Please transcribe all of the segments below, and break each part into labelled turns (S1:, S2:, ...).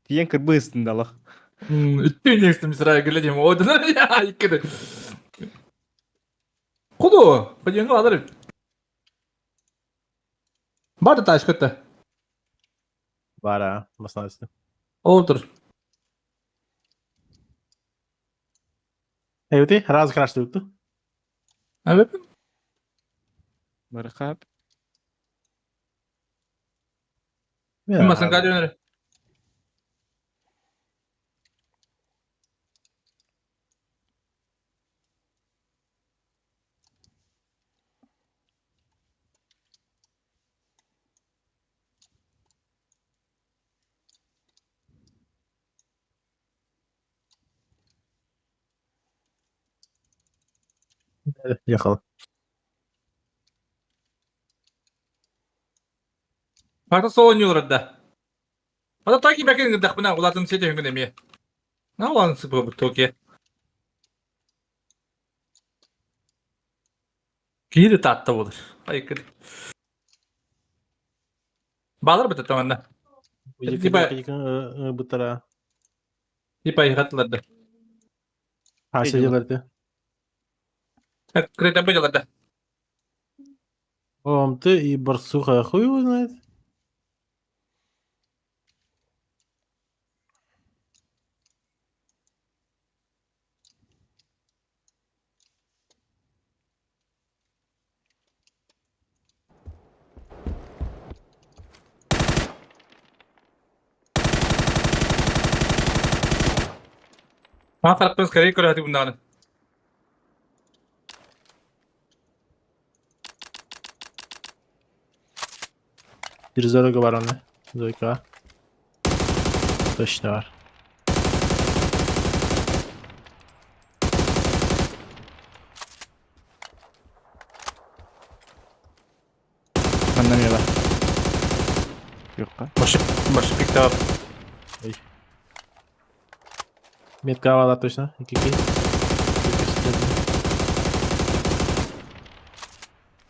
S1: Тиен Кыргызстандалык.
S2: Üttüğün ekstim sıraya güleceğim. Odunlar ya yıkıdı. Kudu. Bacını alırım. Var da taş kötü.
S3: Var ha. Masanın üstü.
S2: Olur.
S3: Evet, razı karşı yoktu.
S2: Evet.
S1: Баракап.
S2: Bilmesin kaç öneri.
S3: Yakala.
S2: Parta oynuyorlar da. Hatta takip ekin gıdak buna ulatın seyde hüngün emiye. Ne olan sıfır bu Tokyo? Giri tatlı olur. Ayıkır. Bağlar bıtı tamam.
S3: Yakın bu tara.
S2: İpa yıkattılar da.
S3: Parçacılardı.
S2: Kreta bıcalar da.
S3: Oğlum ты и барсуха хуй его знает.
S2: Ha fark biraz karayı kırıyor hadi bundan.
S3: Bir Zoroga var onunla. Zoroga. Taş da var.
S1: Anlamıyorlar. Yok ha.
S2: Başı pikte var.
S3: Метка var точно. 2-2.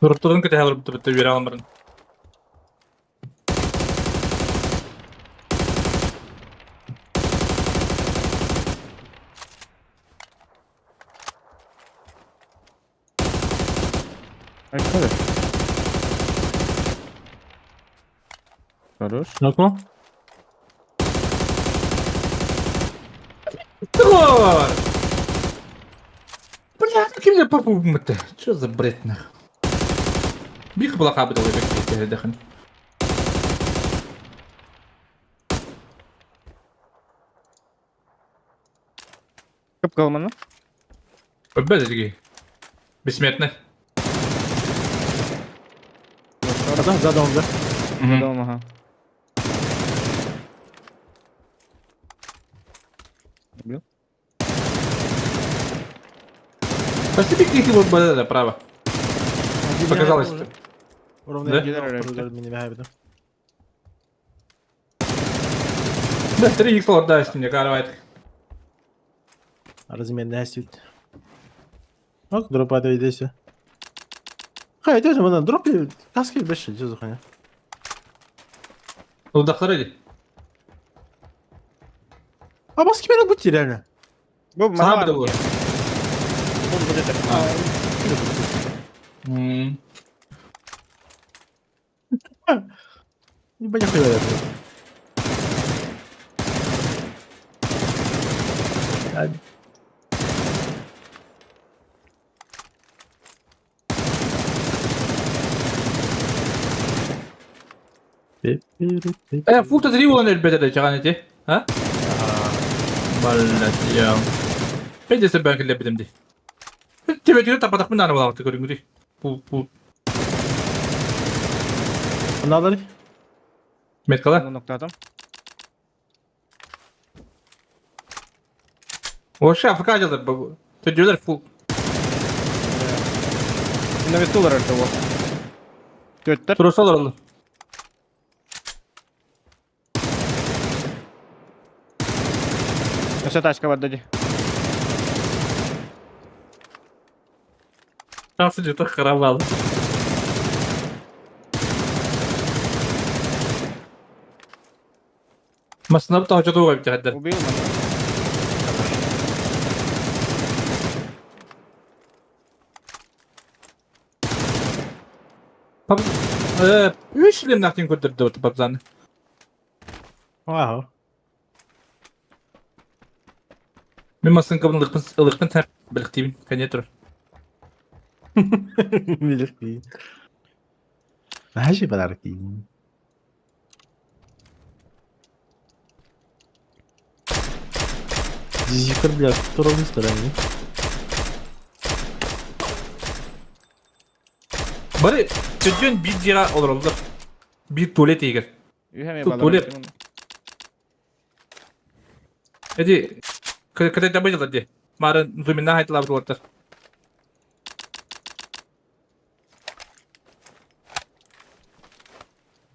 S2: Durup kötü helir bitti bir almarin.
S1: Arkadaş. Хорош.
S3: Yok mu?
S2: Гол! Бля, каким я попу мыты? Чё за бред нах? Бих была кабы давай как передохнуть.
S1: Көп калманы?
S2: Бәдәлги. Бессмертный.
S3: Adam zaten onda.
S1: Tamam aha. Убил?
S2: Почти бегите вот бэдэ право. Показалось.
S3: Уровня
S2: Да?
S3: генерал меня вайбда.
S2: Да, 3 х лорда с меня карвает.
S3: Размен ne süt. Bak drop hadi öyleyse. Hayır diyorsun bana drop bir kask gibi 5 yazıyor hani.
S2: Удахлар иди.
S3: А бас kimi bu tirene?
S1: Bu
S2: Sana bir de vur.
S1: Bu dedi.
S3: Banyak öyle yapıyor. Hadi.
S2: Фу тадри olan elbette çakaneti. Ha? Ballat ya. Ben de sen belki lebidim di. Tibetini tapatak mı nana bağlattı görün. Bu
S3: Ne alır?
S2: metkala.
S1: Bunu noktaladım.
S2: O şey Afrikacalar bu. Tecrübeler full.
S1: Şimdi bir tuğlar orada bu. Götter.
S2: Turusal oldu.
S1: Ose taşka var dedi.
S2: Nasıl ciddi karabalı. Masına bu tahoca doğru bir kadar.
S1: O benim ama.
S2: Pap, üç ilim naktin kurtardı o papzanı.
S3: Wow.
S2: Ben masın kabını ılıkın tep birlikteyim. Kanya dur.
S3: Bilir ki. Her şey kadar ki. Yukarı bir turalım istedim.
S2: Bari çocuğun bir cira olur olur. Bir tuvalet eğer.
S1: Üheme
S2: Tut,
S1: bağlar.
S2: tuvalet. Hadi. Kırıkıda da bayılır diye. Marın zümünden hayatlar bu orta.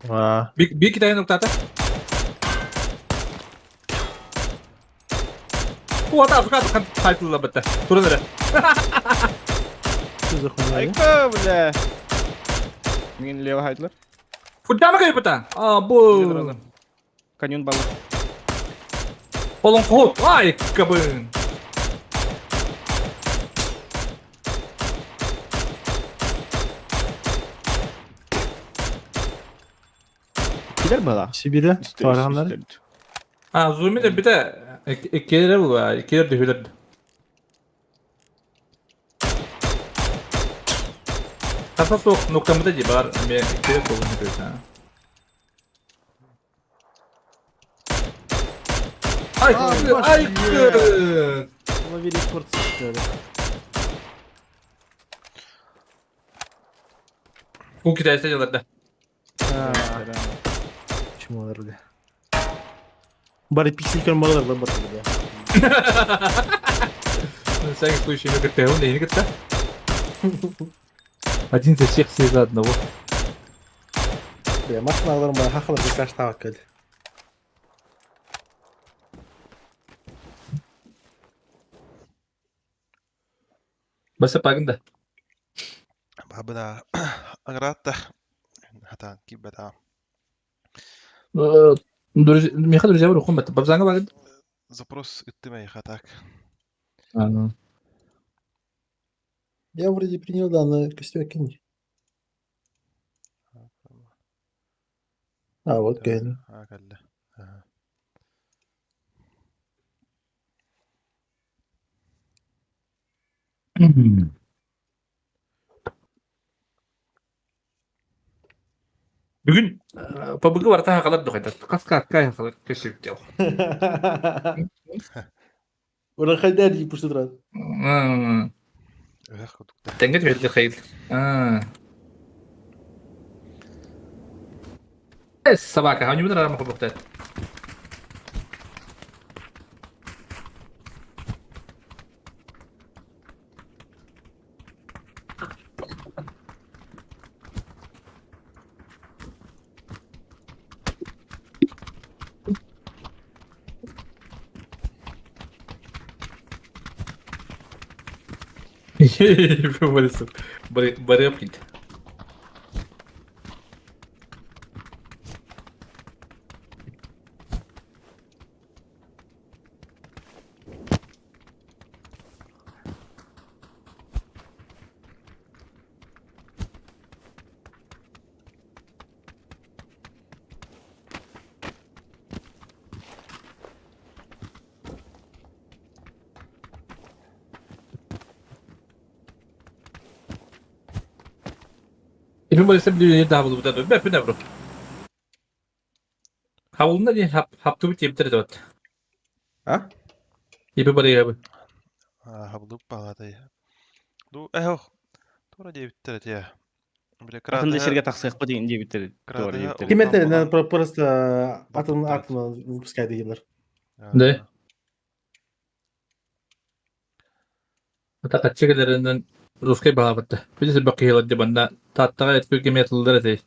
S3: Wow.
S2: Bir iki tane nokta ata. Bu orta Afrika kan hayatlar bitti. Turun nere?
S3: Siz okuyun.
S1: Ayka bile. Mungkin Leo Heidler.
S2: Fudda mı kayıp ata? Aa
S1: Bilir
S2: bu.
S1: adam. Kanyon balık.
S2: Olong kohut. Vay kabın.
S1: Gider mi la?
S3: Sibir'e.
S1: Üstü,
S3: Tarhanlar.
S1: üstü.
S2: Ha zoomi de bir de ikileri bu var. İkileri de hüler. Kasa soğuk noktamı da cibar. Bir ikileri de olur. Ay
S3: Aa,
S2: ay
S3: Ama bir report çıktı.
S2: Bu kitayı sayılarda.
S3: Ha. Kim olur öyle? Bari piksel kön bağlar lan batırdı ya.
S2: Sen bu işi mi kırtıyor? Neyini kırtıyor? Один за всех, все за одного.
S3: Ya maçın ağlarım bana haklı birkaç tavakkal.
S2: Basta paganda.
S4: Babada agrata hatan kibada
S2: Меха друзья в руху, бата. Бабзанга багад.
S4: запрос иттимей хатак.
S3: Я вроде принял данный костюм кинь. А, вот geldi.
S4: Akalla.
S2: Bugün pabıgı var ta hakalar dokayda. Kas kay hakalar keşif diyor.
S3: Ulan kayda di pustu duran.
S4: Öhkudukta.
S2: Tenget verdi khayl. Sabaka hangi bir arama pabıgda. Böylesin. Bari yap git. İlmi böylesi bir dünya daha bulup da dönüp ne bro. Havlunda diye haptu bit yebtir de.
S3: Ha?
S2: Yebi bari yabi.
S4: Habduk bağladı. Du eho. Tora diye bitti ya. Bile
S1: Akında
S4: krada.
S1: şirket taksak bu diye bitir.
S4: Krada
S1: Doğru
S4: ya,
S1: bitir.
S3: Kim
S4: Tamam,
S3: ete
S4: ulan.
S3: просто atın
S4: Bakın,
S3: atın выпускает yıllar.
S2: Ne? Hatta kaççıklarından Ruskay bağlattı. Birisi bakıyor hadi bana tattağa etkiyor gibi yatıldılar ete.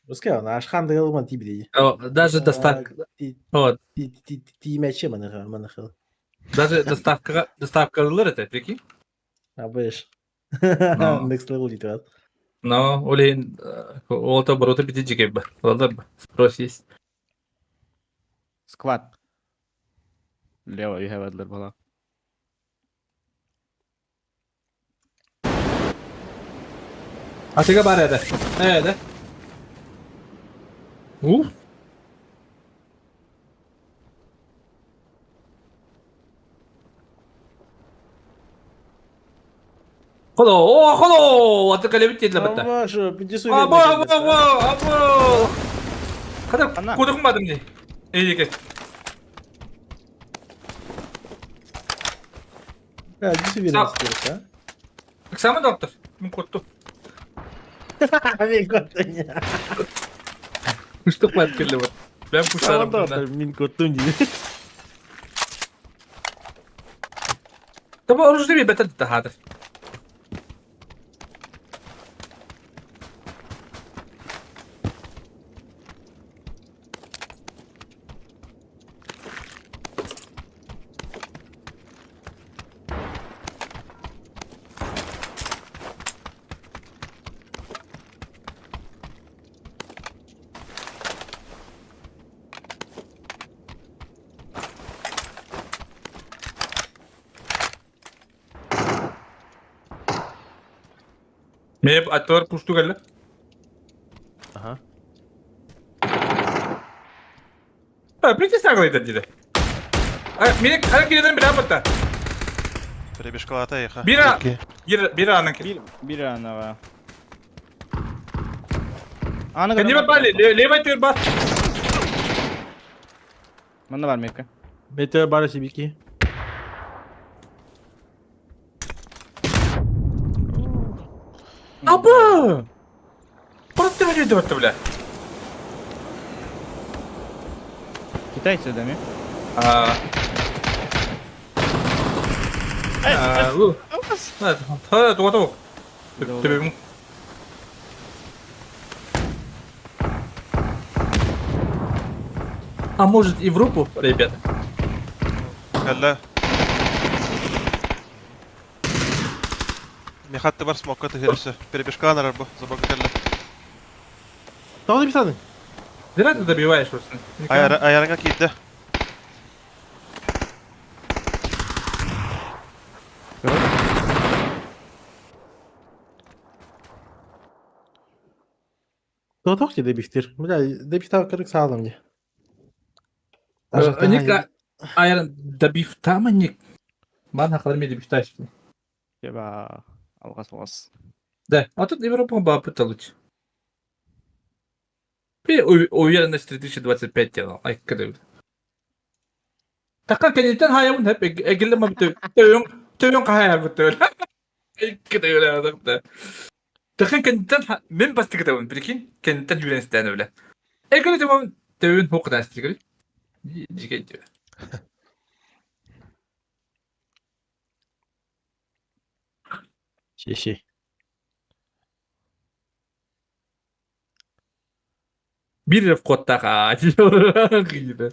S3: Ruskay ona aşkan da olma tibi değil.
S2: Даже доставка. Вот.
S3: Ti meçe bana xıl.
S2: Даже доставкалар ete. Peki?
S3: Ha beş.
S2: No.
S3: Next level diyor.
S2: No, олен олта борота бити gibi. Oldu mu? Sprosis.
S1: Squad. Leo, you have adlar bala.
S2: Atega bari ede. Ede. Хolo. Atega levit yediler hatta.
S3: Ama şu bir su
S2: Abo.
S1: Ana.
S2: Kadar kodukmadım diye. İyi ki.
S3: Ya bir su verin
S2: Sağ-
S3: istiyoruz ha.
S2: Sen doktor? Min koddu.
S3: Abi kottun ya.
S2: Kuştuk var kirli var. Ben kuşlarım
S3: Tamam da
S2: bundan.
S3: min kottun gibi.
S2: Tabi oruç değil mi? Beter de hadır. Meyip atlar kuştuk elle.
S3: Aha.
S2: Ha, peki sen koydun dedi. Minik her gireden bir hatta.
S4: Перебежка атайха.
S2: Bira. Bir anın ki.
S1: Bir ana var. Ana
S2: Kendime bali. Levay tür bas.
S1: Bana var mı?
S3: Meteor barışı bir ki.
S2: Abo. Bıraktı beni dörtte bile.
S1: Kitaysa değil mi?
S2: Hadi doğru. Tübüm. А может и в группу, ребята?
S4: هلا не хатты бар смокка тегерсе. Перебежка на рабу. Забага хalla.
S3: Tamam bir saniye.
S2: Зря ты добиваешь просто.
S4: Ayarına kilitli.
S3: Doğduk ki debiftir. Bir daha debif kırık sağlam diye.
S2: Ник айран добив там, ник. Бан хақлар ме добив таш.
S1: Кеба алгас.
S2: Да, а тут Европа бапыта лучше. Уверенность 3025 делал. Ай, когда. Так как они там хаявун хеп эгиллема битүү. Төвөн хаяа битүү. Ай, когда да. Так как они там мен басты гэдэг прикинь. Кен там уверенность тань өглө. Эгилле тэм төвөн хукдаас тэгэл. Жигэд.
S3: Şey.
S2: Bir ref kottaka. Gibi.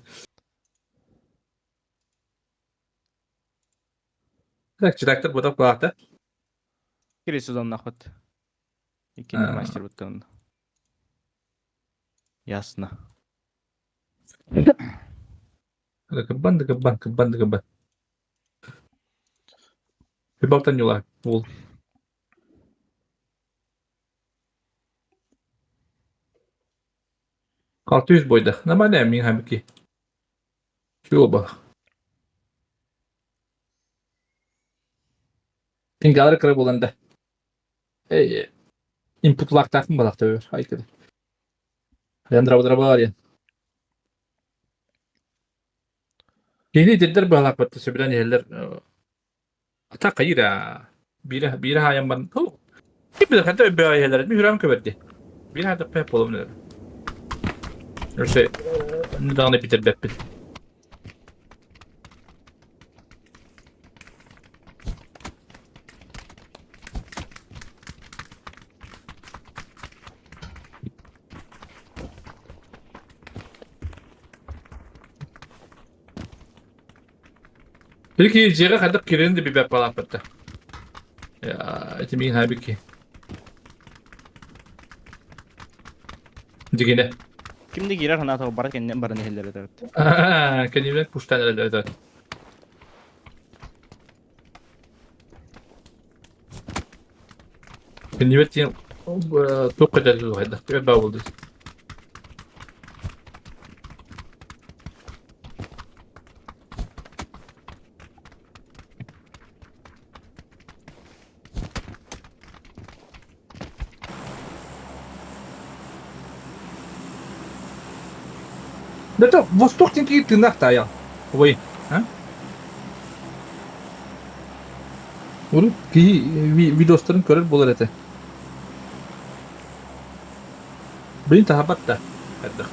S2: Так, читактар бодап калат.
S1: Кире сезон нахват. İkinci maçtır bu. Ясно.
S2: Кабан. Bir baktan yola. Ol. Kalktı 100 boyda. Normalde emin halbuki. Şu bak. Pingaları kırıp olanda. Input lag takım balak da ver. Haykıdı. Yandıra var ya. Yeni dediler balak battı. Söbülen yerler. Ata kayır ha. Biri hayan ban. Bir de hatta bir yerler. Bir hüram köberdi. Bir hatta pep olumlu. Öyle neden bitir beppin. Peki jere kadar kirenin de bir bep balak battı. Ya etimin halbuki. Digine.
S1: Kimde girer hana tabi barak enden barın ehellere de.
S2: Kendimden puştan öyle. Kendimden diye çok kadar zor hayda. Bir bağ oldu. Это восток тенки тынак та ya. Ой, ha? Bunu ki videoların görür bulur ete. Benim tahabat da. Hadi.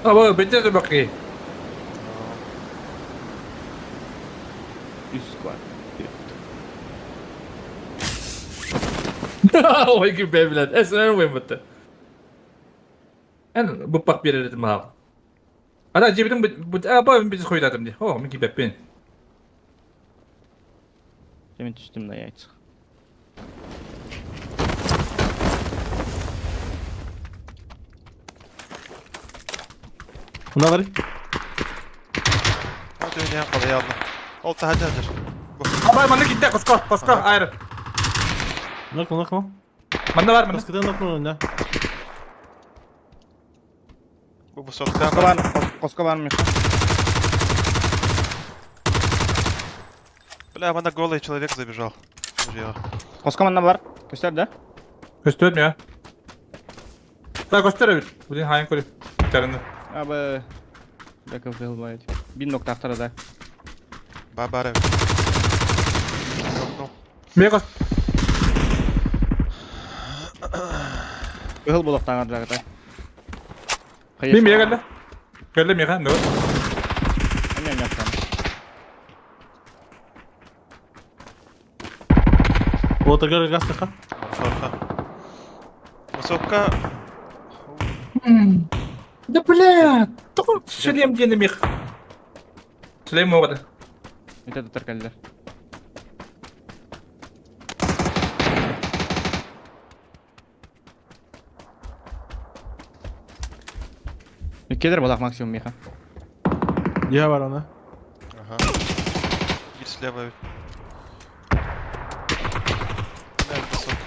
S2: Ama bence de bakayım.
S1: Üst squad.
S2: Oy gibi beybilen. Esmer miyim bu? En bu bak bir yere dedim abi. Ana cebiden bu abi bizi koydadım diye. Oh mi gibi ben.
S1: Demin üstümde yayt.
S3: Buna var.
S4: Hadi oynayan kalıyor Allah. Olta hadi.
S2: Ama bana gitti kosko ayrı.
S3: Nakma.
S2: Bende var mı?
S3: Baskıdan nakma önünde.
S4: Bu sokaktan
S1: Koska var mı?
S4: Бля, вон голый человек забежал. Друзья.
S1: Koska bende var. Göster de.
S2: Göstermiyor ya. Bak gösteriyor. Bu din hain koyuyor. Karında.
S1: Abi. Yakın fail bayat. 1 aktara da.
S4: Бабарев. Ну,
S2: Bir kost.
S1: Ihıl bulaktan arda kadar.
S2: Bir miye geldi. Geldi miye kan? Ne var?
S1: Hemen yapsam.
S3: Вот такая гастаха.
S4: Мусорка. Мусорка.
S2: Да бля. Только шлем денем их. Шлем olmadı.
S1: Öte tutar kalırlar. Ülkeler balak maksimum Miha.
S3: Я var ona.
S4: Ага. Иди слева. Nerede mısорка?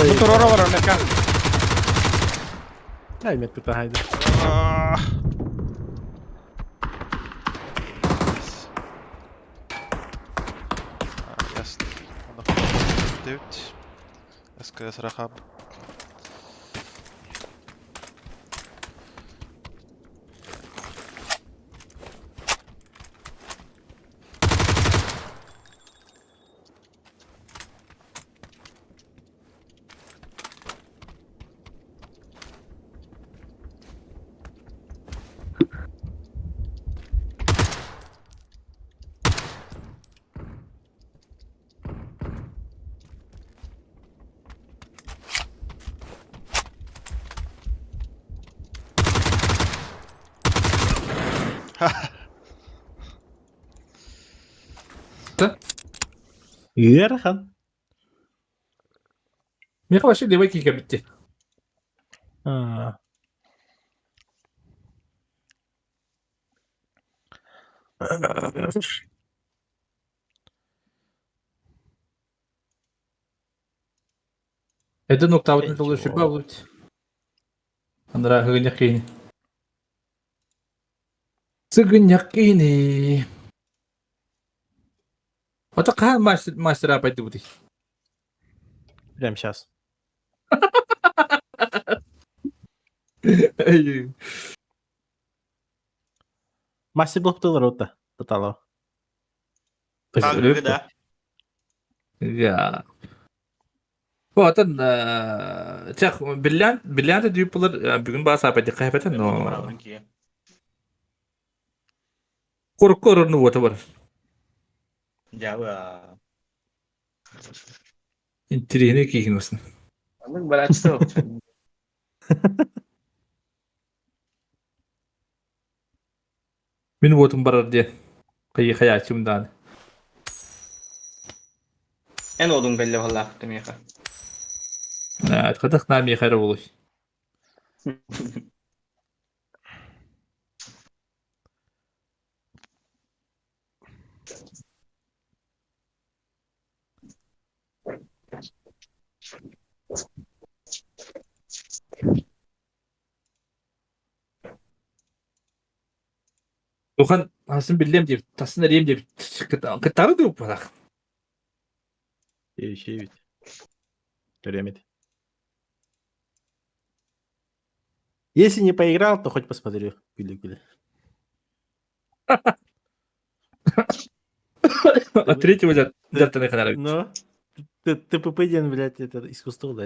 S1: Bu torora var Amerika.
S3: Дай мет пита haydi.
S4: Ah. Ясно. Надо 9. СКС Рахаб.
S3: Yarhan.
S2: Miye başı devam ki bitti.
S3: Ha.
S2: Это нокта вот это лучше бавлуть. Андра гынякини. Сыгынякини. Вот так мастера пойду буди.
S3: Прямо сейчас. Мастер болып тұлар отта. Тұталы.
S2: Öyle
S5: да.
S2: Ya. Bu atan çak bilen de düpüler bugün bazı apeti kaybeten no. Korku nu whatever.
S5: Jauh.
S2: İntirihini kiyinmesin.
S5: Anladın mı? Açtı o.
S2: Benim botum barar diye. Kayı açımdan.
S5: En odun belli vallahi yaptım ya.
S2: Evet, kadak nami khayra buluş. Okan hasın billem diye, tasın eriyem diye. Kıtarı da yok bana.
S3: Şey bit. Göремedi. Если не поиграл, то хоть посмотрю. Гули-гули.
S2: А третьего дата не kadar.
S3: Ну, ТПП, блядь, это искусство, да.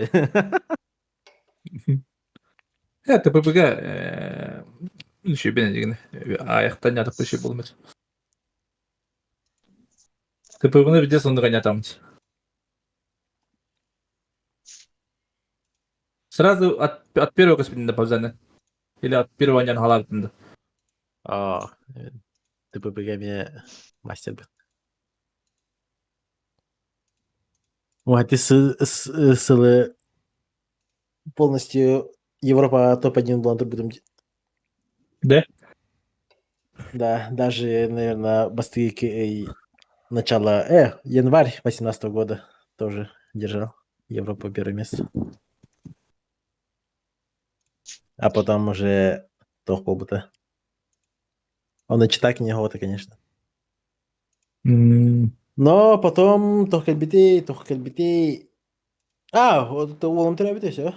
S2: Ya TPP'ga şey benecek ayaktan yatıp bir şey bulmuş. TPP'ni bir de sonunda yatamamış. Сразу от первого господина Павзана. Или от первого нян халатында.
S3: ТПП-ге меня мастер был. Вот, и с полностью Европа топ-1 бландер будем.
S2: Да?
S3: Да, даже, наверное, быстрее начало, январь 2018 года тоже держал Европу первое место. А потом уже топ побыта. Он и читак не года, конечно. Но потом только Кальбитей. Вот это Уоллом Требите, все.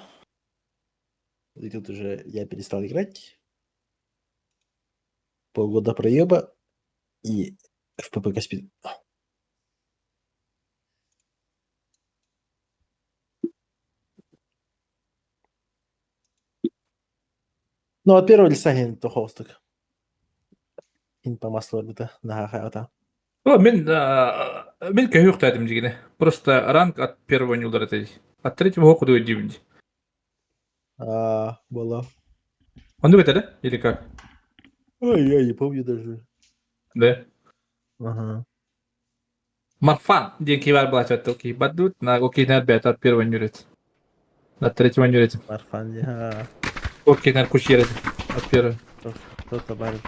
S3: И тут уже я перестал играть. Полгода проеба. И в ППК спид. Ну, от первого листа я то холстик. Ин по маслу это на хата.
S2: Мен кайюк тадым дегене. Просто ранг от первого не ударит. От третьего хоку до дивнди.
S3: Было.
S2: Он думает, да? Или как?
S3: Ой, я не помню даже.
S2: Да.
S3: Ага.
S2: Марфан, день кивар была чат окей. Бадут на окей на бет от первого не урит. От третьего не урит.
S3: Марфанди,
S2: Окей на кучере от первого.
S3: кто-то барит.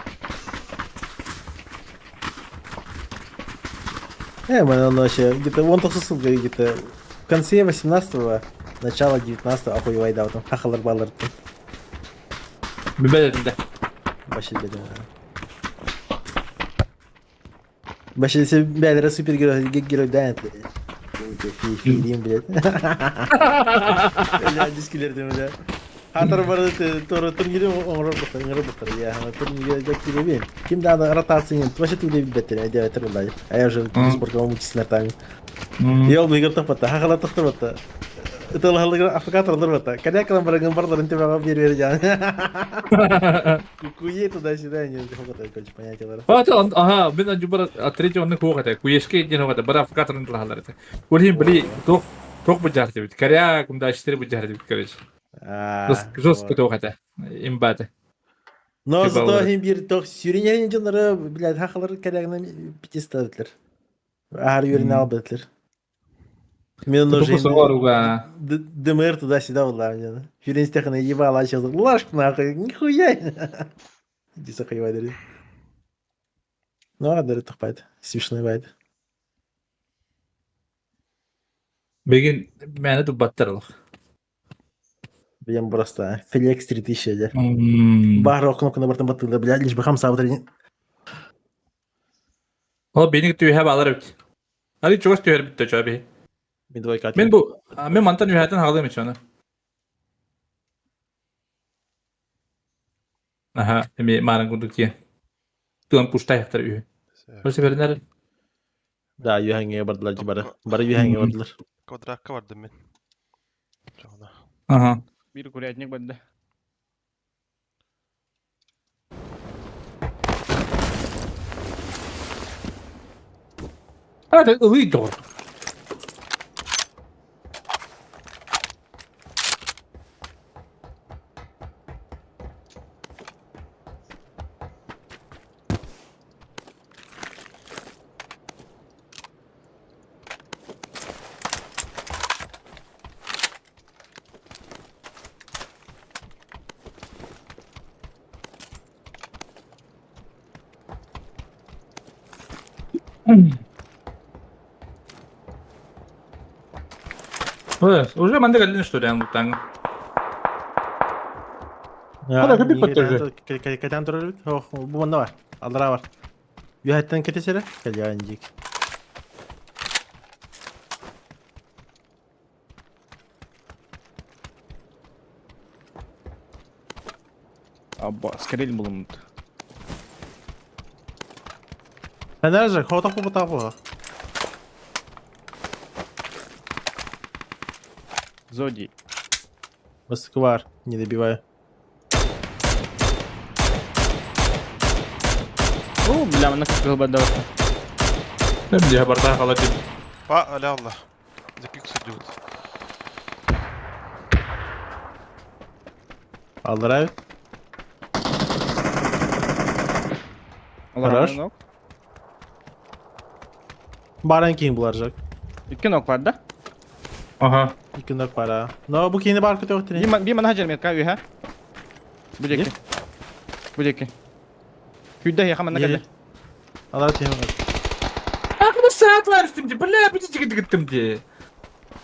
S3: Мы вообще где-то вон то ссылка где-то в конце 18-го, начало 19-го охуевай да там хахалар балар.
S2: Бибелерinde.
S3: Başı dedim. Başı ise belirle süper gero dent. Film bilet. Ya diskiler dedim ya. Hatta bu arada turniru onları bakar ya. Turniru da kirevin. Kim daha da rotasyonu başı tüyle bir beter. Hadi beter vallahi. Ayağım sportla mutlular tabii. Yol bir gırtık batta. Hakala tıktı batta. Itu lah hal Afrika terlalu bata. Kadang kalau gambar nanti bakal biar jangan. Kuye itu dari sini aja. Kau kata kau Jepangnya coba.
S2: Aha, ben acaba at tretьего не хогата. Куешке не хогата. Бара в катран лахаларите. Улим бли ток бужарте бит. Каря кумда 4 бужарте бит короче. Жестко тогата. Имбата.
S3: Но зато hem bir tok sürünyen canları bilad hakları kadangdan pitestadılar. Ahar yürüne aldılar. Мен
S2: Только
S3: нужен
S2: соруга.
S3: ДМР туда-сюда, ладно. Филинстех наебала, сейчас лашк нахуй, нихуя. Иди захуевай, дари. Ну, а дари тухпает. Смешной байт.
S2: Бегин мәне ту баттарлык.
S3: Прям просто флекс 3000, да. Бар кнопка на бортом батылда, блядь, лишь бы хамса утренний.
S2: О, бeni tüyhe bağlar bit. Hadi çok tüyher bitti çabi.
S3: Мен двойка.
S2: Men mantan tüyherden hağlayım hiç onu. Aha, emi marang kunduk diye. Tuan pustay yaktar üye. Bu sefer nerede?
S3: Да, юханге бардылар жибары. Бары юханге бардылар.
S4: Kvadrakka vardı men. Çoğuna.
S2: Aha.
S1: Bir kurятник bende.
S2: Hadi ıvıyı doğru. Pues, уже manda geldi işte yani bu tane.
S3: Ya,
S2: Hala köpek patlıcı.
S3: Kaçan durur. Oh, bu bunda var. Aldıra var. Yuhatten ketesere. Gel ya incik.
S1: Abba askeril bulundu.
S3: Ben nerede? Kotak bu tapu.
S1: Зоді.
S3: Москва. Не добиваю.
S1: О, бля, мене купив бадавка.
S2: Ne bileyim bardağı kalatayım.
S4: Ba, la Allah. Zekik sujud.
S3: Aldıra. Хорош.
S1: Nok.
S3: Baran king bularacak.
S1: 2 nok var da.
S2: Aha.
S3: İki nok para. No, bu kendi barkı yok tren.
S1: Bir mana hacer met ka üha. Bu
S3: Ne?
S1: jeki. Bu jeki. Hüdde ya kaman
S3: Gel.
S1: nakal.
S3: Aldıra teyme var.
S2: Aklımda saat var üstümde. Böyle bir çiçek gittim diye.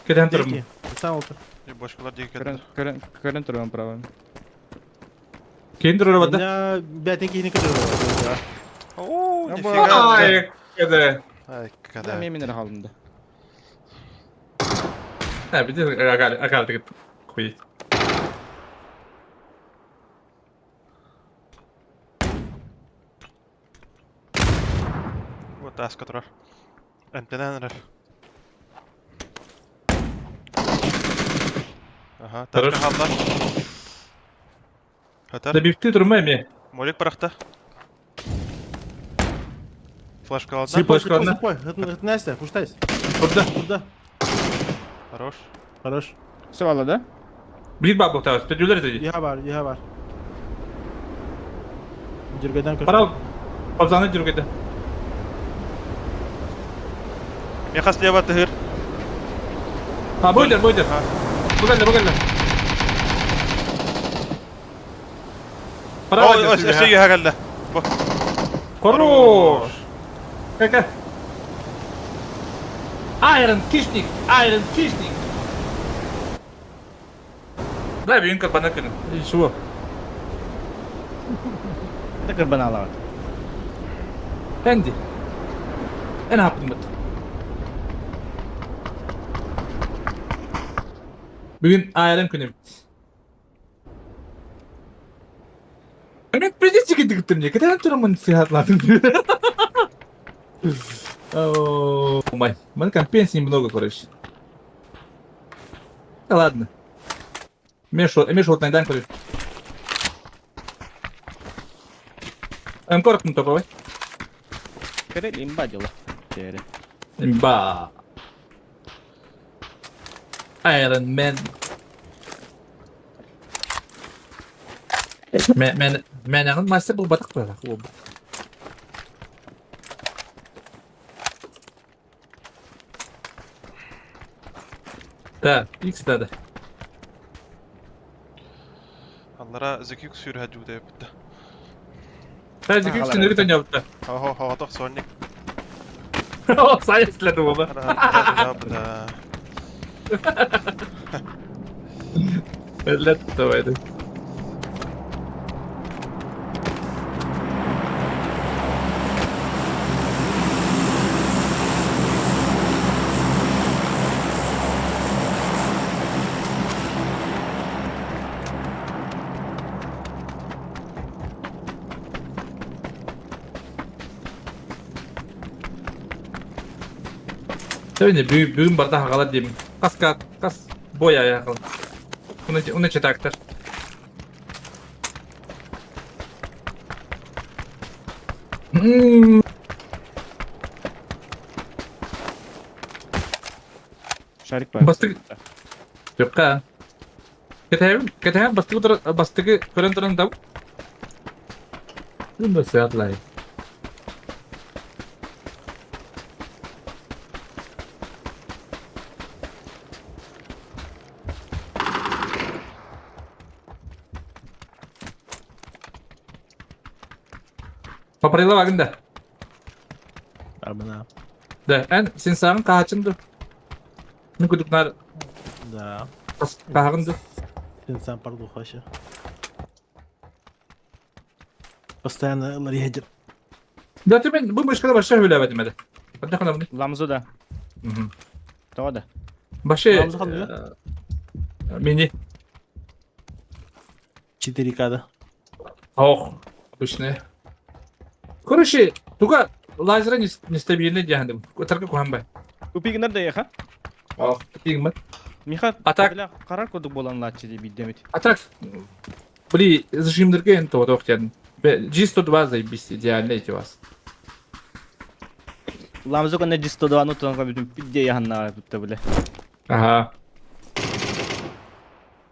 S2: Giden durum.
S3: Peki. Sen otur.
S4: Başkalar diye
S1: Körün
S4: geldi.
S1: körün turuyorum prava.
S2: Kendi arabada.
S3: Ya, ben yine kadar ya.
S4: Oo,
S1: Ya bu-
S4: nifika.
S2: Ay kede.
S4: Ay,
S1: Ben
S4: kadar.
S1: emin halinde.
S2: Ha bir de akardı gittim. Koy.
S4: Bu taas katrar. Entenen ref. Aha,
S2: Tarır.
S4: taas kahallar. Hatar.
S2: Da bifti durumu emi.
S4: Molek barakta. Флеш каладна.
S2: Сип. Başkanına.
S3: Hıtnaysa, puştayız.
S2: Burada.
S3: Burada.
S4: Хорош.
S3: Хорош.
S1: Sıvala da.
S2: Bir bak muhtemelen. Stüdyolar dedi.
S3: Yiha var. Cirgeden koş.
S2: Para Pazanı cürgede.
S4: Меха слева тыгыр.
S2: Ha buydur. Bu geldi. Para
S4: Ой,
S2: var.
S4: ой, şey yaha geldi. Bak.
S2: Koruş. Gel. Iron Kishnik. Da bir yınkır bana kırın. Şu bu.
S1: Ne kırban alavat.
S2: Fendi. Ne yaptın bu? Bugün Iron günü bitti. Ümit bir de çıkıntı gittim diye. Kadar durumun sihatladım. Oh my. Man компенсии немного, короче. Да ладно. Мешу найдем, короче. Коротко топовый.
S1: Körel imbadила. Тери.
S2: Ба. Iron Man. Men yanın maçta bu batık böyle. Da, X da.
S4: Allara zekik sürü hacı da yaptı.
S2: Sadece X sinirli yaptı.
S4: Ha tak sonnik.
S2: O sayesinde baba.
S4: Yaptı.
S2: Letto vedi. Tabii büyük bardak hakalar diyeyim. Kas boya yakal. Onu çetaktır.
S1: Şarik var.
S2: Bastık. Yok ha. Ketayım bastığı kırın durun da. Bunu da seyahatler. Paparıyla bakın da.
S3: бана.
S2: Да, сен сағын қағачынды. Мен күдікнар
S3: Да.
S2: қағынды.
S3: Инсан пардуха ще. Постоянно ларьедер.
S2: Да, ты мен, бұл мышқада башы өйлі әбәдімеді. Бәді қана бұны.
S1: Ламзу да. Тоға да.
S2: Башы...
S3: Ламзу қандай?
S2: Мені.
S3: 4К-да.
S2: Ох, обычные. Короче, туга лазера нестабильный дияндым. Тарка куханбай.
S1: Үпигінер де еха.
S2: Ох, тигмат.
S1: Миха,
S2: Атак.
S1: Қарар көдік болан латчы де биддемет.
S2: А так, бли, зажимдерге энто вот охтян. G102 заебись, идеально эти у вас.
S1: Ламзу көне жисто да анутан көбідім бидде яханна бұтта біле.
S2: Ага.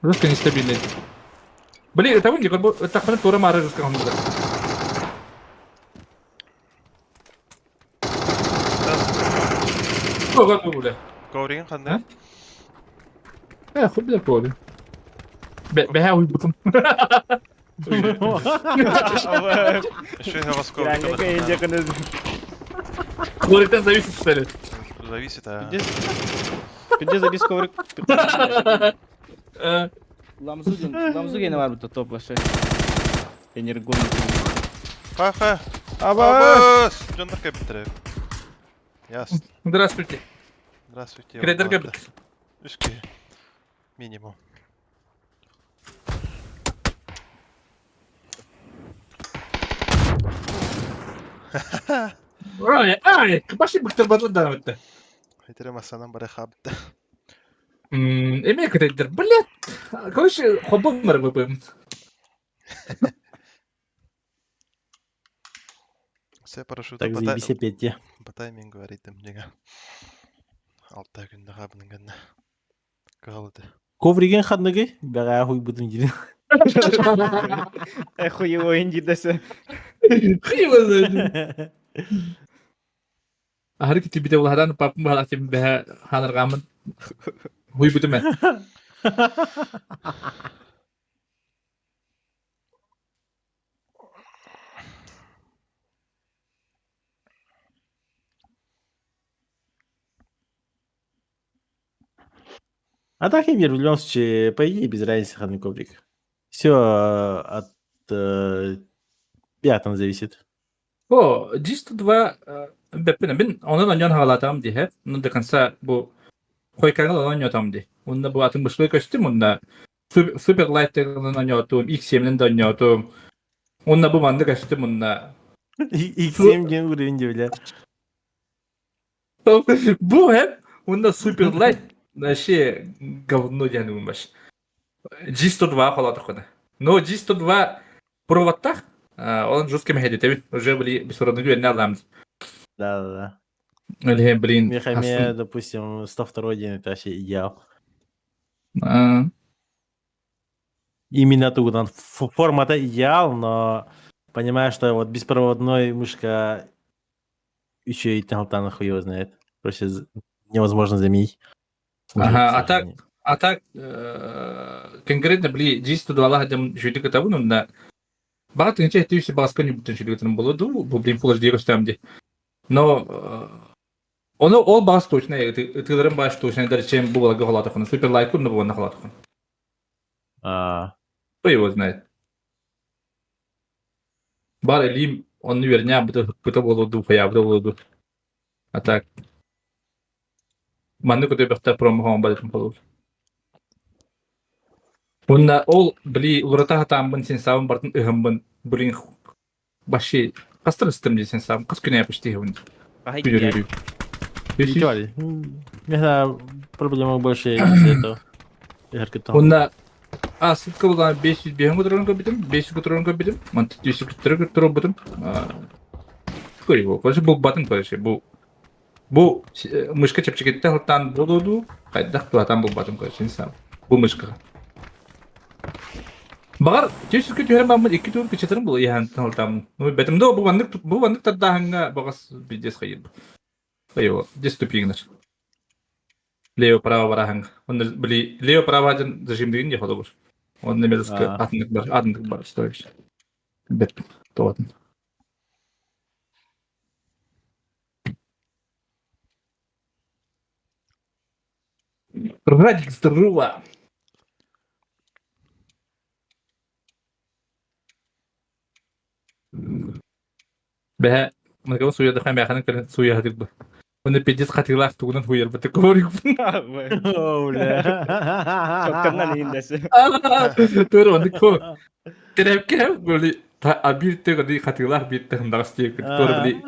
S2: Жестко нестабильный. Блин, это вынди, это хрен тура мара жестко он. Ого, бля.
S4: Ковригин қандай?
S2: Хуй бля поле. Бе уй бутым.
S4: Еще я вас коврик об
S1: Гранника
S4: этом
S1: инде
S4: знаю.
S1: көне.
S2: Говорит, зависит, что ли.
S4: Зависит, а...
S1: Бидде за дисковрик. Ламзу гені var бұтта топлашы. Энергон.
S4: Ха-ха!
S1: Абас!
S4: Жондар кәбіттірі. Ясно.
S2: Здравствуйте.
S4: Здравствуйте.
S2: Кредер
S4: ладно.
S2: кабит.
S4: Үшке. Минимум.
S2: Ай, пошли бахтер бадлыдан өтті.
S4: Хайтерем асанан бары хабытты.
S2: Эме кредер, блядь. Короче, хоббом бар выпым.
S4: Все парашюты
S3: Так заебись опять я.
S4: по таймингу аритм нега. Алтай күнді қабының гәнна. Қалыды.
S3: Ковриген хадныгы, бәға хуй бұдын жирен.
S1: Хуй ойын жидесі.
S2: Хыйва знает. Ахыр кити бите уладан папым бала тем бе ханыргамын. Хуй бутуме.
S3: А так, Эмир, в любом случае, по идее, без разницы хадный коврик. Все от пятом зависит.
S2: О, G102 ben onun onyon halatam diye. Onun da kansa bu koykangal onyon tam diye. Onda bu atın başlığı kaçtım onda. Super Light'ın onyotum, X7'nin de onyotum. Onda bu bandı kaçtım onda.
S3: X7 gen уровень бля.
S2: Bu hep onda Super Light şey говно yani bu baş. G102 haladı kona. No G102 проводтах он жесткий механик, ты уже были без уровня на ламзе.
S3: Да.
S2: Или, блин,
S3: Мехаме, допустим, 102 день это вообще идеал. Именно тут он формата идеал, но понимаю, что вот беспроводной мышка еще и Талтана хуй его знает. Просто невозможно заменить.
S2: Ага, а так конкретно бли G102 хадам жүйті кітабын, онда бағат ғынча әттеусі басқа не бүтін жүйдігітінің болуды, бұл блин Full HD көстемде. Но оны ол бағас точно, ытыларын бағаш точно, дәрчем бұл балаға қалады құны, Super Light күрні бұл қалады құны. Кто его знает? Бар элим, он верня, бұты болуды, фаябды болуды. А так. Манны көте бәқті промоған бәлікім болуды. Онда ол бли лурата хатамбын сен сабын бартын ыхамбын блин баши кастыр системде сен сабын кас күнә почти он.
S3: Видали? Меня проблема больше из-за этого.
S2: Онда сутка булган 500 бегем көтөргөн көбүтүм, 500 көтөргөн көбүтүм, мантып 200 көтөргөн көтөрөбүтүм. Көрүп, көзү бул батын көрүшү, бу мышка чепчикетте хаттан болду, кайдак туатан бул батын көрүшү сам. Бу мышка. Багар 200 көтөрөм бамын 2 тур көчөтөрүм бул яан талтам. Бетимде бу бандык таддаганга багас бидес кайын. Айо, 10 ступеньгер. Лево право бараханга. Он били лево право зажимдыгын же ходобуш. Он немезка атындык бар стоиш. Бет тоатын. Радик здорово. Бе, мы суя да хам яханы кален суя хадик бу. Оны педис хатыглах тугунан хуяр бу текорик.
S1: Çoktandan iyindesi.
S2: Төр оны ко. Терепке böyle bir tek adı hatiglах bir tek ndağız diye tör bili.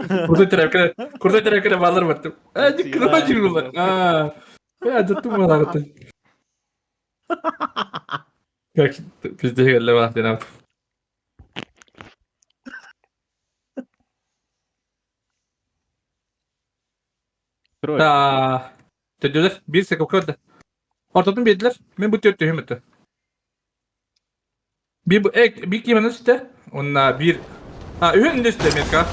S2: Kurda terepke bağlar battım. Hadi kırma cimriler. Ya da tu malar battım. Как bizde gelle var denam.
S1: Troy.
S2: Dediler bir sekop kaldı. Ortadan bildiler. Ben bu tört tühüm etti. Bir bu ek bir kimin üstte? Onlar bir ürün üstte Amerika.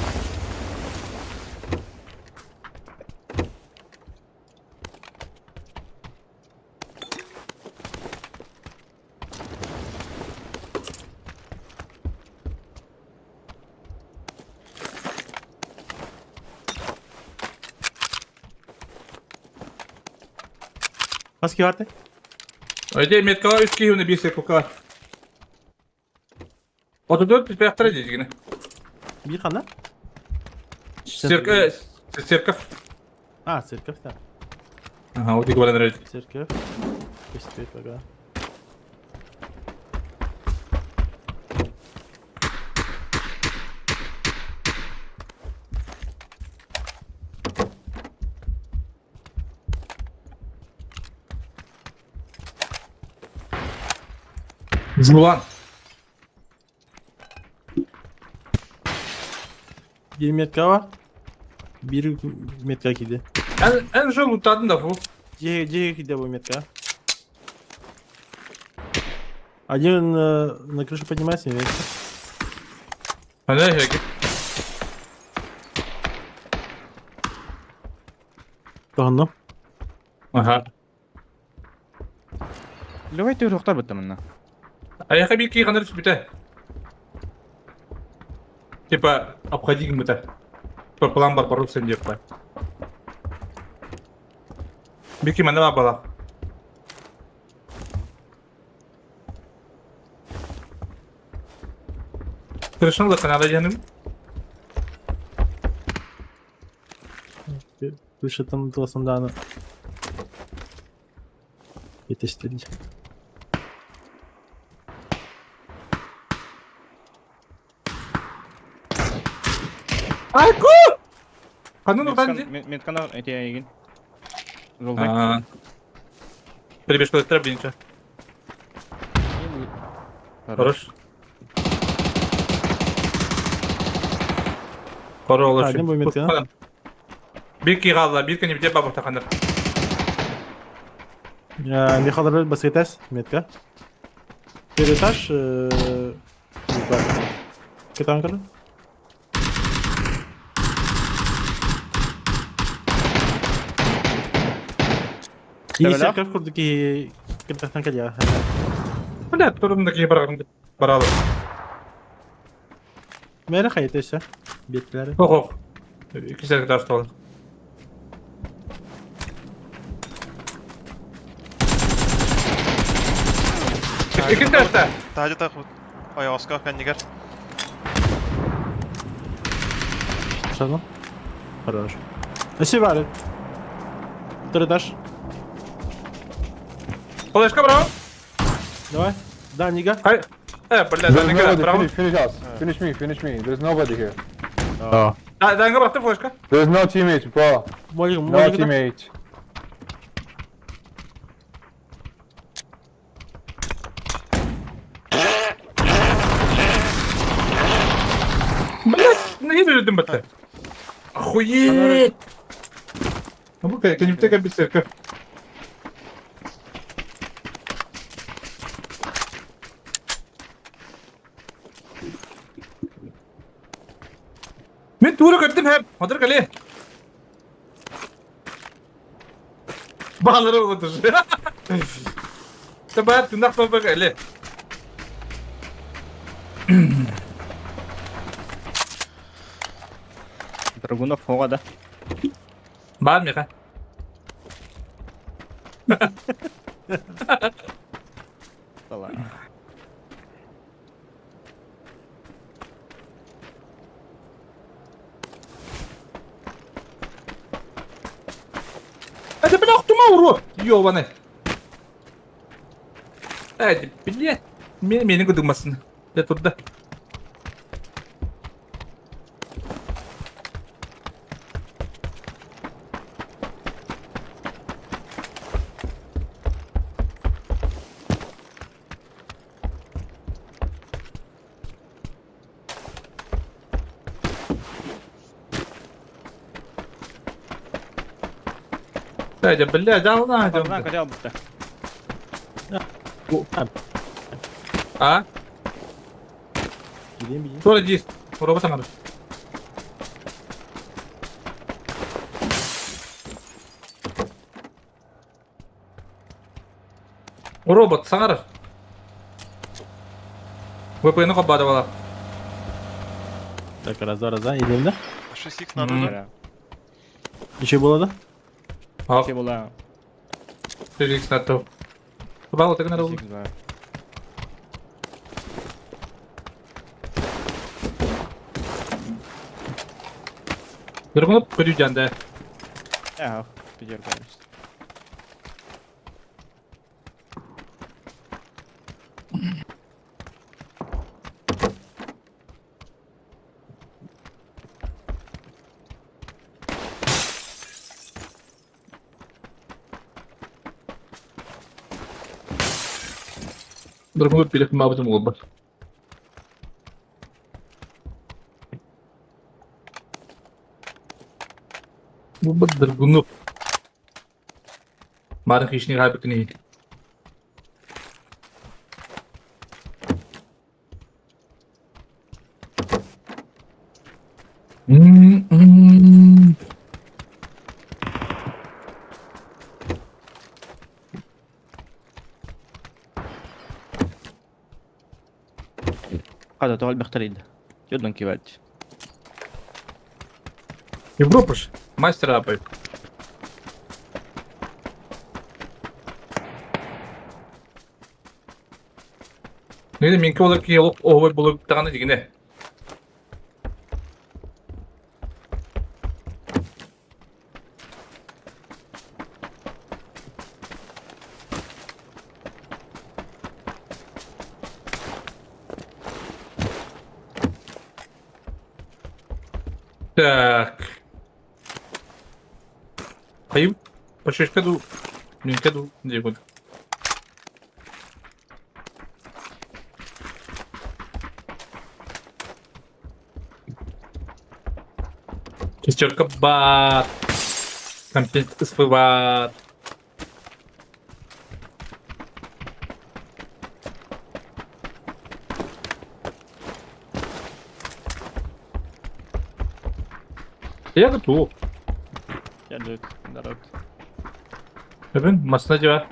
S3: Maske vardı.
S2: Öyle Amerika üst kiyimde bir sekop kaldı. 34 biz beyaklara diyeceğiz yine.
S3: Bir kanal.
S2: Sirka.
S3: Ha, Sirkaf da.
S2: Aha, o dik olan öyle.
S3: Sirkaf. Kestik baga.
S2: Zulan.
S3: 20 metre var. 1 metre gidi.
S2: En son utadın da bu.
S3: Где где был метка? Один на крышу поднимается, не видишь?
S2: Ha ne şey?
S3: Тону.
S2: Aha.
S1: Lügay tüy ruhtar bitti minna.
S2: Ayakta bir kıyı kanarız biter. Типа, обходи бiter. План бар пару sen diyor. Bir kıyı mende var bala. Kırışın da kanada canım.
S3: Выше там Тосандана. Yetiştirici.
S2: Ayku! Kanun utandı.
S1: Metkana etiye egin. Rolday.
S2: Aa. Перебежка треба ничего. Хорош. Koro olur.
S3: Hadi bu Mete ya.
S2: Bir kıyı kaldı. Bir kıyı biter babak takanır.
S3: Не холодно, баскетес, метка. Первый этаж. Что там было? İyi
S1: Level up.
S3: Sirkaf kurdu ki kırtaktan geliyor.
S2: Bля, durumdaki paralı.
S3: Merak hayat işte. Bekleri.
S2: Oh. İki sene kadar tutalım. İkinci derste.
S4: Taca takıp ayağı Oscar kendiger.
S3: Что там? Хорош. Спасибо. Второй этаж.
S2: Флешка, браво.
S3: Давай. Да, Нига.
S2: Hayır. Evet, bля,
S6: There's
S2: danga
S6: nobody.
S2: bravo.
S6: Finish us. Finish me. There's nobody here.
S2: Danga bıraktı flешка.
S6: There's no teammates, bro.
S3: Молик,
S6: No
S3: молик.
S6: teammates.
S2: Блядь, не öldüm bitti. Охуеть. Ну, это не такая беседка. من tuğra kattım hep. Hadır kale. Bağları olur. Tabii tırnak baba kale.
S1: Драгунов хоға да.
S2: Bağır mı ya?
S1: Valla.
S2: Hadi ben aklıma vuru. Yovanı. Hadi bilye. Beni gıdırmasın. Ya tuttu. Hadi bilye canına hadi.
S1: Lan kadar bitti.
S2: Ha?
S3: Gideyim bileyim.
S2: Sonra gir. Oraya basan abi. O robot sangar. VPN'ı kapadı valla.
S3: Так, раз, идем, да?
S4: 6х народу.
S1: Бля.
S3: Еще было, да?
S2: Hak.
S1: Şey bulan.
S2: Felix Nato. Bağlı tekrar oldu. Bir bunu göreceğim de.
S1: Ja, підір конечно.
S2: Bir bunu bilip mabudum oldu. Bu bir bunu. Marın kişini kaybettiğini.
S1: Hadi tuval بختارين جدا كيفاج.
S2: Европа ж. Мастер апай. Neydi minki olarak yoluk oğul bulup tağını digine. Так. Кайып. Пошешка ду. Минка ду. Где буду? Шестерка бат. Комплект СФ Я готов.
S1: Geldik. Народ.
S2: Efendim masnacı var.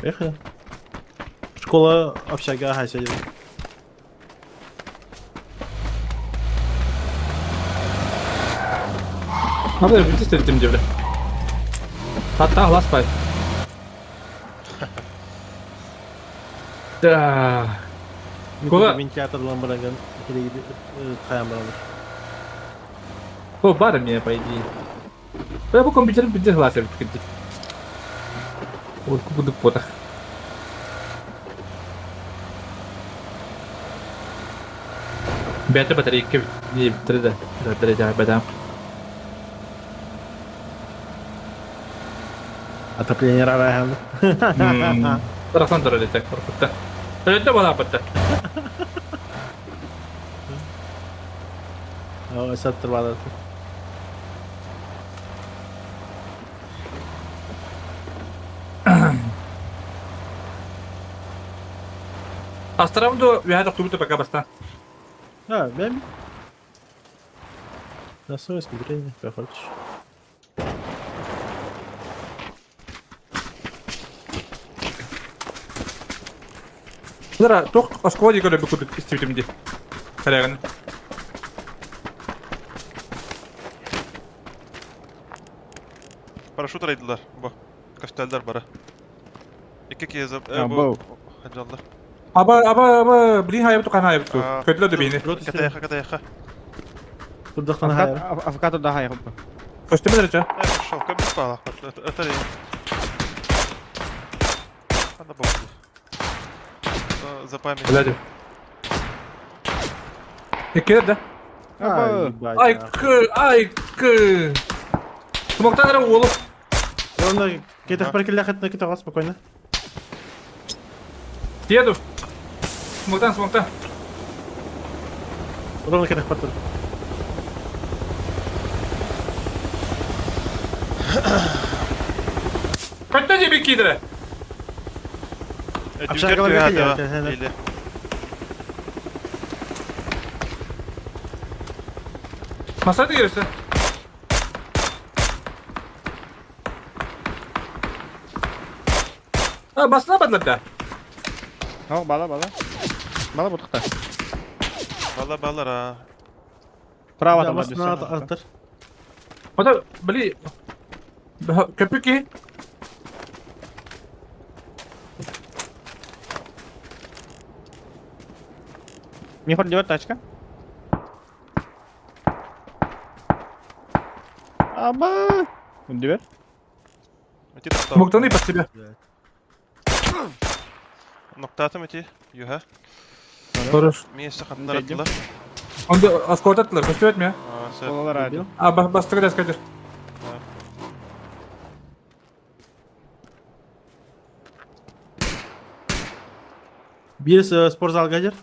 S3: Эх. Школа, общага, хайся.
S2: Надо быть istedim devre. Hatta hlas pay. Da. Kola-
S3: Мен театрдан бараган. Киреги каян барамын.
S2: O barım ya pay değil. Ben bu kompüterin bir de hlas yapıp gitti. Orku buduk potak. Bete batarya iki diye bitirdi de. Derece bedam.
S3: Отопление рарайхан.
S2: Taraftan da öyle tek korkutta. Öyle de bana yapıttı.
S3: О, саттыр бадар.
S2: Астарамду вяда тугута пока баста.
S3: А, ben на свое смотрение, как хочешь.
S2: Bunlara çok askova göre bir kuduk istedim diye. Karayağını.
S4: Парашют арайдылар. Бо. Көстөлдөр бара. Икки кезеп.
S1: Бу.
S4: Хаджаллар.
S2: Aba, bilin hayır tutan hayır tu.
S4: Aa,
S2: Kötüler de beni.
S4: Катаяха.
S3: Турдахтан хайр.
S1: Авокадо да хайр.
S2: Köstüme derece.
S4: Шо, көбүк бала. Өтөр. Анда бок. Запамять.
S2: Öyle de. İki de. Ay kı. Smoke'tan ara oğlum.
S3: Ладно, кетах паркелляхат на китага спокойно.
S2: Diye dur. Smoke'tan.
S3: Ровно кетах патур.
S2: Kaçta cebi kidire?
S3: Общага лагает, я.
S4: Или.
S2: Masada gelirse. Ha basına badladı.
S1: Hau, bala. Bala butukta.
S4: Баллар.
S1: Право
S3: Да,
S1: там
S3: бас на артыр.
S2: O da bili köpük ki.
S1: Михор идет тачка. Аба. Дивер.
S2: Smoke'tan iyi bas gibi.
S4: Ноктатым эти. Юха.
S2: Doğru.
S4: Месте хаттар аттылар.
S2: Onda askort attılar. Köstü etmiyor.
S1: Колалар ади.
S2: Aa bastık da Kadir.
S3: Бир спортзалга жер.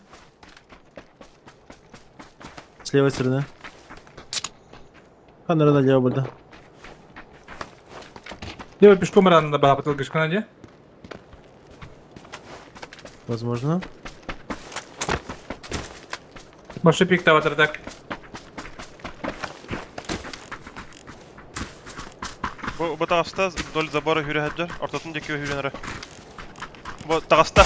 S3: С левой стороны. Канара налево burada.
S2: Değil mi? Pişkom aranında bana batıl kışkına diye.
S3: Возможно.
S2: Başı pik tavadır tak.
S4: Bu тағаста вдоль забора хүрәһәджәр. Ортатын декеү хүрәнәре. Бу тағаста.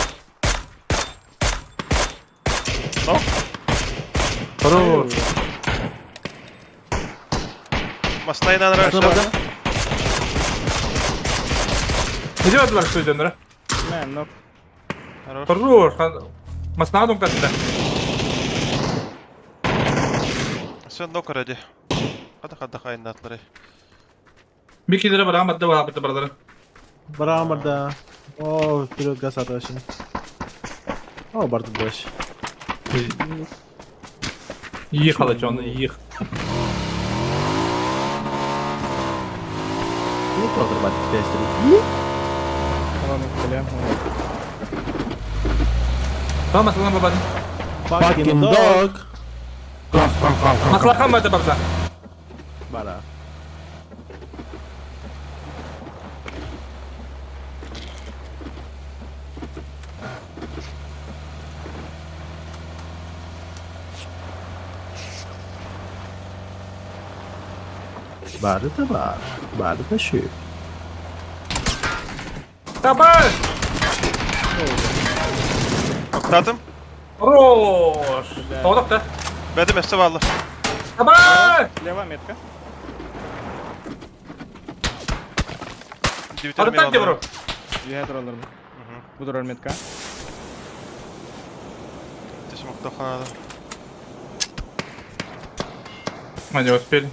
S2: Doğru.
S4: Мастайнанра.
S2: Ne diyordular şu yüzdenlere?
S1: Мен, ну.
S4: Хорош.
S2: Doğru. Masnağa dön kaçtı.
S4: Sen de okuradı. Hadi kaynattları.
S2: Bir kidire var ama da var buraları.
S3: Брамарда. О, вперед газ отващен. О, барды дальше.
S2: Yık halıcı onu yık.
S3: Не то отрабатывать китайский.
S1: Ладно, стреляем.
S2: Tamam aslan babanın.
S3: Fucking dog.
S2: Aklaka mı da baksa?
S3: Бара. Бары да бар. Бары да şu.
S2: Kapat!
S4: Ноктатым.
S2: Roş! Oğlak da.
S4: Бәді мәсті балы.
S2: Kapat!
S1: Лево метка.
S2: Adım tak ya bro.
S1: Я троллер. Буду роль метка.
S4: Тесмокта ханада.
S2: Hadi uspели.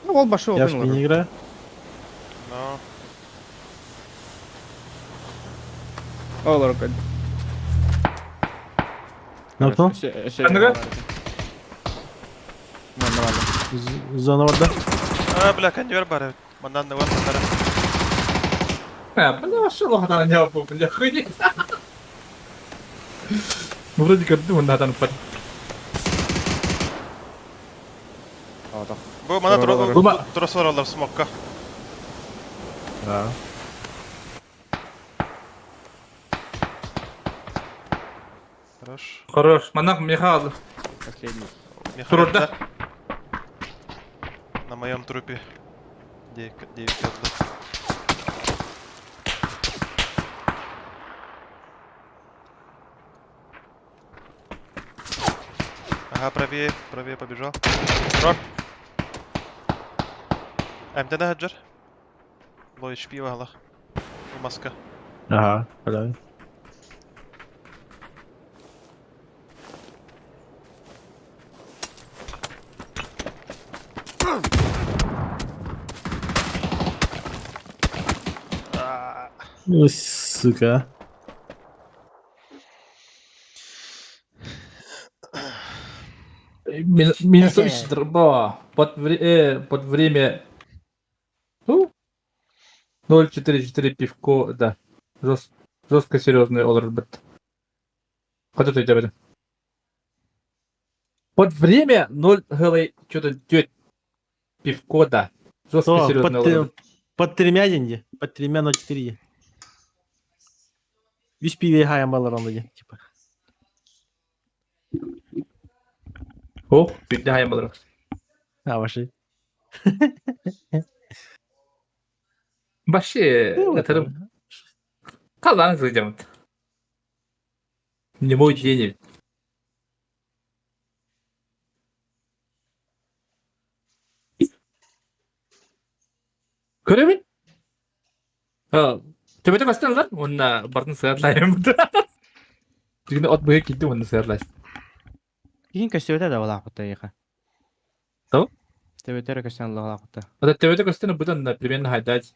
S1: Ну, вот пошел.
S3: Я в не играю.
S4: Но.
S1: Олар код.
S3: Ну кто?
S2: Андыга?
S1: Нормально.
S3: Зона var da.
S4: Бля, кондер бары. Мандан да var мандан.
S2: Ya bu ne maşallah hatan ne yapıyor? Ya хыни. Вроде как думаю, надо напад.
S1: Aa,
S4: Bu mana
S2: Bu-
S4: turasılar alır smokka.
S3: Да.
S4: Хорош.
S2: Хорош. Манак меха aldı.
S1: последний.
S2: Турда.
S4: На моем трупе. 9 кадла. Ага, правее побежал. Рор. Эмтене хаджар. Ло HP вахлах. Маска.
S3: Ага, правильно. Ну, сука.
S2: Минус 100 под время... 0,44 пивко, да. Жестко серьезный олар бит. Куда ты тебя? Под время 0, что-то 9 пивко, да. Жестко
S3: То,
S2: серьезный олар.
S3: под 3 деньги. Под 3 0,4. Виш пиве хаям баларанды, типа.
S2: О, bitdi hayam olarak.
S3: А, ваши.
S2: Başı yatırım. Kazanı sığacağım. Не мой день. Göremin? Ha, tepede kaçtan lan? Onunla barın sığarlayım. Çünkü ot büyük gitti onu sığarlayım.
S1: Kihin köstüötä da valaqutta iqa.
S2: Что?
S1: Köstüötä köstüön valaqutta.
S2: Это тепede kaçtan buradan примерно хайдать.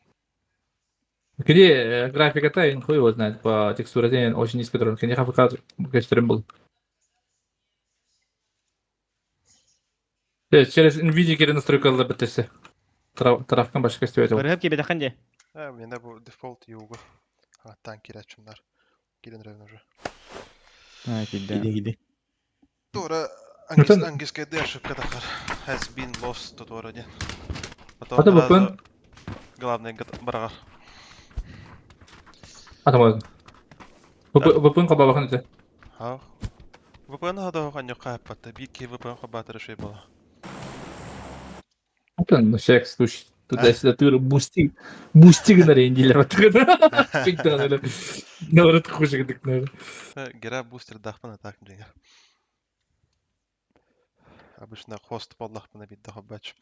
S2: Где графика-то, я хуй его знает, по текстуре очень низкий дрон. Конечно, ХФК качеством был. Через NVIDIA кері настройкалар бітесі. Тарafkan başka istiyor.
S1: Көрһөп кебе таханде.
S4: Менде бу дефолт югы. Аттан кирет шундар. Кирен ревен уже.
S1: А, кидде.
S3: Giди.
S4: Тора
S2: Нутан-
S4: английская ошибка такая. Has been lost тут вроде.
S2: Ата
S4: Потом
S2: бөпөн
S4: сразу главный барагар.
S2: атамадым. Бөпөн каба бакын эте.
S4: Ау. VPN хада ханья капатта. Бики VPN хабатыр шей была.
S2: Атан всяк случай. Туда-сюда тыры бусти гына рендилер атыгын. Фиктан эле. Наоборот хуже гыдык наверное.
S4: Гера бустер дахпана так дегер. Обычно хост подлахпана бит дахабач.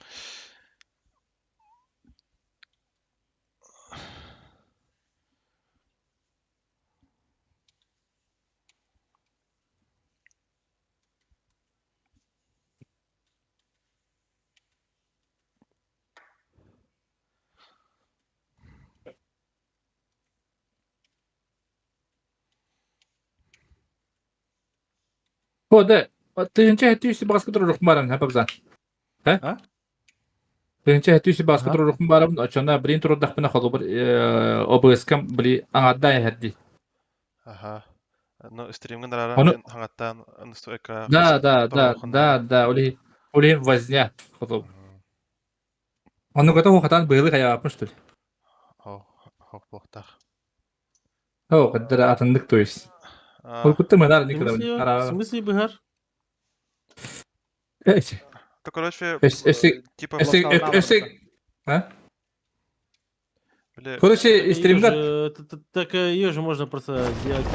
S2: О, да. Тыгынча хәтүсе багыска туры рухм барам, хәпәбзан.
S3: А?
S2: Тыгынча хәтүсе багыска
S3: Ага.
S2: туры рухм барам, очона брин туры дахпына халу бер ОБС-кам били аңадда хәдди.
S4: Ага. Ну, стримген рара
S2: Оны-
S4: хангаттан настройка.
S2: Да, ули возня. Халу. Оны готов хатан быйлы хая апмыш тур.
S4: О, плохтах.
S2: О, кадра атындык то есть. Ол кутты мынар никада.
S3: В смысле быгар?
S4: То, короче,
S2: Если-
S4: типа...
S2: А?
S4: Бля,
S2: Короче, стримгат.
S3: Так ее же можно просто сделать,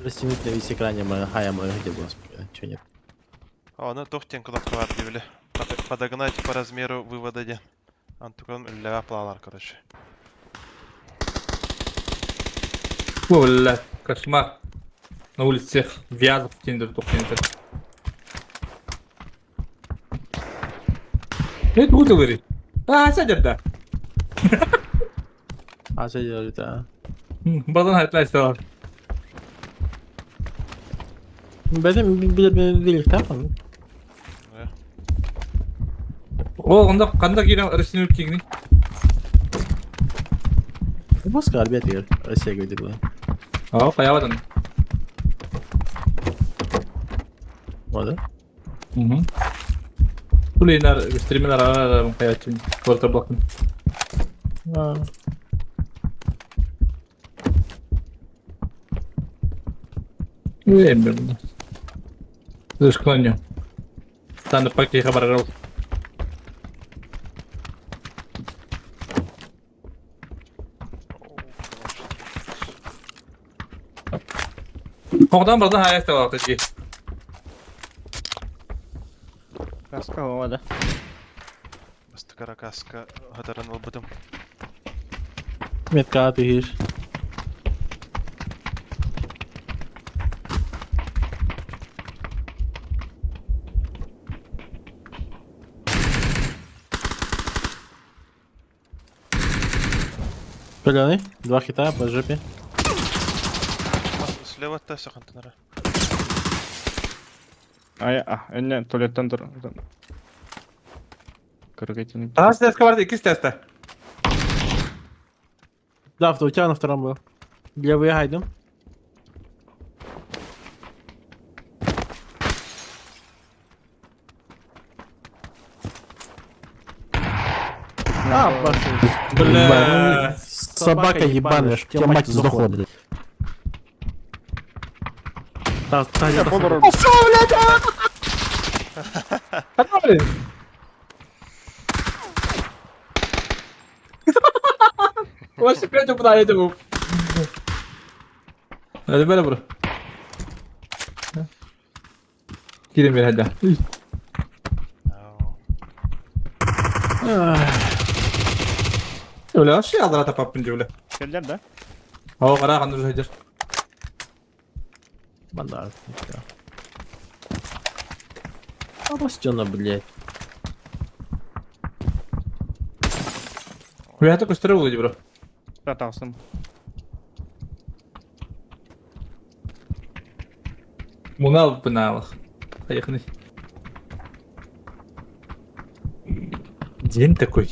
S3: растянуть на весь экране хаям, где господи, чё нет.
S4: Оны тоқтен кнопка бар дебілі. Подогнать по размеру вывода де. Антуган үлләгә плалар, короче.
S2: Бля, кошмар. На улице всех вязов в тендер тухнет. Это утылыри. А, сядет, да.
S3: А что делать, а?
S2: Балан hayatlaysa.
S3: Benim birlik tamam.
S2: O onda kanda giren arasını ülkegini.
S3: Bu galibiyet yer. Rusya gördük bunu.
S2: Aa, kayavadan.
S3: O da.
S2: Hı. Bu leynar streamer aralarım kayatçın. Porta bakın.
S3: Ha.
S2: Öyle mi bunu? Zışklanıyor. Sen de paketi haber al. Oradan buradan hayat var tabii.
S1: هو ده.
S4: بس تكرا كاسكا هدرن البدم.
S3: Metka hier. Пеленый, 2 хита по жопе.
S4: Слева тесах антенера.
S1: Ay enne tuvaletten dur. Kırık etini.
S2: Aa test vardı, ikisi testte.
S3: Да, у тебя на втором был. Левый хайдем. А, пошел.
S2: Бля.
S3: Собака ебаная, чтоб тебя мать сдохла, блядь.
S1: Ya olur.
S2: Hadi. Вообще опять упадает этому. Hadi böyle bro. Girin bir hadi. Öyle şey alır ata papınca öyle.
S1: Geller de.
S2: Hava kara kandır haydır.
S3: Банда. Обостённо, блядь.
S2: Hayata göstere buluyor bro.
S1: Atarsın.
S2: Bunu alıp bunu al. Поехали. День такой.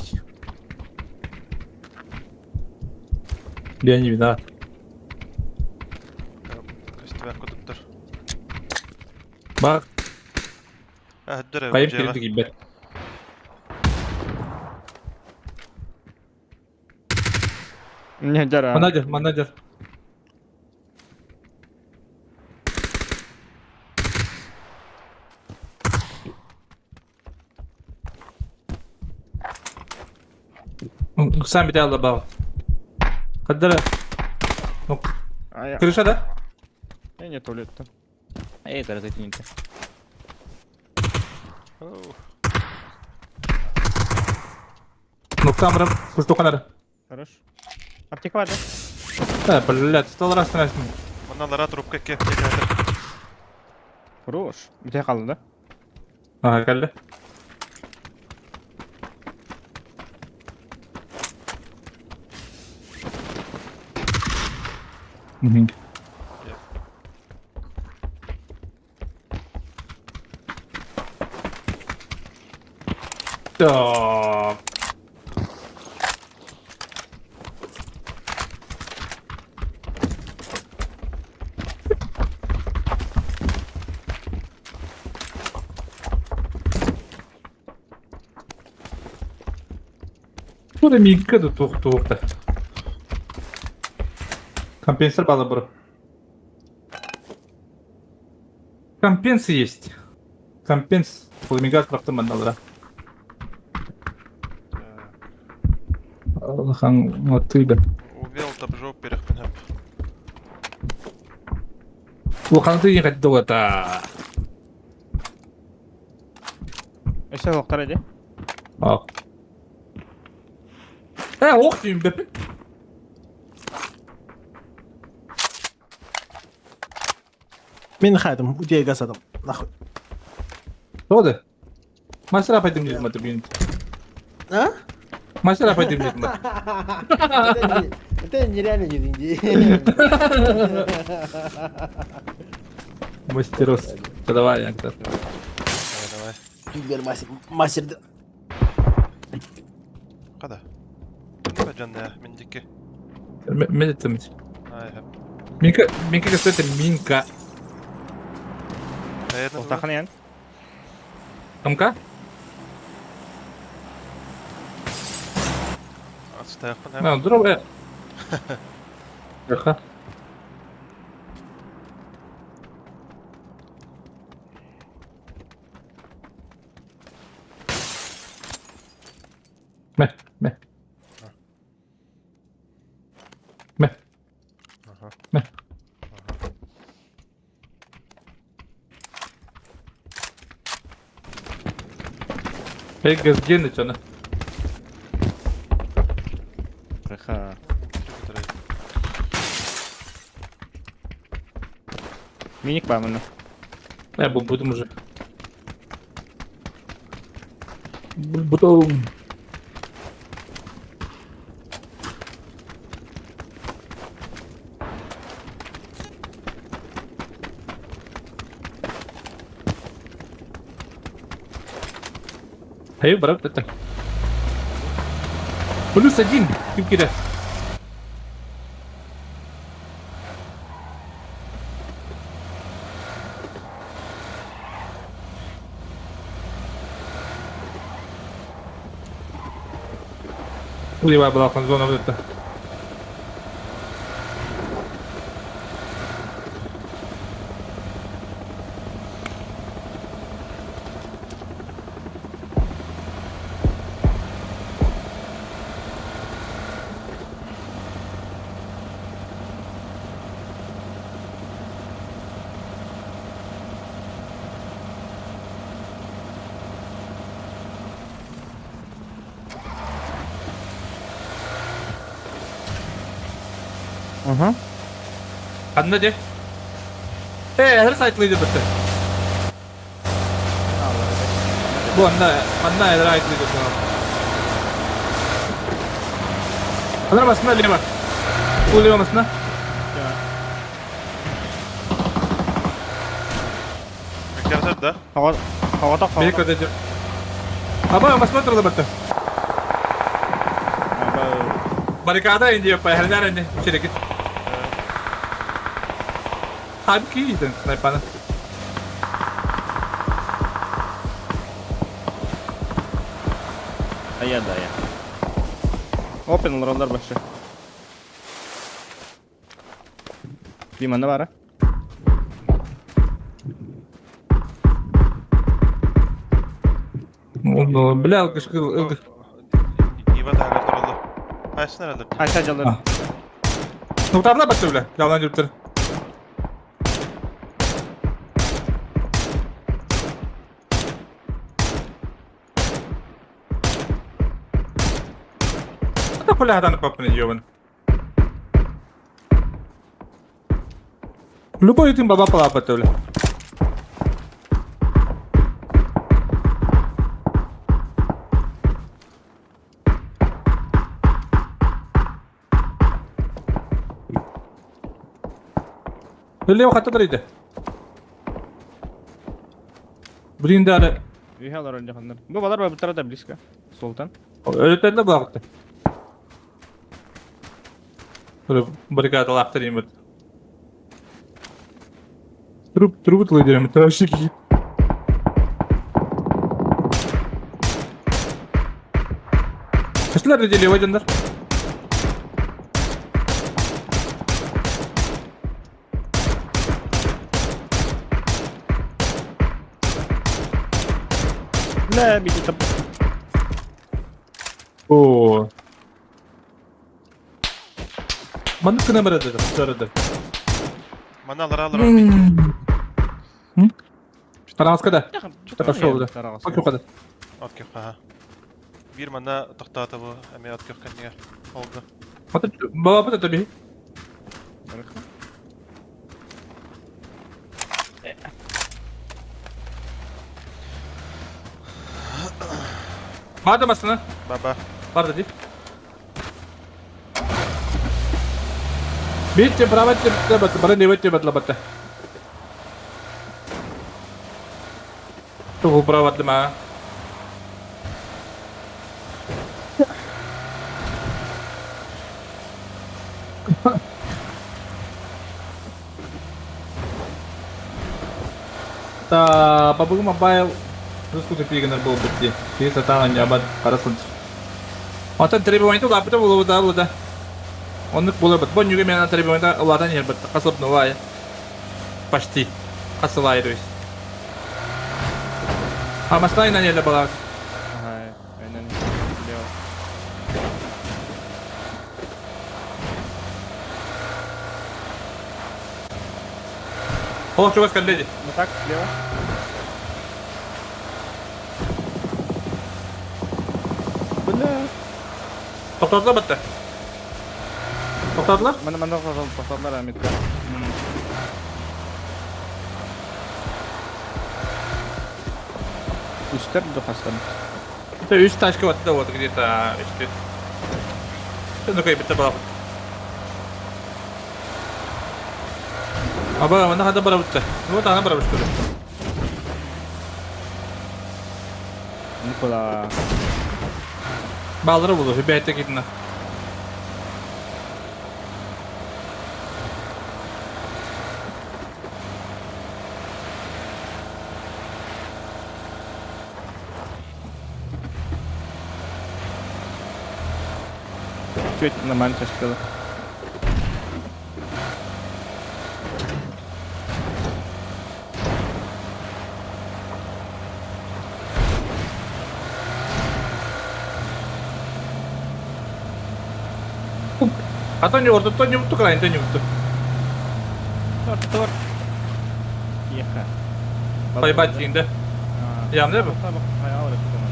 S2: Я не виноват.
S4: Кыстыбак кутуптар.
S2: Bak
S4: Höddür
S2: kayıp girdi gibi.
S1: Ne der ha?
S2: Manager. Sen bir de al da bak. Kadir. Yok.
S1: Ay
S2: Kırışa da.
S1: ne tuvaletten. Ay kırık etini.
S2: Ну камера, пусть канары.
S1: Хорош. Аптека var da.
S2: Да, блядь, стал раз на
S4: Манналара трубка кеп текадыр.
S1: Хорош. Bir tek kaldı da.
S2: Ага, geldi. Mhm. Ya. Burada minka da tuğukta. Компенсер было, бро. Компенс есть. Компенс. Пулемигаз крафтым да. Аллахан мотыга.
S4: Увел табжоп перехпен хеп.
S2: Улахан ты ехать до это.
S1: Ese hoqtar edi.
S2: Ох. Ох ты, бепе.
S3: Мен хайдем, у тебя гасадым. Нахуй.
S2: Что это? Мастера пойдем не смотри, блин.
S3: А?
S2: Мастера пойдем не смотри.
S3: Это нереально деньги.
S2: Мастерос. Давай, Яктор.
S4: Давай.
S3: Гер мастер.
S4: Kada. Ne canlı ya mindiki.
S2: Медитамить.
S4: Ay hep.
S2: Минка, кстати, Минка.
S4: Hayırlı mı?
S1: Ortakını yen.
S2: Тамка?
S4: Atışta yakın hep.
S2: А, здорово. Ага. Мeh.
S4: Aha.
S2: Meh.
S4: Aha.
S2: Hey gezgen içine.
S1: Ха. Minik var bunun.
S2: Ne bu budum уже. Budum. Hey, брат, это. +1. Kim kira? Левая была зона вот это.
S1: Ага.
S2: Anda dia. Her site'lıydı bitti. Bu anda her site'lıydı bu. Anda basına lima. Bu lima basına.
S4: Beklersen de.
S1: Havada
S2: Bir kadar. Ama basına terlalu bitti. Barikada indi ya, her zaman indi. İçeri git. Halbuki iyiydin sniper'ın.
S1: Aya da ya. Open roller başı. Limanda var ha?
S2: Oldu. Bля, ылгыш.
S4: İvan da herhalde oldu. Açsın herhalde.
S1: Aşağıcaları.
S2: Noktalarına baktı bile. Yalan yürüttü. Ada pula hatan apa ni Jovan. Lupa itu baba pala apa tu bile. Leo kata tadi deh. Brinda ada.
S1: Üyeler önce kanlar. Bu balar var bir tarafta bliska. Sultan.
S2: Öğretmen de baktı. Böyle barikada laftırayım ben. Трубы лидерами, товарищи. Kaçtılar dedi Leo canlar.
S1: Ne bir kitap.
S2: Oo. Bana kına bırak dedim. Söyledi.
S4: Bana alır.
S2: Karanlıkta. Пошел да. Окей, kadar.
S4: At kök ha. Bir mana tahtata bu. Emi at kök kanıya. Oldu.
S2: Hadi baba da tabii. Madem aslında
S4: Baba.
S2: var dedi. Bitti, pravat bitti, battı. Bana ne bitti, battı, battı. Tuh pravat lima. Pabog mabaya. Terus ku tipigan na buo bitti. Di sa tangan niya ba para sa. Ata tribunal itu lapit to buda. Onluk bulur bat. Bon juga mena tribunal ulatan yer bat. Kasap no vay. Почти. Kasılaydı. Ama stay na niya balak.
S1: Aha, aynen. Leo.
S2: Oh, coba sekali aja.
S1: Ну так, Leo.
S2: Topladılar battı. Topladılar.
S1: Mana toxtatlar Ahmet'e. Üstler de hastam.
S2: Это üst тачка вот вот где-то üstü. Ну какой bitti bana. Aba mana hada bara bitti. Bu tane bara bitti.
S1: Nikola.
S2: Bağları buldu. Hübeyette gidin.
S1: Чуть нормально тяжко.
S2: А то не орду, то не вту край, то не вту.
S1: Тор. Еха.
S2: Поебать indi. Yandı mı?
S1: Ayağı orası tamam.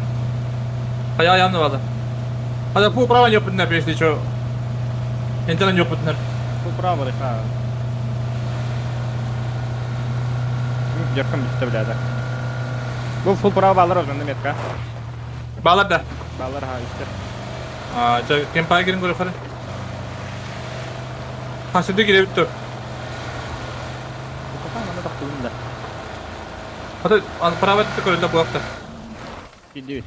S2: Ayağı yandı valla. Hadi bu prawa nie opytne, jeśli co. Internet nie opytne.
S1: Bu praво реха. Yakın bitti birader. Bu full prava bağlar o zaman değil mi Etka?
S2: Bağlar da.
S1: Bağlar ha işte.
S2: Kempaya girin buraya falan. Ha şimdi gire bitti.
S1: Bu kapan bana bak bulun da.
S2: Hadi prawa tık öyle bu hafta.
S1: Gidiyor.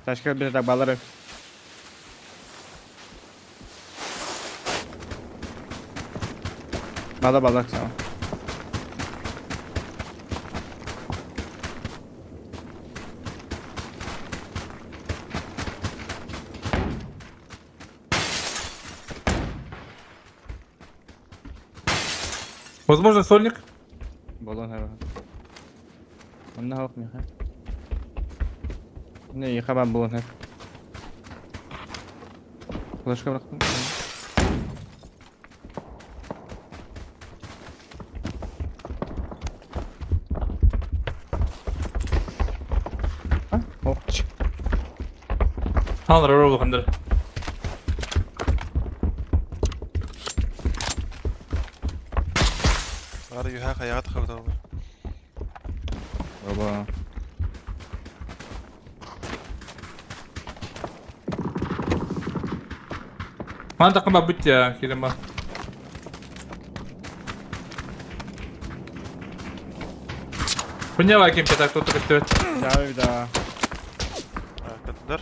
S1: Taşka bir de bağlar. Bağlar sana.
S2: Возможно, сольник.
S1: Балон hemen. Onunla hava mı ya? Ne yıka ben balon hep. Flaşka bıraktım. Ha? Oh çık.
S2: Alır öyle olur.
S4: Var yuha kayağa tıkıldı ama.
S1: Baba.
S2: Mana takım babut ya kirim bak. Punya lagi kita tutup itu.
S1: Cevap bir daha.
S4: Hakikaten.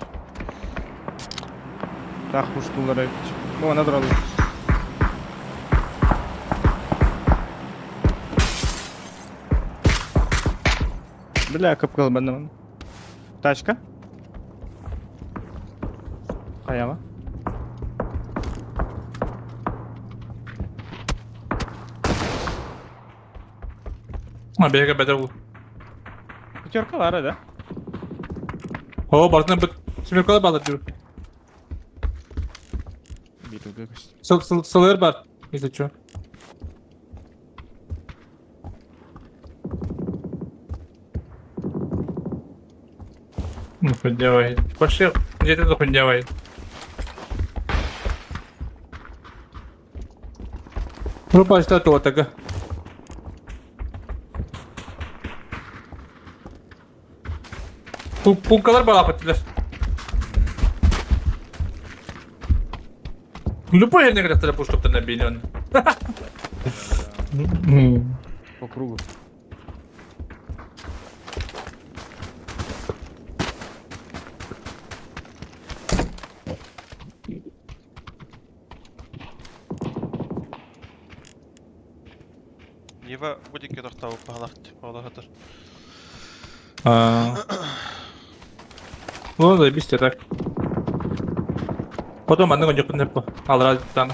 S1: Takmış dolara. Bu ona duralım. Bile kıpkılı benden onu. Taşka. Kayama.
S2: Ha bega better bu.
S1: Pятерка var hadi.
S2: O bartına bu smirkola bağlı diyor.
S1: Bir dur kaçtı.
S2: Sılır var. Если что. Ну, поднявай. Пошли. Где ты тут поднявай? Ну, почти то так. Bu kadar bağlı yaptılar. Любой я не тогда чтобы ты набелен.
S1: По кругу.
S4: Eva будет где-то того палахт, палахатır.
S2: Ну, заебись тебе так. Потом одного не поднепу. Алра там.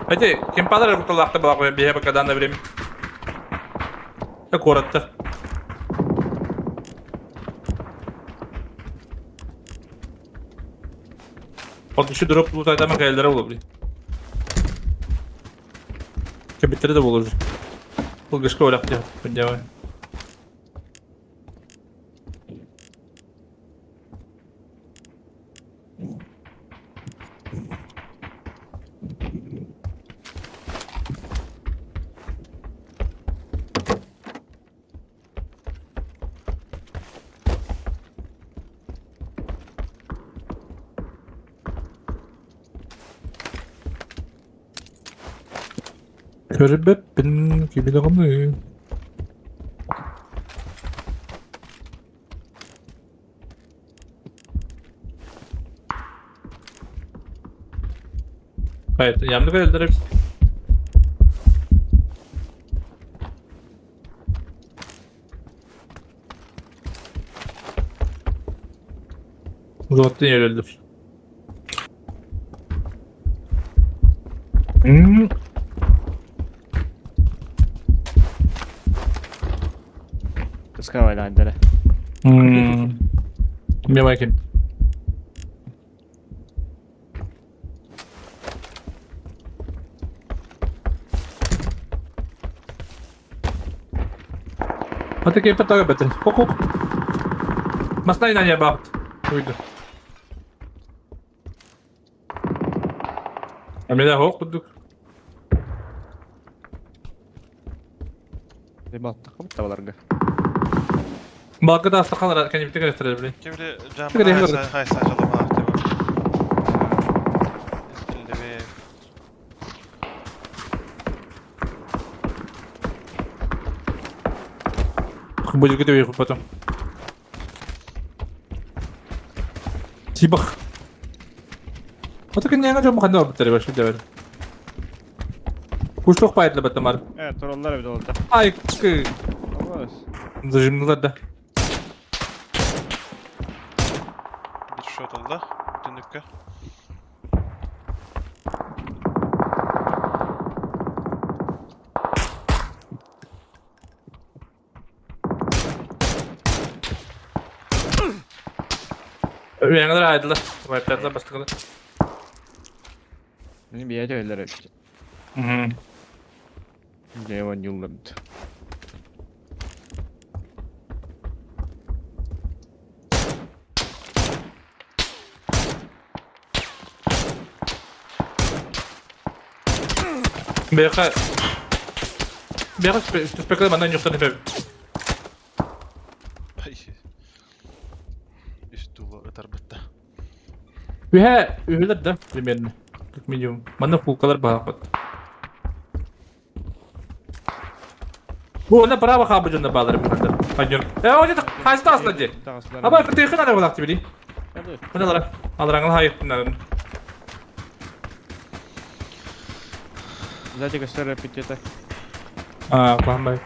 S2: Эти кемпалары в кулакта была бега когда на время. Так коротко. Вот еще дроп лутать там кайлера было, блин. Кабитері де було вже. Полгашка оляп поднявай. Körbeppin gibi lağımı. Evet, yandık eldir hepsi. Uzattığın yer öldür. Hmm.
S1: Skavayla hallere.
S2: Hmm. Bir bakayım. Hadi kayıp tabi betin. Hop hop. Masna inan ya bak. Uydu. Emre hop bulduk.
S1: Bir battık mı tavalarga?
S2: Balkı da hasta kalır. Kendi bitti gösterir bile.
S4: Kimli
S2: Tycker det är
S4: jamma
S2: helt
S4: hay sajala bak det var. Skulle vi
S2: Будет где уехал потом. Тибах. Вот так не anacağım bakın ne oldu tabii başka devam. Kuş çok payetli battı mar.
S1: Evet, trolllar bir de oldu.
S2: Ay kı.
S1: Olmaz.
S2: Zajımlılar da.
S4: bir shot oldu. Dönükke.
S2: Uyanılar aydılar. Payetlerden bastıklar.
S1: Benim bir yerde öldüler işte.
S2: Hı hı.
S1: Levan yıllardı.
S2: BK. BK spekler benden yoktan efendim.
S4: Ay. Üst duva öter bitti.
S2: Üheler de примерно. Как минимум. Bana fulkalar bağlı. Bu ona para bak abi canına bağlarım bu kadar. Hayır. O ne kaçtı aslında diye. Ama kötü yakın ara olarak biri.
S1: Hadi.
S2: Bu ne lan? Alırangıl hayır bunların.
S1: Senti questo repetite.
S2: Aa, paham bay.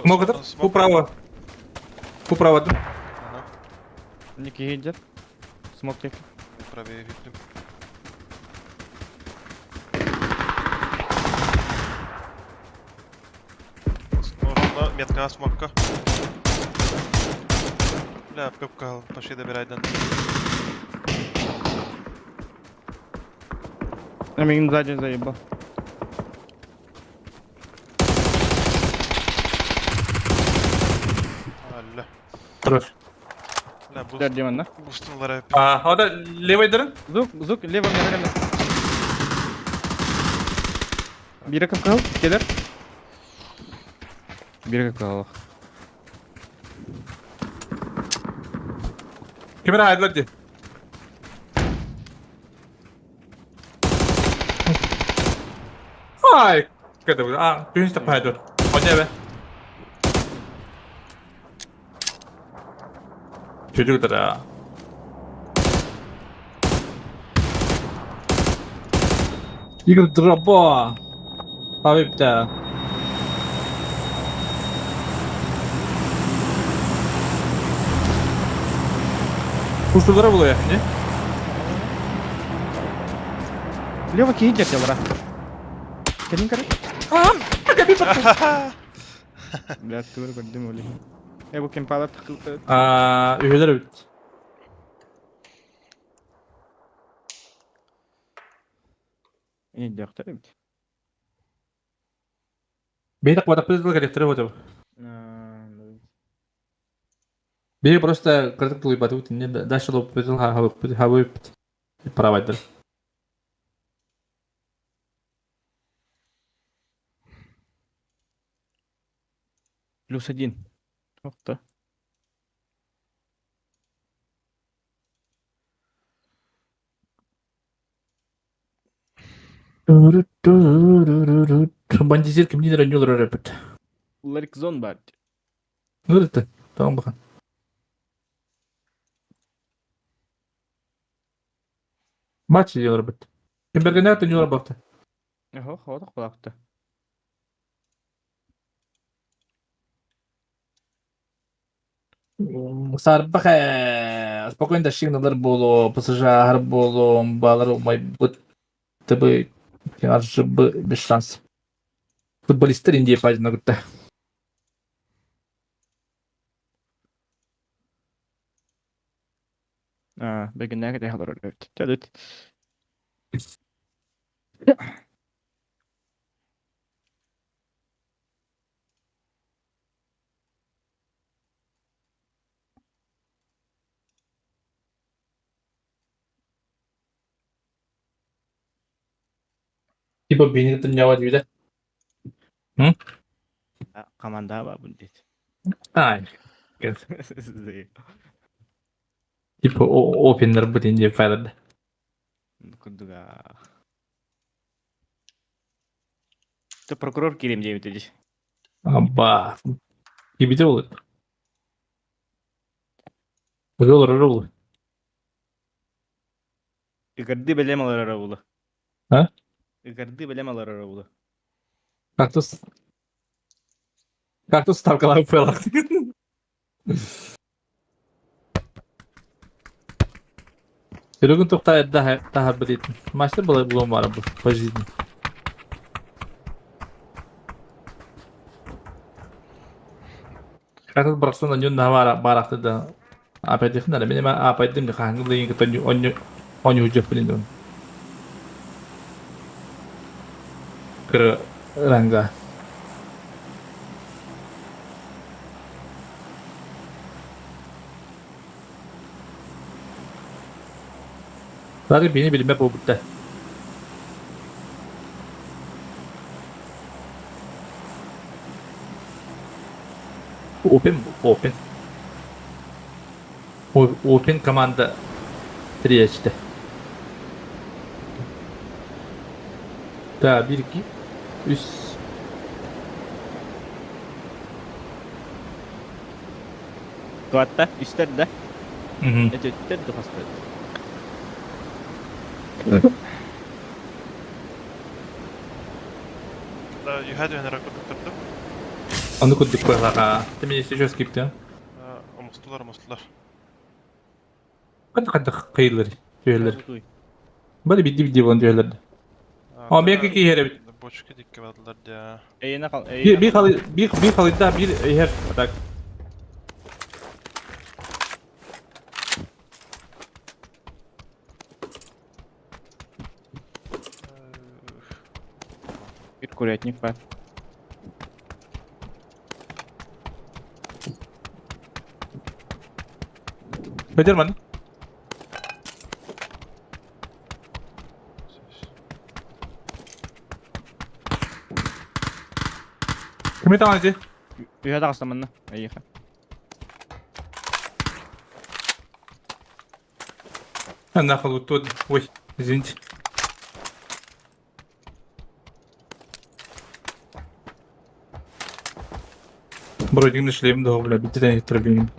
S2: Много да? Поправа. Поправа да?
S4: Ага.
S1: Ники Хиджер. Смок tek.
S4: Prawie widzę. Orada метка смокка. Бля, капка, пошли добирайдан.
S1: Emin sзади заебал.
S4: Alla.
S2: Хорош.
S4: Бля,
S1: Der diamanda.
S4: boost'unlara hep.
S2: Aa, o da levayı durun.
S1: Zuk, levo nerede? Bir rakam kal, gelir. Bir rakam kal.
S2: Kimin aydılar diye. Ay. Kıdı bu. Aa, düğün de paydır. O ne be? Çocuklar ha. Игорь дроба. Habib de. Kuşlulara buluyor ne?
S1: Levo Hиджер geldi. Gelin kare. Bля, tuğru gördüm öyle. Bu kempalar takıldı.
S2: Aa, üyeler bit.
S1: İyi de aktarı bit.
S2: Бейдак бадак biz de gerektirir hocam. Бей просто кредит был ебать, не дальше лоб пытал хавы провайдер.
S1: +1. Çok da.
S2: Bandizir kim nedir önce olur repet.
S1: Lark zone var.
S2: Nırtı. Tamam bakalım. Maç diyor repet. Kimberge ne yaptın yola baktı.
S1: Oho, hava da kulaktı.
S2: Sarpak spokojно шигналар боло, пассажир боло, балар умай бут табы каршы без шанс. Футболисттер инде пайдана гытта.
S1: Begin ne kadar olur evet. Tadet.
S2: Типа бейнет dünya deydi.
S1: Komanda var bu dit.
S2: Ay. Типа o opinler bu ince faydalı.
S1: Kuduga. Ты прокурор Керим 9 dedi.
S2: Абба. Gibi de olur. Böyle olur öyle olur.
S1: Игорды білем алар арабулы.
S2: Ha?
S1: Игорды білем алар арабулы.
S2: Kaktus. Kaktus talkalar falan. Перегон тоқтайды daha білетін. Maçta былай бұлым бар бұл. По жизни. Kaktus бұрақсан онын барақты да. Апайдықын да. Мен апайдым да қаңғы дейін кетен оны hüccep білінді. Kırı ranga. Sadece beni bilme bu burada. Bu open bu open. Open komanda işte. Daha 1-2 üst.
S1: Kıvatta, üstlerde.
S2: Hı hı.
S1: Ötüttür de hasta.
S4: Юхәдү ракыт турды.
S2: Onu kuttuk koylağa. Demin işte söz gipti.
S4: Омустулар.
S2: Kandı kıyıları. Tüyleri. Böyle bildi bunu tüyleri. Ama belki ki yere bit.
S4: Бочка дикке бадылар да.
S1: Eyine kal.
S2: Bir kalı daha bir her atak.
S1: Bir курятник var.
S2: Becermedin. Kimi tanıcı?
S1: Üye de kastamanına. İyi.
S2: Ben de akıllı tuttu. Oy, извините. Бродing шлем да, бля, bitti de tribün.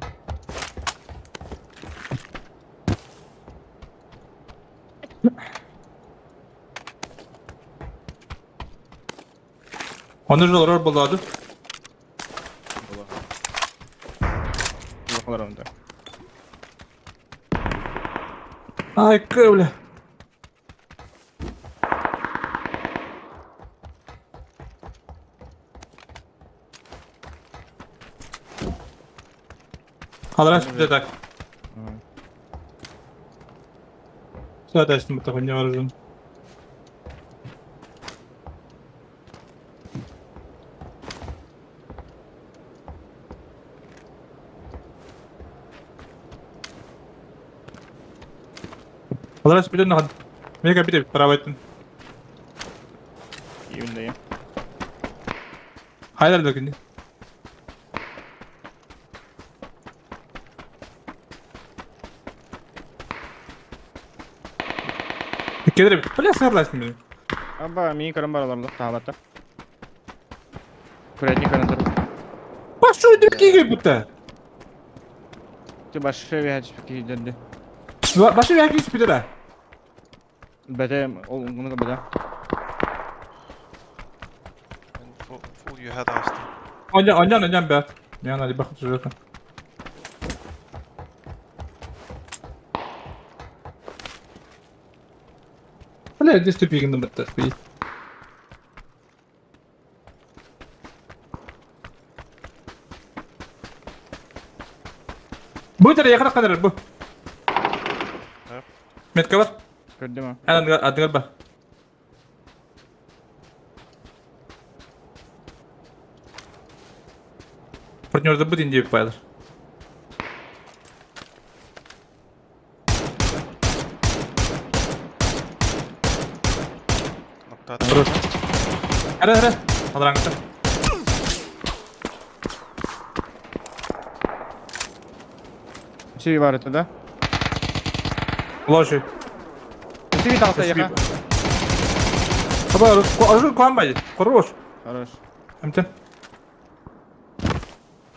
S2: Onu jolar buladı.
S1: Yoklar onda.
S2: Ay kıvle. Hadraş bir de tak. Sadece bu takım yarışın. Hadraş bir de nahat. Mega bir de para ettin.
S1: İyiyim.
S2: Hayır dökündü. Кедре, бля, согласен.
S1: Abba mini karın var olarlar tahabatta. Kurayni karın dur.
S2: Bak şu direkt iyi gibi bitti.
S1: Ti başka bir hatch bir döndü.
S2: Başka bir herkes bir de.
S1: Bede bunu bede.
S4: Ben full yuha da açtım.
S2: Ondan be. Yani hadi bakın şuraya. Hala this typ ingen nummer där. Bu tarafa yakına kadar bu.
S4: Evet.
S2: Metka var.
S1: Gördüm ha.
S2: Adın galiba. Партнёрда будем диye paylar.
S4: Nokta
S2: Vurur. Hadi. Hadi rankta.
S1: Şey var ötede.
S2: Ложи.
S1: Bir tane yaka.
S2: Хабар, ажу комбай. Хорош.
S1: Хорош.
S2: Амтен.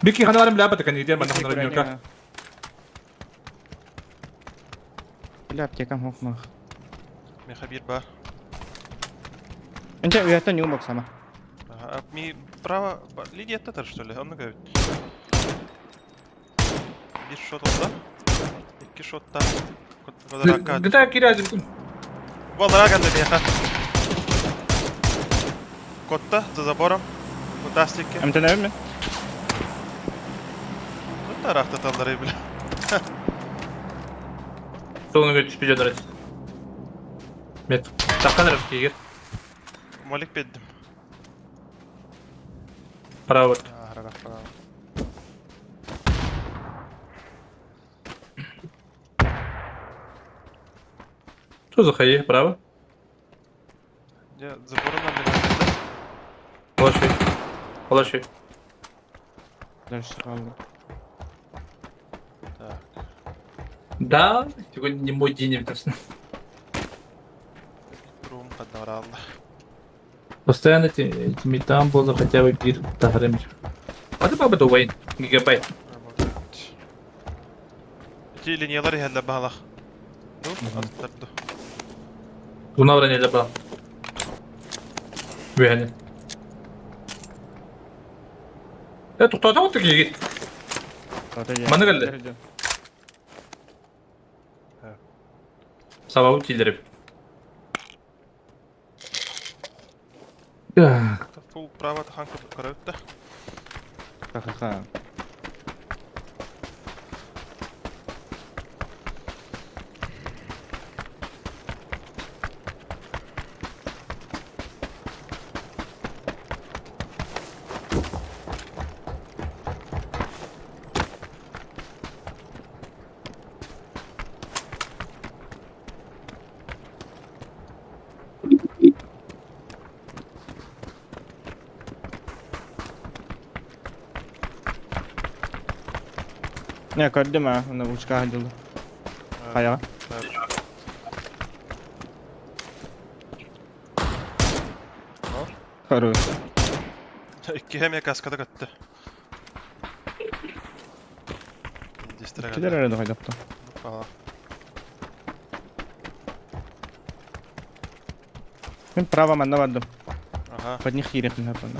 S2: Бики ханарым ляпата kan gidiyor bana ханарым yok.
S1: Illa aptekam hokma.
S4: Meha bir bar.
S1: Önce uyartan new box ama.
S4: Ага, ми право... Лидия Тетер, что ли? Он говорит. Bir shot oldu. 2 shot da. Kvadraka.
S2: Gıda kiracım.
S4: Квадрага да беха. Котта за забором. Фантастики.
S1: Emten ev mi?
S4: Ну, тарахта талдары бile.
S2: Solunu götüş bir cadar et. Met. Takkanırım ki gir.
S4: Молик beddim.
S2: Para var.
S4: Harara praво.
S2: Что за хае? Право?
S4: Я забором нам бile.
S2: Положи. Положи.
S1: Ders kaldı.
S4: Так.
S2: Да, сегодня не мой день, видно.
S4: Рум поднаврал.
S2: Постоянно там было хотя бы bir tahrim. Hadi baba da Wayne. Gigabyte.
S4: Работает. İki linyaları helle bağlaq. Dur, attırdı.
S2: Buna oran ele bak. Yani. Ya tutada mı tıkıyor git? Bana geldi. Sabah uçilerim. Ya.
S4: Full право таханка коротта.
S1: Kaka. Ne gördüm ha. Onu uçka halloldu. Ayağa. Хорош.
S4: İki hem kaskada kattı.
S1: Kiler aradı haydapta.
S4: Bağlaq.
S1: Ben prava manda vardım.
S4: Aha.
S1: Под них хирик не напомню.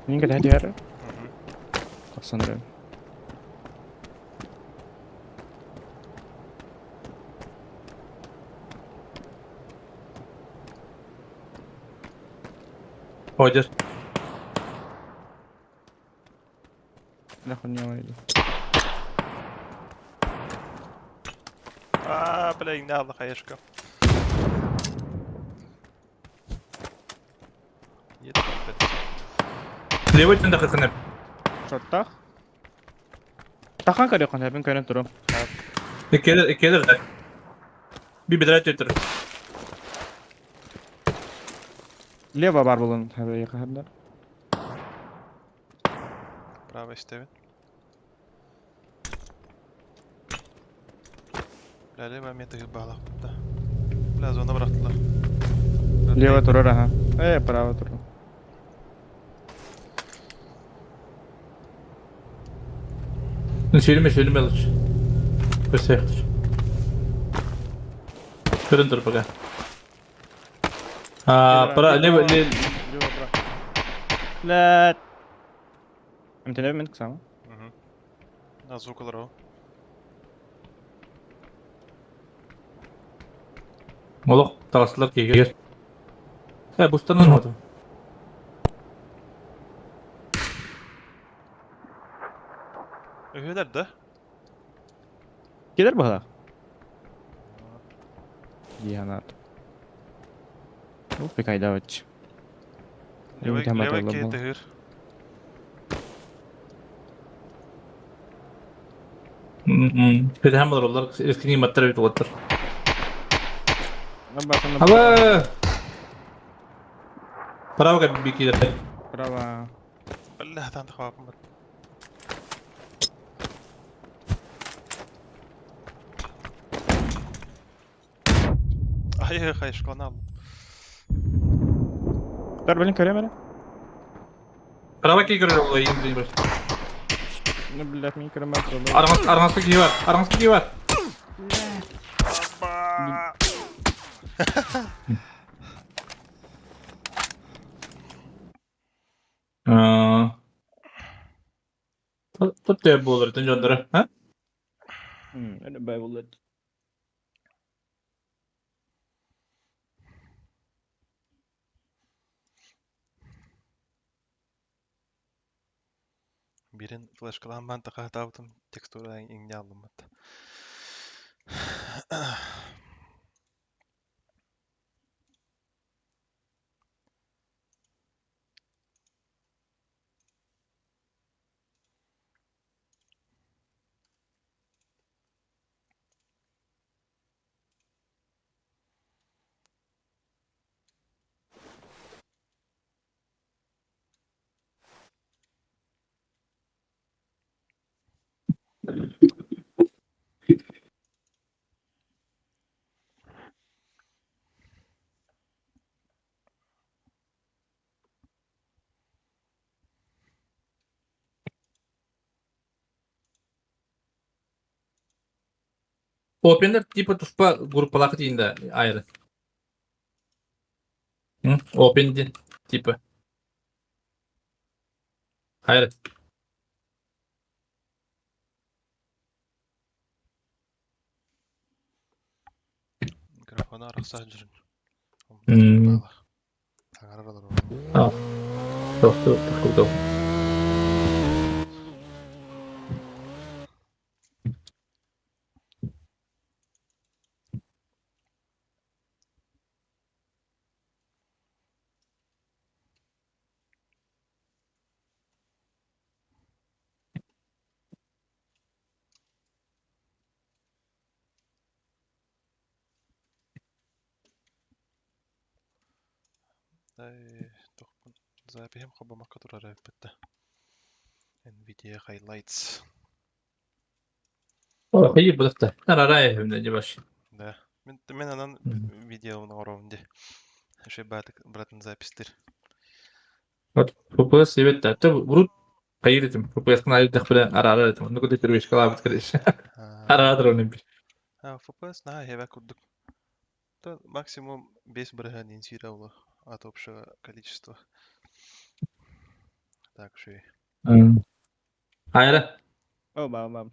S1: Ninguém quer diário? Cassandra.
S2: Hoca.
S1: Нахуй не войду.
S4: Бля, не алды хаешка.
S2: Leva içinde kısınıp.
S1: Шоттах? Тахан карıyor kan ben kaynak durum.
S2: İkidir de. Bir bidret götürür.
S1: Leva var bulun. Hadi yakında.
S4: Bravo Steven. Lale ben mete bağlaq da. Biraz ona bıraktılar.
S1: Leva durur ha. Bravo durur.
S2: Söyleme Alıç. Kösek. Kırın dur baka. Para ne böyle
S1: La. Emtine min kısa mı?
S4: Nasıl okular o?
S2: Molok talaslar ki gel. Bustan olmadı.
S4: Öhüler de.
S1: Gelir bu kadar. Diyanat. Bu pek ayda aç.
S4: Leva
S1: Bir tane
S4: leva
S1: bakalım
S4: ke
S1: bu.
S4: tehir.
S2: Bir hem olurlar eski nimetler bir otur.
S1: Ben basın.
S2: Hava. Para baka bir kere.
S1: Bravo.
S4: Allah'tan tıkvapım var. Ay şuklana aldım.
S1: Dur beni körüyor beni.
S2: Para baka göre olayı iyi bir.
S1: Ne billah mi körüm ben körüm.
S2: Aramazda ki var. Aramazda ki var. Tut da bu olur. Tıncandıra. Ha?
S1: Öyle bayılır.
S4: Birin flashkalan ben tıkah davdım. Teksturu ingde aldım hatta.
S2: Openler tipe tufpa grupalak diyinde ayrı. Hı? Open din tipe. Hayır.
S4: Mikrofonu araqsa жүрün.
S2: Hmm.
S4: Bağlaq. Tağarar olur o.
S2: Ha. Çok.
S4: Ay, toqpun. Запихим хобамаққа тұрар әлбетте. Nvidia highlights.
S2: İyi bu da. Araya hem de baş.
S4: Да. Мен анан видеоны оровунде. Şey bırakın запистер.
S2: Popüler evet de. Tabi bunu hayır ettim. Popüler kanal da böyle ara ettim. Ne kadar bir beş kadar bit kardeş. Aradır onun bir.
S4: FPS на я курдук. То максимум 5 браха инициировало от общего количества. Так что
S2: Hayır.
S1: Bam.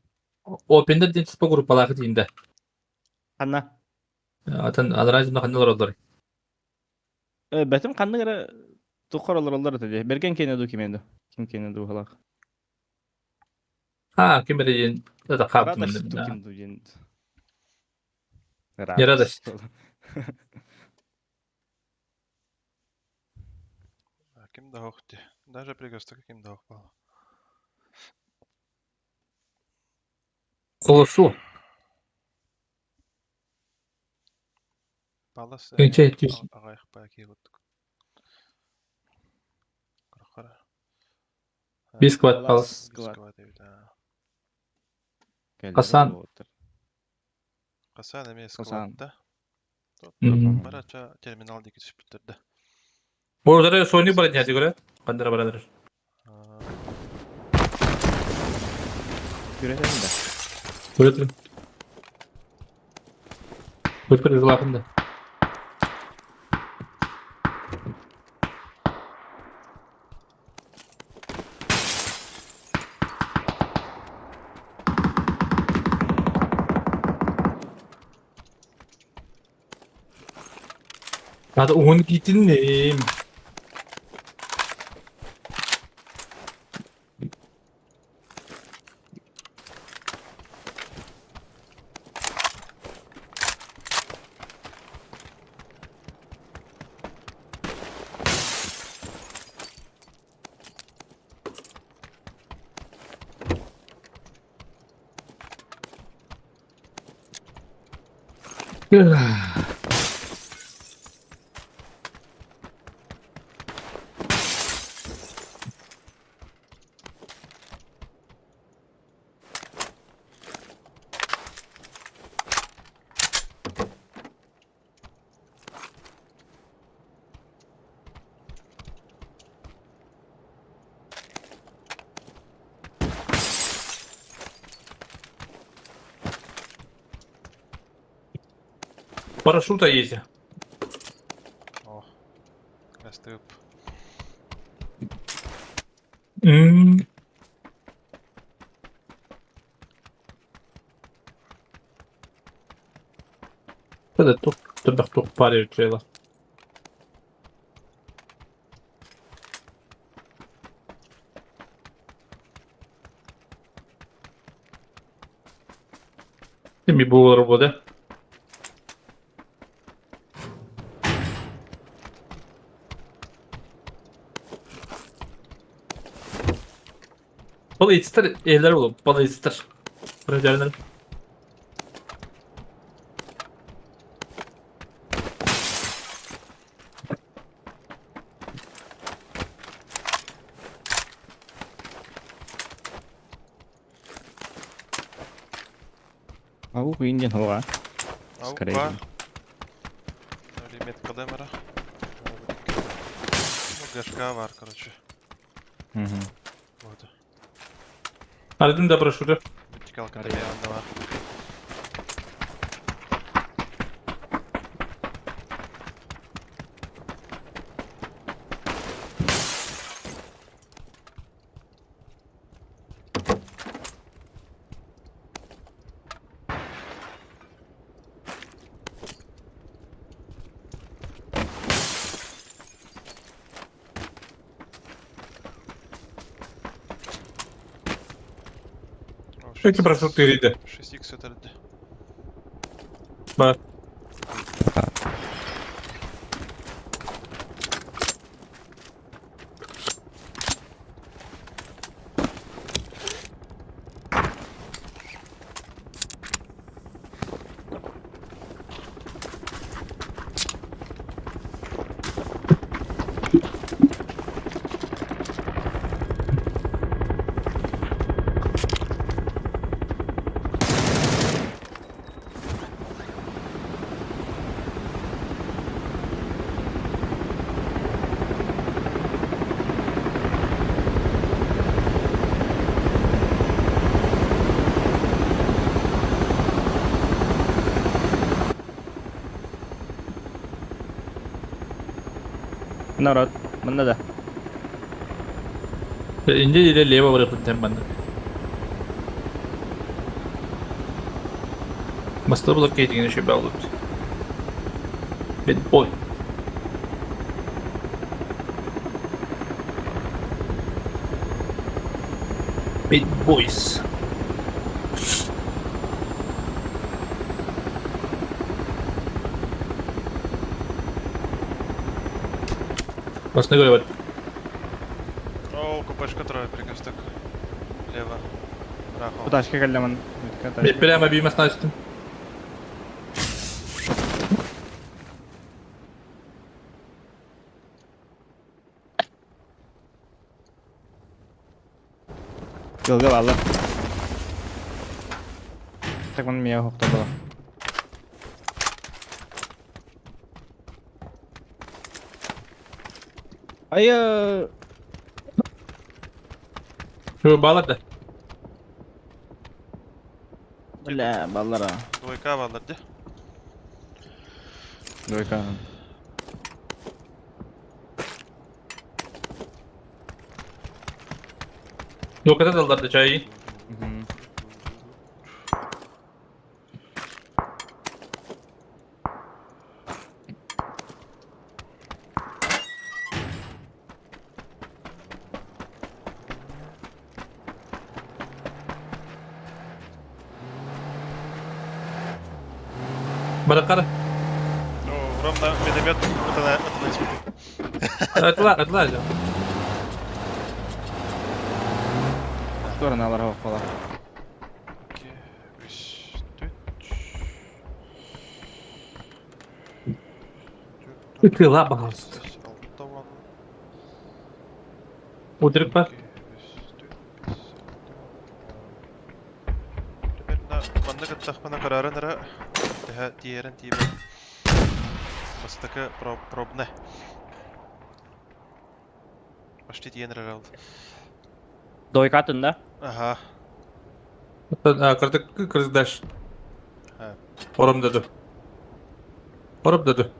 S2: Open'de din tufpa grupalak diyinde.
S1: Kanna.
S2: Atan adrajında kanallar olur.
S1: Betim kanna göre tukar olur dedi. Bergen kene du kimendo. Kim kene du halak.
S2: Ha kim bilecek? Da kaptım
S1: Radaş
S2: ben.
S1: tu kim du jin.
S2: Yaradaş.
S4: Kim daha hochti. Даже при гостах kim daha hoch.
S2: Kolosu.
S4: Балас
S2: Önce etmiş.
S4: агайх баки гуттук. yukarı.
S2: Bir squad kaldı.
S4: Squad evet ha.
S2: Hasan.
S4: Kasan emeye
S1: Hasan.
S4: squad'da.
S2: Hmm.
S4: Baraça terminal dikiş bitirdi.
S2: Burada soyunu bari hadi göre. Bandara baradır.
S4: Ha,
S1: Görelim de.
S2: Böyle durun. Böyle hızlı akında. Hadi onu gittin neyim? Парашюта есть.
S4: oh. Läste upp.
S2: Hmm. Hadi tok paraya uçuyorlar. Şimdi bu olur burada. Balı ister evler olur. Balı ister. Buraya derler.
S1: Aku kuingin hoa. Скорее.
S4: Aukka. Oli metkalemera. Ну, ГШК var, короче. Вот.
S2: Aradım da broşürü.
S4: Вертикалка da yanında var. O,
S2: Peki broşür değildi.
S4: 6x öteledi.
S2: Bak.
S1: Narod, mana dah?
S2: İnce ile leva bırakın tembandı. Master blockading ini şey bağlı. Bad boy. Bad boys. Вас не говорят.
S4: О, купешка трое приказ так. Лево. Рахо.
S1: Kutashka kallaman.
S2: Прямо бим оснастим.
S1: Yolga valla. Tak man miya hokta bala. Ayı.
S2: Şu bağladı.
S1: Bala ballara.
S4: Двойка bağlardı.
S1: Doyka.
S2: Dokada dallardı çayı. Barakar.
S4: Урам да медемет атына çıktı.
S2: Atla.
S1: Sonra nalar hok bala.
S4: 2, 3, 4.
S2: Tıkıla bağırsın. Uyduruk var.
S4: Манны кыттахпана карарынара тэһэ тиерен тиибе бастакы пробны почти тиенер алды.
S1: Doyka atında.
S4: Ага.
S2: Kırdık kırdıdaş.
S4: Ha.
S2: Orum dedi. Orum dedi.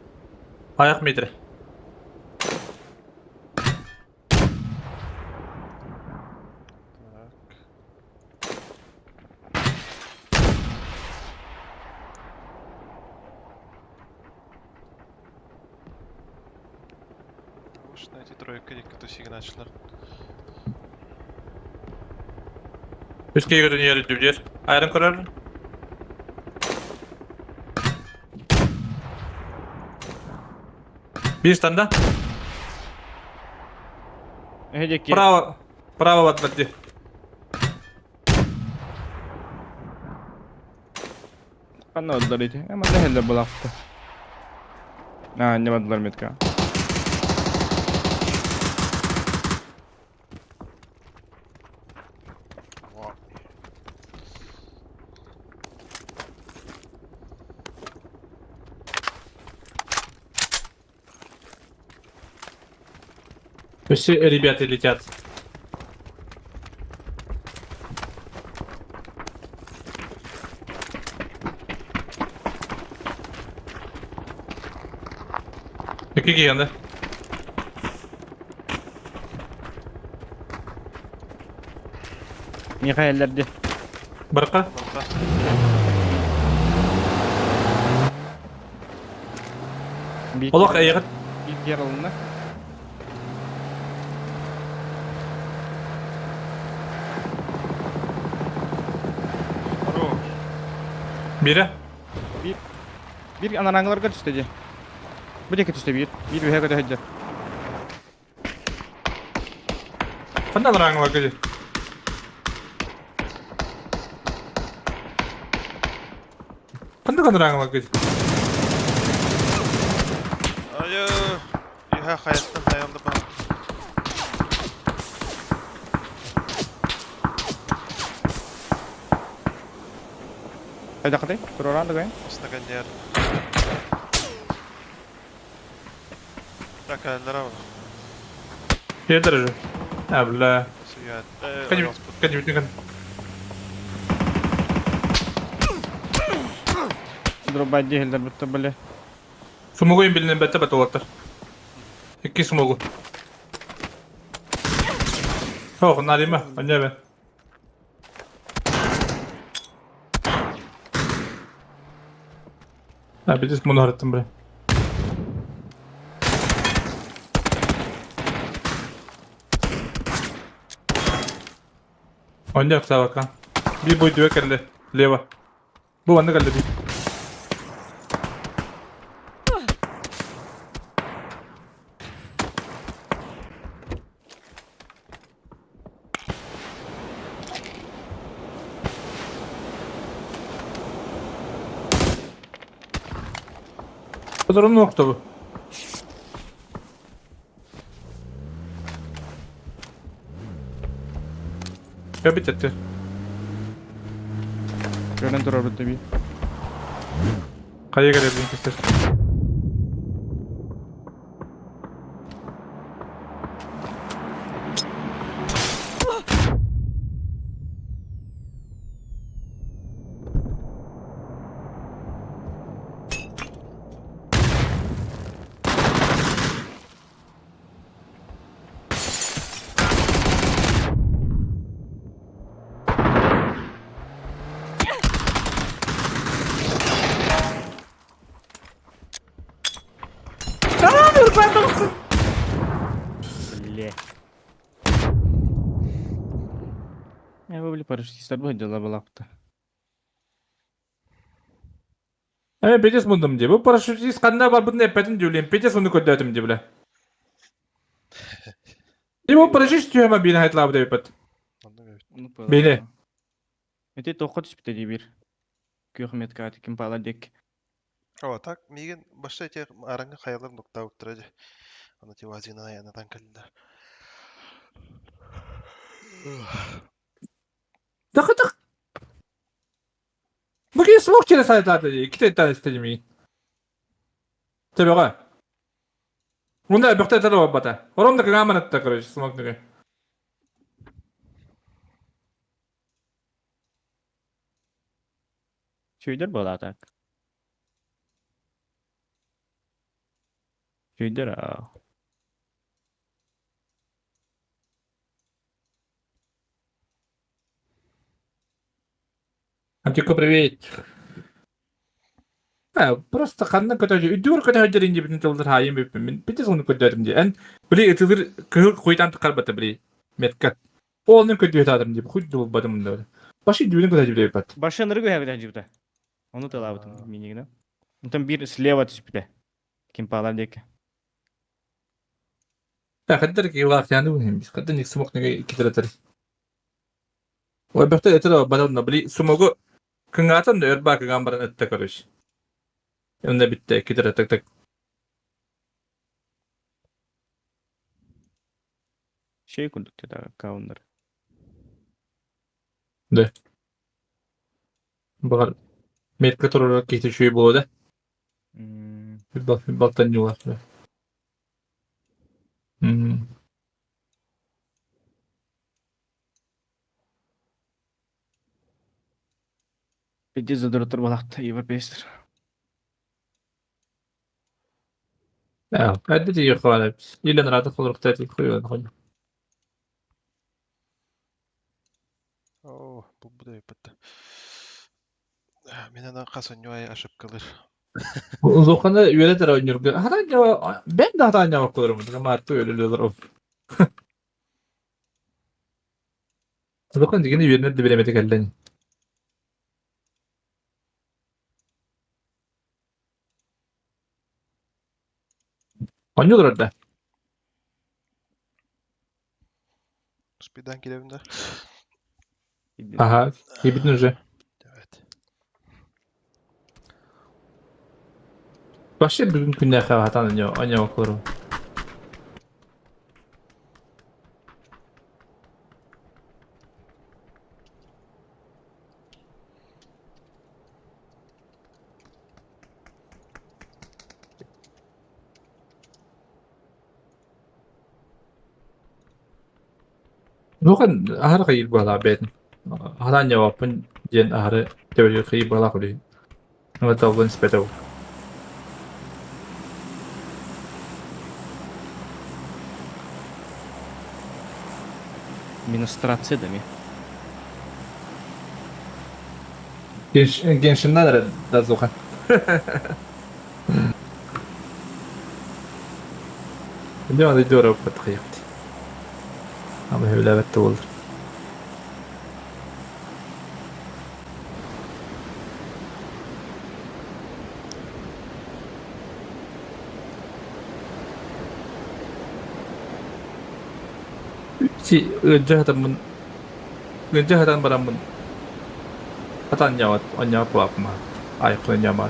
S2: Ayak mıydı?
S4: Так. Уж на эти тройка кто сигначылар.
S2: Üsküye göre yeri dübler. Ayrım karar. Bir standa.
S1: Hecek ki.
S2: Bravo. Bravo batmadı.
S1: Kanna öldüler idi. Ama ne helle bulaktı. Ne badılar metka.
S2: Все ребята летят. İki geldi.
S1: Mika ellerdi.
S2: Barka.
S4: Барка.
S2: Olak ayağı.
S1: Bir yer alındı.
S4: Хорош.
S2: Biri.
S1: Bir anaranglarga düştü. Bu deke düştü bir. Bir bir hekade hecce.
S2: Kandan rang var kızı. Kandan rang var kızı.
S4: Ayı. Иһа hayattan hayamda bana.
S1: Hayda kadar. Kuroran da koyun.
S4: Остаган yer. Так, нравно.
S2: Yeter hocam. Abla.
S4: Суят.
S2: Kaçı bitti kan.
S1: Dropbacı helder bitti böyle.
S2: Sumugu bilinen bette bette olatlar. İki sumugu. Oh, narima. Anca ben. Ha, bir de bunu öğrettim buraya. Oynayacak sağa bakan. Bir boy düve geldi. Leva. Bu bende geldi bir. Bu durum nokta bu. Ya bitti.
S1: Gören durar burada bir.
S2: Kaya gelebilin keser.
S1: Бля. Я выбли парашютистler bu hıcılar balaptı.
S2: Evet, Petes buldum diye. Bu paraşütist kanına var bunu epetin diyorum. Petes onu koydum diye bile. Bu paraşüt diyor ama bir hayat labda epet.
S4: Ondan evet.
S1: Unut
S2: Beni.
S1: Öte tokat ispite diye bir. Köhmet kati kim pala dek.
S4: Ama tak migen başta ite aranga kayalar nokta utturadı. Onu tivazina ayağından kaldılar.
S2: Tık tık. Bugün smoke çere sayılarda diye. İki tane istedim iyi. Tabii o. Bunda bir tane var bata. Oram da kıyamet etti kardeş smoke ne?
S1: Şöyler balatak. Şöyler ha.
S2: Антико, привет. Просто kanına kadar üdür kadar hacırın gibi tıldır hayım öpüm. Bir de onu koyarım diye. En biri ıtılır kıhır koydan tıkar batı biri. Metkat. Oğlunun kötü yatadım diye. Kuydu bul badımın da öyle. Başı düğünün kadar bile yapat.
S1: Başlanırı göğe bir cibde. Onu da labıtım minigine. Ondan bir sleva tispite. Kim pala dek.
S2: Ya kadar ki var yani bu hem biz. Kadar nik smoke ne iki tane atarız. O bakta etra badımda biri smoke'u kıngatan da örba kıgambaran ette karış. Önde bitti. İki tane tak tak.
S1: Şey kurduk dedi kavunları.
S2: Bakar. Metkat olarak geçti şu bu da.
S1: Hmm.
S2: Bir baktan yuvar.
S1: Bir de zıdırtır balakta iyi bir bestir.
S2: Ya, hadi diyor hala. İlan rahat olarak tatil koyuyor.
S4: Oh, bu da yapıttı. Menen kasan yoğaya aşıp kalır.
S2: Uzakında öyle de oynuyor. Hatta ya ben de hatta ne okuyorum. Ama artık öyle diyorlar. Uzakında yine yerine de bilemedik elden. Oynuyorlar orada.
S4: Birden girevinde.
S2: Aha. İyi bildin önce.
S4: Evet.
S2: Başka bir gün ne kadar hatta ne okuyorum. Bukan ahar kayır bala ben. Hatta cevapın jen ahar teori kayır bala kuli. Ama tabii nispete bu.
S1: Ministrация da mi?
S2: Gençliğinden de zokan. Diyor da diyor bu tıkayık. Ama öyle evet de olur. Si önce hatan baramın hatan yawat anya po akma ay ko nyaman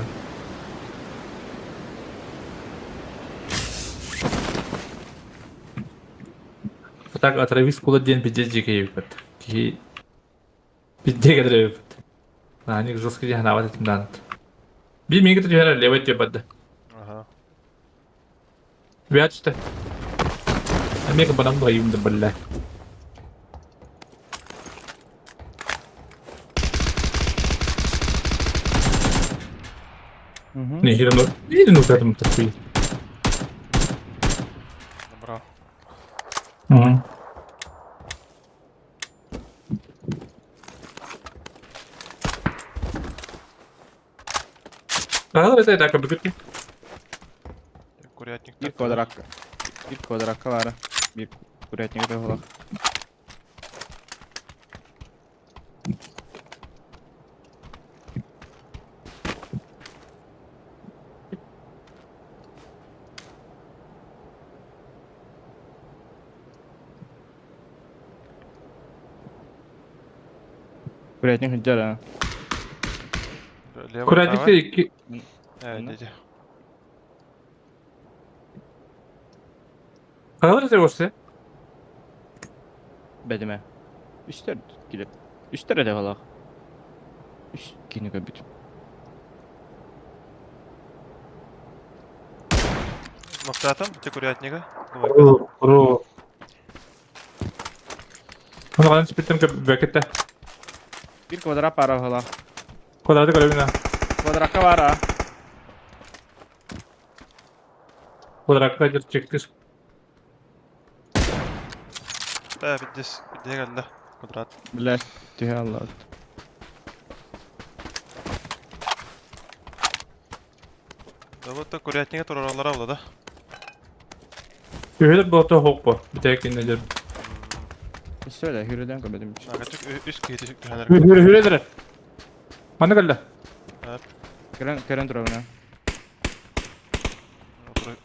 S2: fatak atrevis pula dian pijji kayak ki Bizde gelir ev. Hani жесткий дихана ават ettim danıt. Bir mi getir herhalde levet yapadı.
S4: Aha.
S2: Bir aç işte. Amerika bana bayım da balla.
S1: Mhm.
S2: Nehirin o. Nehirin o kadar mı takıyı?
S4: Bravo.
S2: Hı. Daha da öteye dakika bir gün.
S4: Курятник.
S1: Bir kvadrak. Bir kvadrak var. Bir kuretnik de olak. Kuretnik hüccar ha.
S4: Leva
S2: Kuracıkta iki.
S4: Evet dedi.
S2: Daha da öteye olsa.
S1: Bedime. Üstler gidip. Üstlere de olak. Üst gini göbüt.
S4: Мохтатом, ты курятника. Давай.
S2: Kuru. Onu kadar spittim ki bekette.
S1: Bir kvadrak para olak.
S2: Kodardı kalabina.
S1: Kvadrakka var ha.
S2: Kodarakka gir çektir.
S4: Да, بديس بدي قال له قدرات.
S1: Biler. Tühe Allah.
S4: Да вот так курятника туралар авла да.
S2: Ühedir bu ota hokpa. Bir tek dinledim.
S1: Söyle hürreden göbedim için.
S4: Нагачык üst кете çıktı hener.
S2: Hüredir. Bana geldi.
S1: Gören dur ona.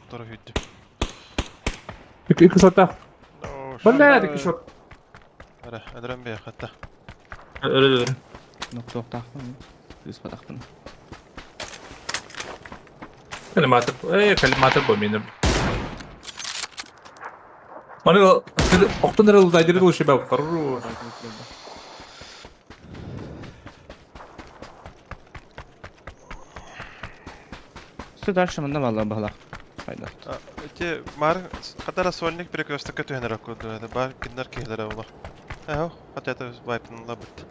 S4: Otura hüddü.
S2: İki sota.
S4: No,
S2: Ben de iki shot.
S4: Hadi, ödürüm bir hatta.
S2: Öyle dedim.
S1: Nokta taktın mı? Düz pataktın.
S2: Kalimatı bu benim. Bana oktan nereye uzaydırı o şey bak. Farru.
S1: Süt arşımında vallahi bağlak. Haydi.
S4: Те мар кадара сольник bir köstek tühener okudu. Bar kinler kehlere ola. Eho, hatta da wipe'ın la bit.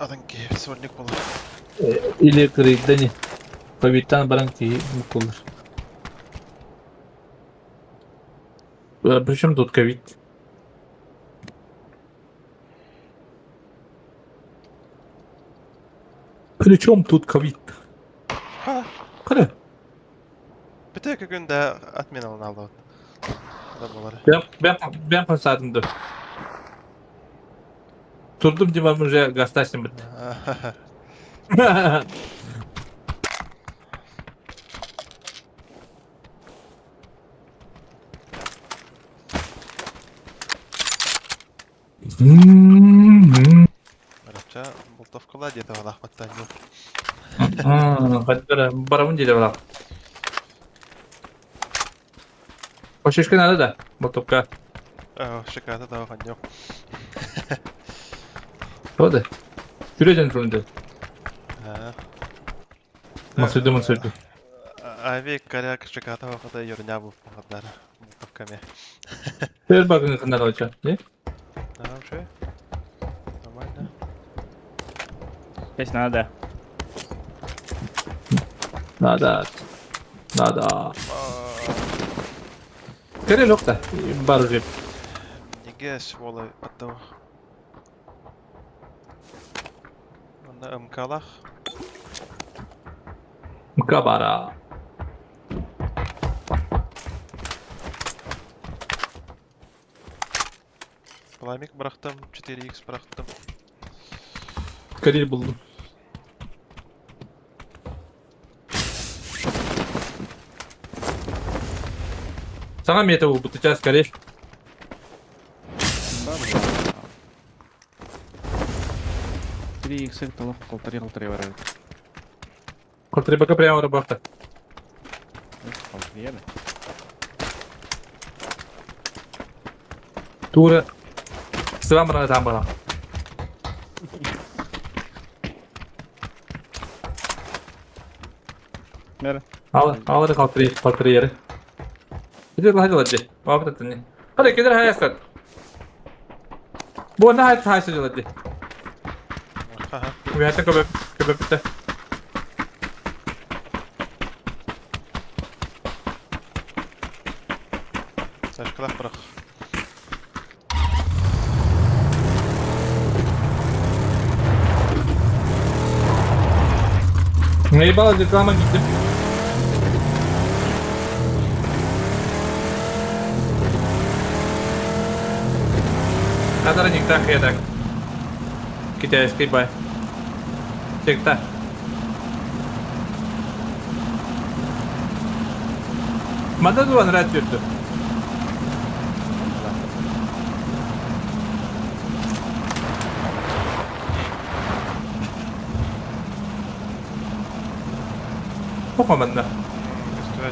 S4: Adan ki сольник olur.
S2: Или крыдани. Павитан баранки мукулur. Причем тут ковид? Причем тут ковид?
S4: Ha,
S2: Kare.
S4: bir tek günde admin alın aldı. Da bunları.
S2: Ben pasatımdı. Durdum cimamırca gastaştım bitti.
S4: Arapça boltofkalar diye de var Ahmet'ten yok.
S2: Hadi baramın dili var. O şişkin adı da. Botopka.
S4: Eho, şikayete de var yok.
S2: Hadi. Yürüyeceksin fırında.
S4: Ha.
S2: Masuydu.
S4: Abi karya şikayete var da yoruna bu kadar. Boltofka mı?
S2: Ver bakın kınlar hocam. Ne?
S4: Tamam şey. Нормально.
S1: Geç nada.
S2: Nada. Kare lokta. Barı cep.
S4: Неге сволы атау. Анда МКлах.
S2: Kabara.
S4: Пламик бырактым, 4x бырактым.
S2: Karil buldum. Sana mı yeter bu tutacağız Karil?
S1: Biri yüksek talak koltari var.
S2: Kontrol baka prema oraya baktı.
S1: Koltari yeme.
S2: Tuğra. Sıvam bana tam bana.
S1: Mer.
S2: Alır kaltırı yeri. Gidiyor hadi hadi. Bak da tani. Hadi gider hayaskat. Bu anda hayası hadi.
S4: Aha.
S2: Bu hayatta köpek bitti.
S4: Taşkılak bırak.
S2: Neyi bağladık ama gittim. Kadar nyikta kayak. Kita escape bay. Cekta. Mana tuan racun tu? Kok mana?
S4: Üstüne.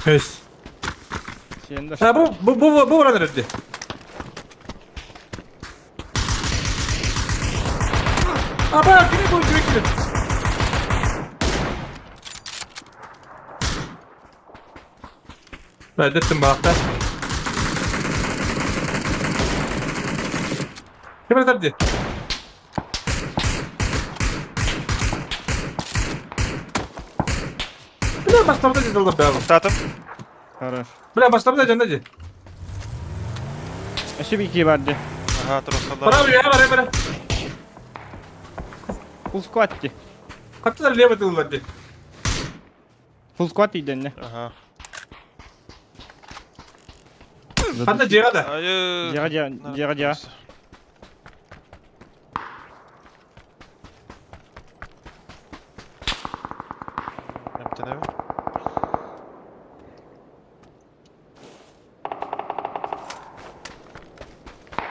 S2: Pes.
S1: Şeyinde
S2: Ha bu orada nerede? Apa kini bu kiri. Ben dettim bakta. Kim nerede? Bila başlamda ciddi be abi.
S4: Tatım.
S1: Хорош.
S2: Bila başlamda cennet.
S1: Еще bir iki vardı.
S4: Aha trosallar.
S2: Para bir ya var.
S1: Full squat di.
S2: Kaçta leva tılmadı.
S1: Full squat idi ne?
S4: Aha.
S2: Hatta cega da.
S4: Hayır.
S1: Cega.
S4: Yaptın abi.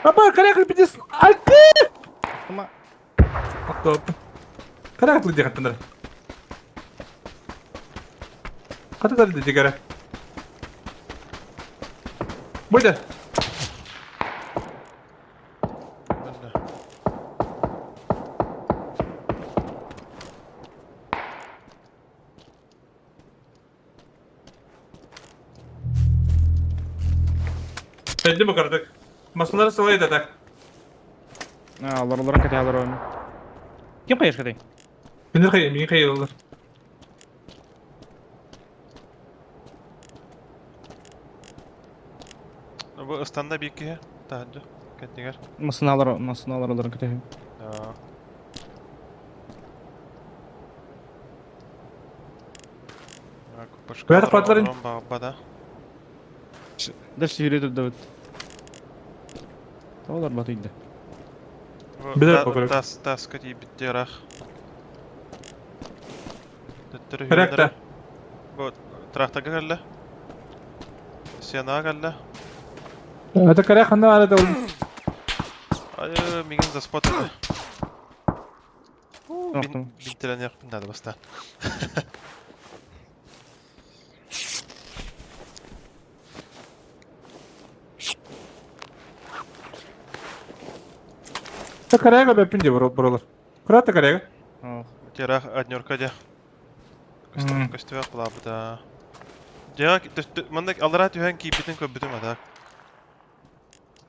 S2: Apa kare kare pijis. Alkı.
S1: Ama
S2: Stop. Kare kare dia katandar. Kata tadi dia kare. Buyda.
S4: Ben de.
S2: Belli mi kardık? Masaları sıvayı da tak.
S1: alırlar katı alır onu. Kim kayış katı?
S2: Minir kayır olur.
S4: Bu ıstanda bir iki. Daha önce. Kendiler.
S1: Masını alır katı.
S4: Ya.
S2: Böyle patların-
S4: Bada.
S1: Дальше yürüdür Davut. Tavalar batıydı.
S2: Bir de bakalım.
S4: Tas kati bitti yarak. Dıttırı
S2: Bırak da.
S4: Bu traktaga geldi. Siyanağa geldi.
S2: Hadi kare kanda arada olur.
S4: Ay migin za spot edin.
S1: Yaptım.
S4: Bin tren yaptım hadi bastan.
S2: Hadi kare kanda yapınca buralar. Kurat da kare.
S1: Oh.
S4: Yarak adnyorka ja.
S2: Hmm.
S4: Köstüvek bula bu da. Yarak mandak alara tühen ki bitin köp bitin adak.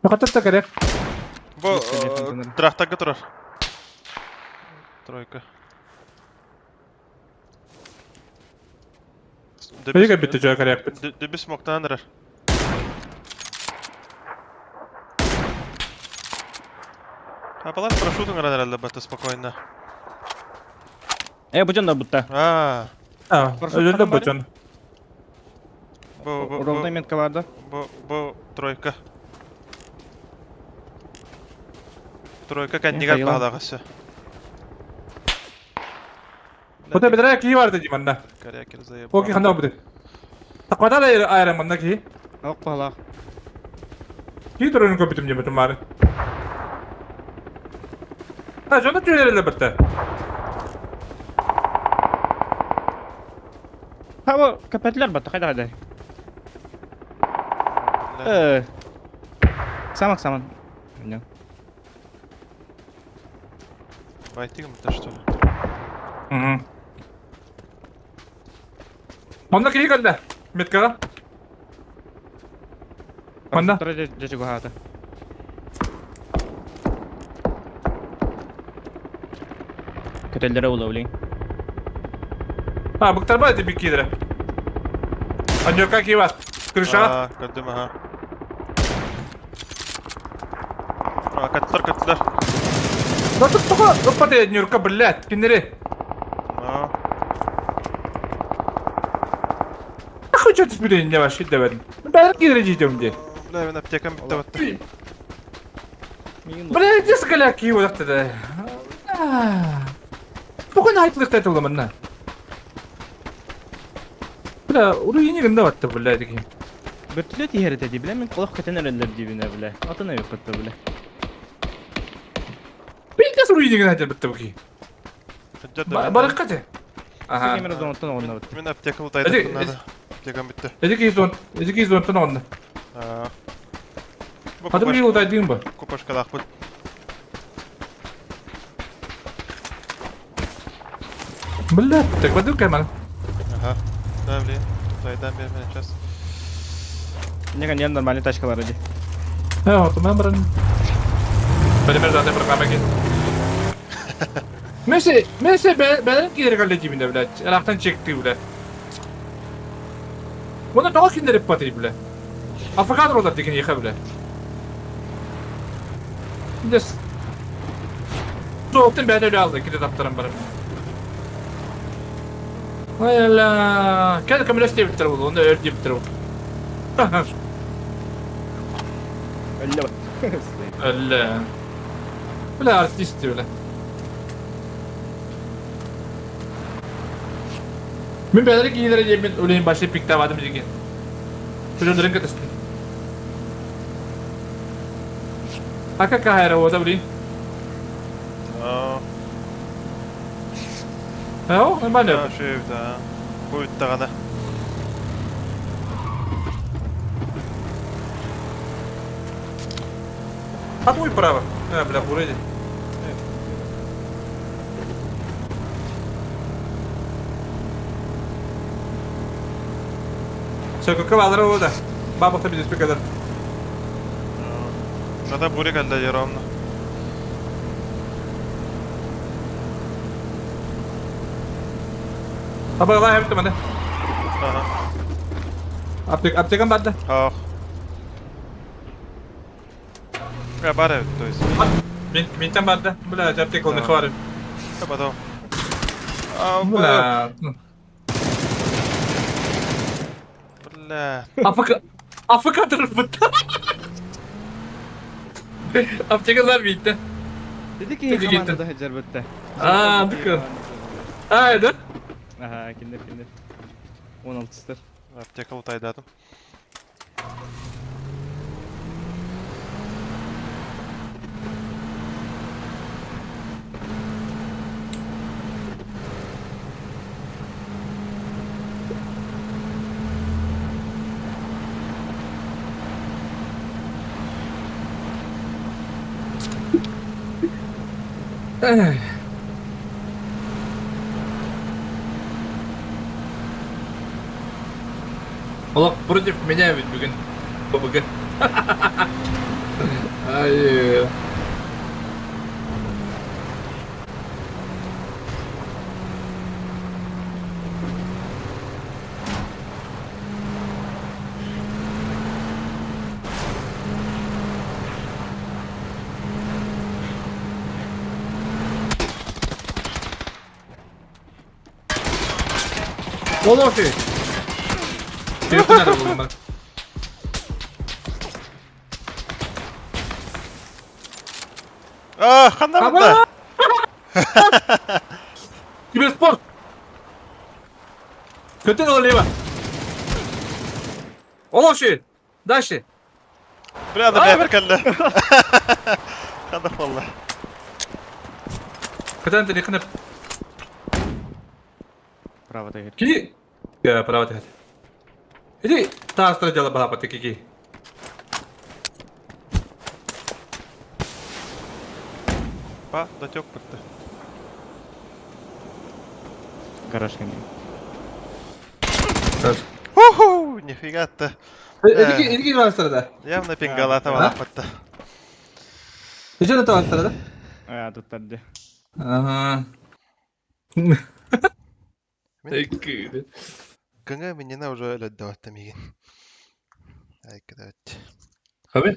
S2: Katat da kare.
S4: Bu traktaga turar. Troika.
S2: Peki bitti joy kare yaptı.
S4: Dibis moktan arar. Apalar парашютun arar herhalde batı spokojna.
S1: Bu can da butta.
S4: Ha.
S2: Ha, öldü bu can.
S1: Orada metka vardı.
S4: Bu troika. Troika kendiga
S1: Hayvan.
S4: bağlagısı.
S2: Bu da bir tane ki vardı cimanda.
S4: Karya kirzaya.
S2: O ki kanda bu. Takwada da ayran manda ki.
S1: Yok pahala.
S2: Ki durun ko bitim jembetum mare. Ha sonra tüylerle bitti.
S1: Ha bu köpekler battı. Haydi. Samak saman. Bilmiyorum.
S4: Байтик мы-то что ли?
S2: Hı. Onda kiyi geldi. Metkara. Manda.
S1: Tara jajı guhata. Kötellere ulavlayın.
S2: Ha buktar var bir kidre. Anjoka ki var. Kırışa.
S4: قدم ها كتلر
S2: Nasıl toka? Rupate ediniyor billet. Kinleri.
S4: اه
S2: Akı çatış bir de yavaş demedim. Ben gidereceğim diye.
S4: لا من ابتكم بالتوت
S2: Buraya nasıl kalak ki o da. Bugün aytlık tatılımın lan. Bula oraya yeni günde battı billet ki.
S1: Börtülü tiharet dedi bile min kulak ketener eller dibine bile. Atına yok kattı bile.
S2: Bir de oraya yeni günde battı bu ki.
S4: جد
S2: Barakate. Aha.
S1: Kemer zonattan onunla battı.
S4: من ابتكم
S2: هذيك-
S4: وطايدة هذا ابتكم بالتو
S2: Edik iyi zontan onda.
S4: اه
S2: Hadi bir yolda edeyim bu.
S4: كوباش كذا اخبط
S2: Billet. Tek badı kemal.
S4: اها لا بلي طايدان بين من الجاس
S1: Ne kan yan normalde taş kalar hadi.
S2: Ha otoman beran. Benim zaten bırakmam ki. Mesela ben geri kaleci bile bile. Alaktan çekti bile. Buna daha kinler hep patı bile. Afrika'da orada dikin yıka bile. Bir de soğuktan ben öyle aldı. Gide taptarım bana. Hay Allah. Kendi kamerası diye bitir oldu. Onu da öyle diye bitir oldu.
S1: Öyle bak.
S2: Öyle. Böyle artist öyle. Ben böyle giydireceğim ben öyleyim başlayıp pikte vardım diyeceğim. Çocukların katıstı. Haka kahire o da bileyim.
S4: اه
S2: Ha o ben de.
S4: شوف ده هو التغنى
S2: Hadi uy prava. Ha bile buraya. Sökü kıvaları o da. Babakta bir kadar.
S4: هذا بوري قال لي يرامنا
S2: Apa Allah hem teman.
S4: اها
S2: Aptekan badda.
S4: اه يا بعرف تويس
S2: Minten badda. Bula aptek oldu kıvarım.
S4: تبا دو اه
S2: Bula.
S4: بلا
S2: Afrika tarafında. Aptekanlar bitti.
S1: Dedi ki
S2: Dedi
S1: yıkamanda
S2: gitti.
S1: da cerbette.
S2: Aa, dıkı. Haydi.
S1: Aha kinder. 16 star.
S4: ابتكم وطايداتهم
S2: Allah против меня ведь bugün. Bugün. Ay. Oğlum şey. Telefon nerede buldun bak.
S4: اه خلنا نبدا
S2: Kiberspor. Kötü oluyor bak. Oğlum şey. Daşı.
S4: بلا هذا بيتك الله خذك والله
S2: Кытан тени кынап.
S1: Право тегер.
S2: Ки. Я право тегер. Иди таастра жала балапаты ки.
S4: Па, дотек бітті.
S1: Гараж кеме.
S4: Уху! Нифига ты.
S2: Иди таастра.
S4: Явно пингалата валақ бітті.
S2: Ичен таастра.
S1: Тут тадди.
S2: Ага.
S4: Кыңа менена уже өлөдді баттым еген. Ай, кіда өтті.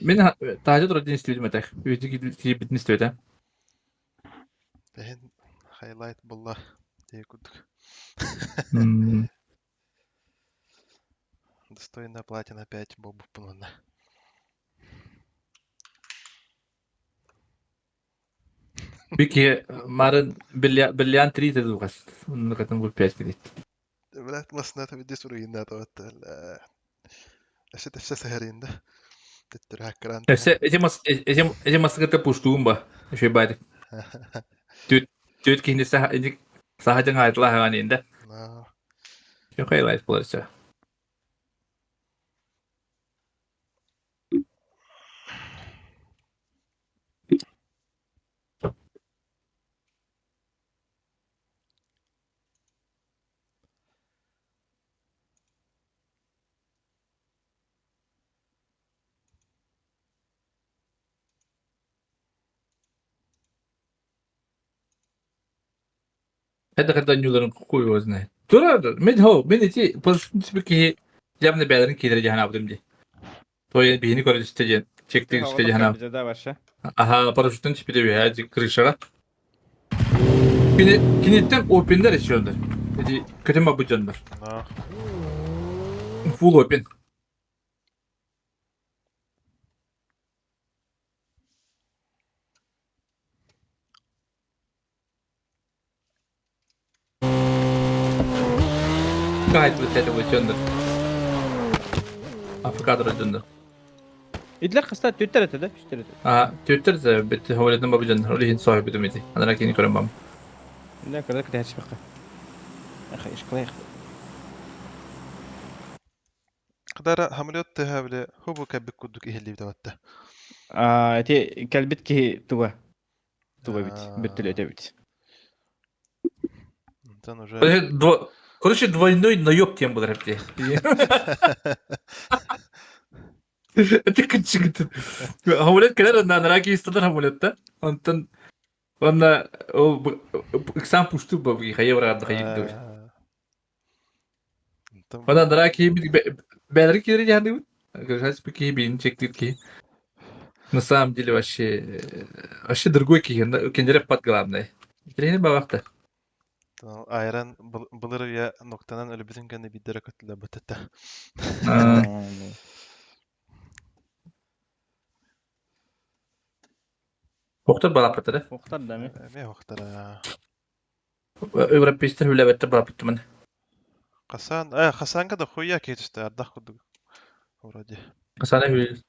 S2: Мен тажы тұрады істейдім әтәк. Өйті бітін істейді.
S4: Бәхен хайлайт бұлла. Дей күдік. Достойна платина 5 бобу пунана.
S2: Бики марын биллиан 3 деді ұғас. Оны қатын бұл 5 кедет.
S4: Блядь, маснаты види суругинна тоот. Әшет сәһәринде. Теттер хаккаран.
S2: Эти масқыты пуштуым ба. Шөй байды. Төт кейінде сағадың айтыла аған енді. Шөй қайлайт боларса. Это когда нюларын хуй его знает. Тура, мен эти просто ки явно бәлерин кейдер жаһан абдым ди. Той бейни көрүп истеген, чекти истеген жаһан.
S1: Да, ваша.
S2: Ага, парашюттен типиде бе, крышага. Кинеттен опендер ишөндөр. Эти көтөм абыжандар. Full open. Gayet bir tete pozisyondur. Afrika'da öldürdü.
S1: İdler kısta tütter etedi. Tütter etedi.
S2: Aha, Twitter de bitti havaladın babacanlar. Öyle hin sahibi demedi. Adana kendini göremem.
S1: Ne kadar كده هتشبك. أخي إيش قليق.
S4: قدر حملات تهابله هو كبك كدك إيه اللي بدأته.
S1: تي كلبت كي توا بيت بتلي تبيت.
S4: Sen уже.
S2: Короче, двойной наёб тем был рэпте. Это кычыгыты. Хамулет келер онда нараки истадар хамулетта. Онда иксан пушту бабги хайеврады хайыды. Онда нараки бәлери келер жанды. Кажется, пики бин чектир ки. На самом деле вообще другой ки. Кендереп пат главный. Тренер бавакта.
S4: Айран былыр я ноктанан өлбүтүн кенде биддере көтүлө бөтөтө.
S2: Оқтар балапытыр.
S1: Оқтар да ме?
S4: Ме оқтара.
S2: Европейстер үләбәтте балапытты мен.
S4: Хасанга да хуя кетишти, ардах кудук. Вроде.
S2: Қасаны үлел.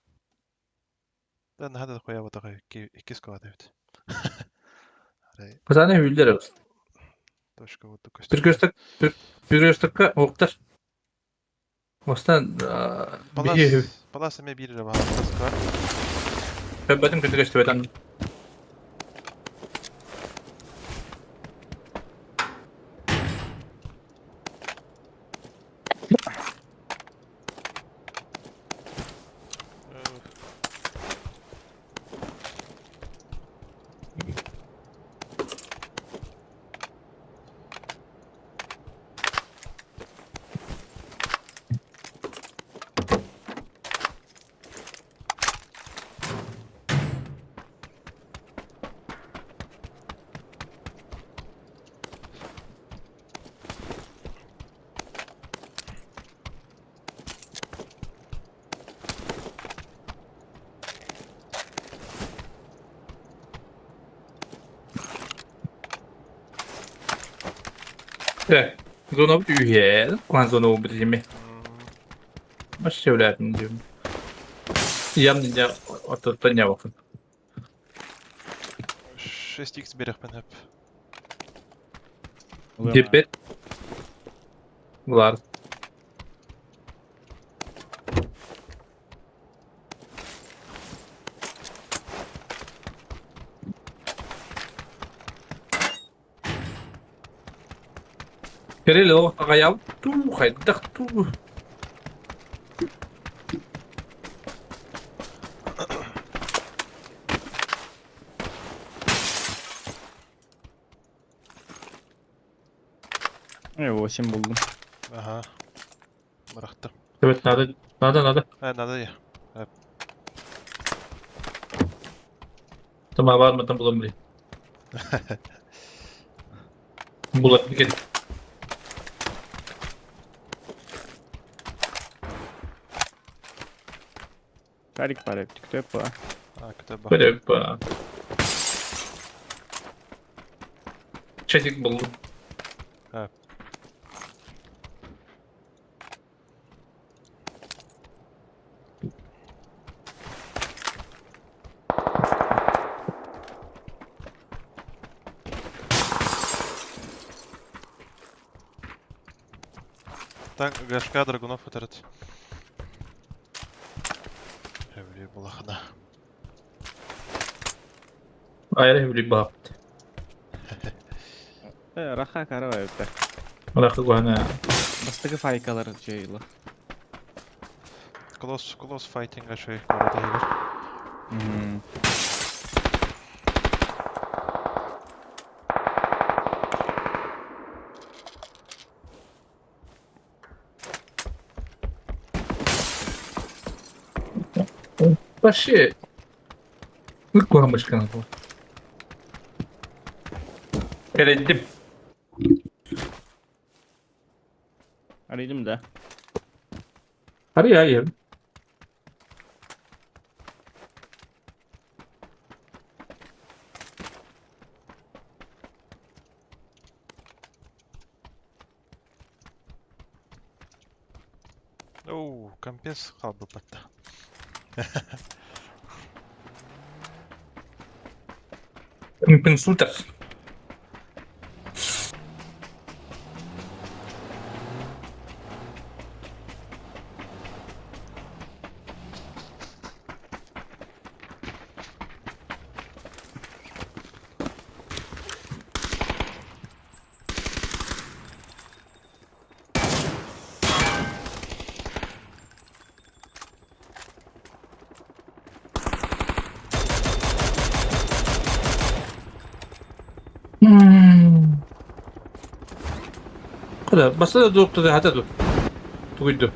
S4: Да нахада да хуя батагы икис квада бит.
S2: Қасаны үлдер.
S4: Точка вот такой.
S2: Пиргөстөккө оқтар. Остан
S4: Палас эме бири бар.
S2: Бәтим көтөгөстө бетан. Zona bu üye. Kuan zona bu birimi. Başka şeylerden diyorum. Yanınca ortadan ne bakın.
S4: 6x берек мен hep.
S2: Dipet. Bular. Kerel o kayal tu haydak tu.
S1: Evet, o şimdi buldum.
S4: Aha. Bıraktım.
S2: Evet nada.
S4: Nada ya.
S2: Tamam varmadan bulamayayım. Bulat bir kere.
S1: Karik para yaptık. Tüp var.
S4: Ha, kötü bak.
S2: Böyle bir çetik buldum.
S4: Evet. Так, Гашка драгунов вытарит. Evliya bulakına.
S2: Ayrı bir bak.
S1: Raha kara var yaptık.
S2: Rakı bana.
S1: Bastığı faykalar şeyle.
S4: Close fighting şey orada gelir.
S1: Hmm.
S2: Başı. Ilk koymuş kanalı. Erendim.
S1: Araydım da.
S2: Hadi ya yerim.
S4: Oo, компенс kaldı batta.
S2: Pensultar. Kadar. Basta da doktor hata dur. Tuydu.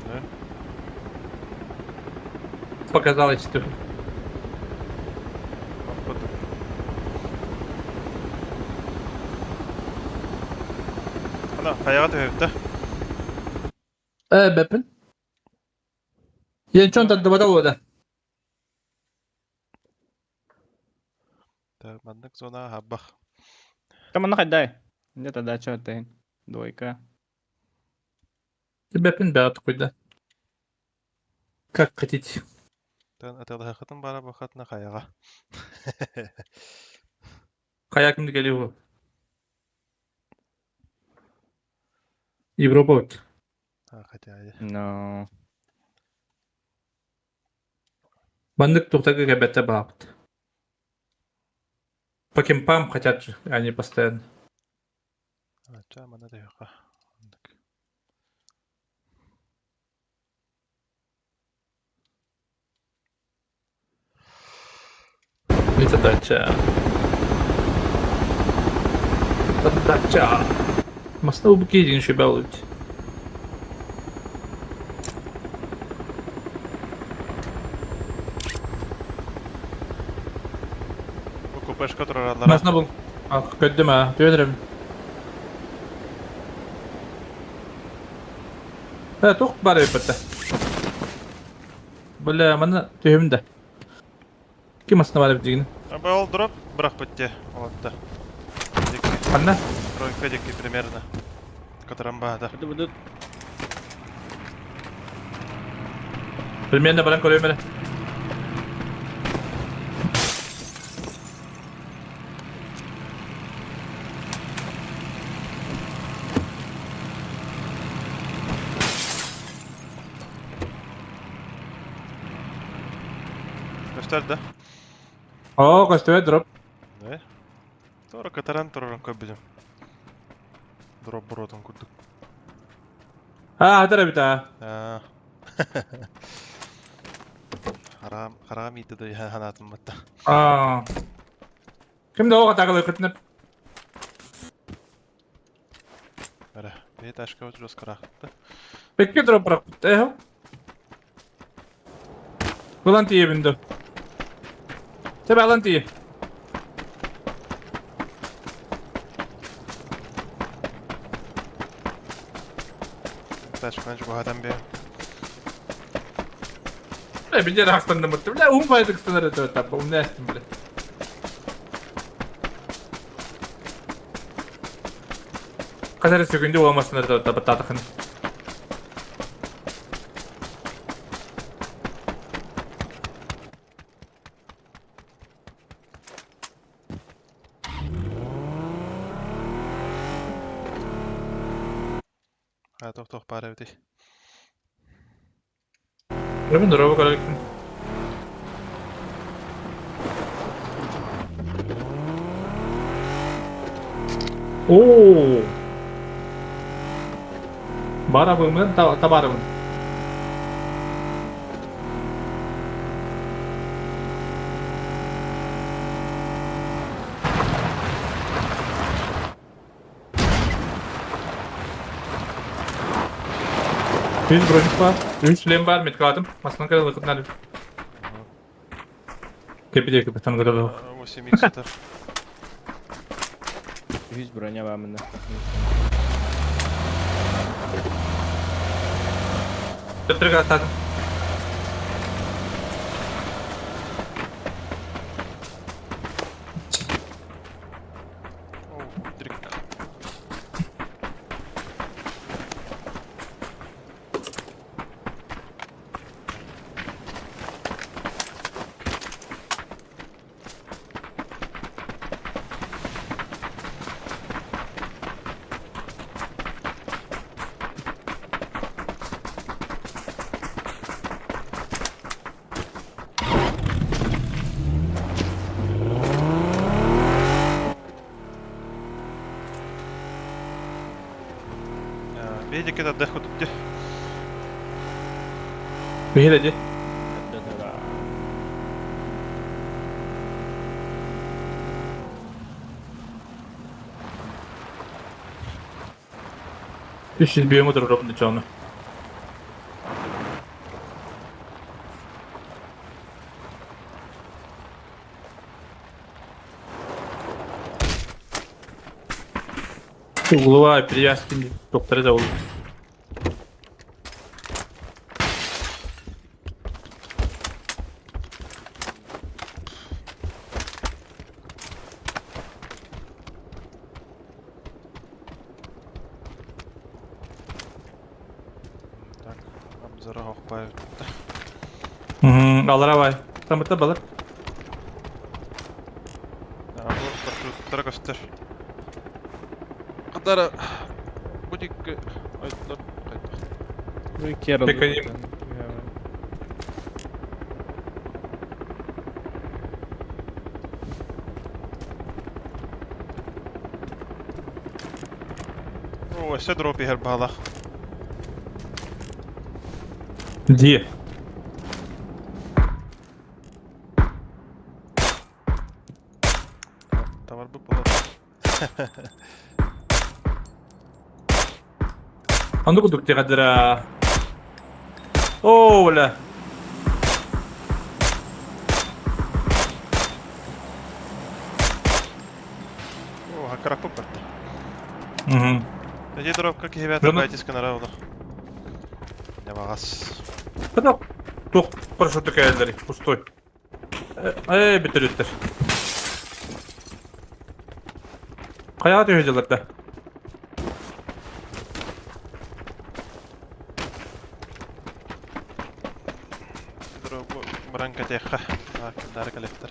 S4: Ne?
S2: Показалось, что
S4: Bakmadım. Ana, ayağa dövdü.
S2: Bepin. Yen çonta da bada.
S4: Mandık zona habak.
S1: Tamam nakadday. Hindi tada chotin. Двойка.
S2: Bepin beat koydu. Как хотите.
S4: Тан атылы хакытын бара бакатна каяга.
S2: Kayak şimdi geliyor. Европа вот.
S4: Ha kataydı.
S1: No.
S2: Бандык тухтага габетте баапт. По кемпам хотят же, они постоянно.
S4: Acha mana da yok. Mandık.
S2: Это дача. Это дача. Масна bu kedin şu balık.
S4: Bu kupешка турарлар.
S2: Masna bu. Ah köddüm ha. Dönerim. Ha tok var öpete. Böyle bana tühümde. Kim masna var öpetiğini?
S4: Абы ол дроп бірақ бітте. Олатта.
S2: Anne.
S4: Тройка деки примерно. Катарамбада.
S1: Budu budu.
S2: Bilmeyen de bana koruyor beni.
S4: gösterdi.
S2: Oo, kaçtı drop.
S4: Ne? Sonra kataran turun köbüzüm. Drop burotun kurduk.
S2: Ha, hadi bir daha.
S4: Ha. Haram iyiydi de hanatım batta.
S2: Aa. Kimde o kadar kıtnıp?
S4: Böyle bir taşka ucuz karaktı.
S2: Peki drop bırak. Volantiye bindi. Tabi alantiye.
S4: Taşka bu adam bir
S2: Bir yere hastandı muhtemelen. Faydık sınırı da tabi. Ne estim bile. Kadar sökünce olmasınlar da tabi tadıkın.
S4: ha toh para ödey.
S2: Görün de robo kadar gittim. Oo. Bara bölümden tabarım. Biz bronik var. 3 lem var metkadım. Maslan kadar lıkıtlar. Kepi tanı kadar.
S4: O semik satar.
S1: 100 bronya var bende.
S2: Tıptır gastadım.
S4: Oh, direkt. Видите, когда доход где?
S2: Bir hileci. Üç bir mudur robun içi. Угловая перевязки доктора зовут.
S4: Так, обзора хохпай.
S2: Алара бай. Там это балар.
S4: Bu marşrutlara göster. Kadar bu dik ayıtlar kayıtlar.
S1: Bu iki yaralı.
S2: Pekayım.
S4: O ese dropi her bağla.
S2: Diye.
S4: Tamam bu polat.
S2: Andu kuduk diye kadar. Oo valla.
S4: O hakarak popat. Где дроп как ребята
S2: Прямо-
S4: боитесь на равно. Не вас.
S2: Kadar. Çok paraşütü geldiler. Pustoy. Bitirirler. Kaya dövücüler de.
S4: Дроп бранка теха. Так, дар коллектор.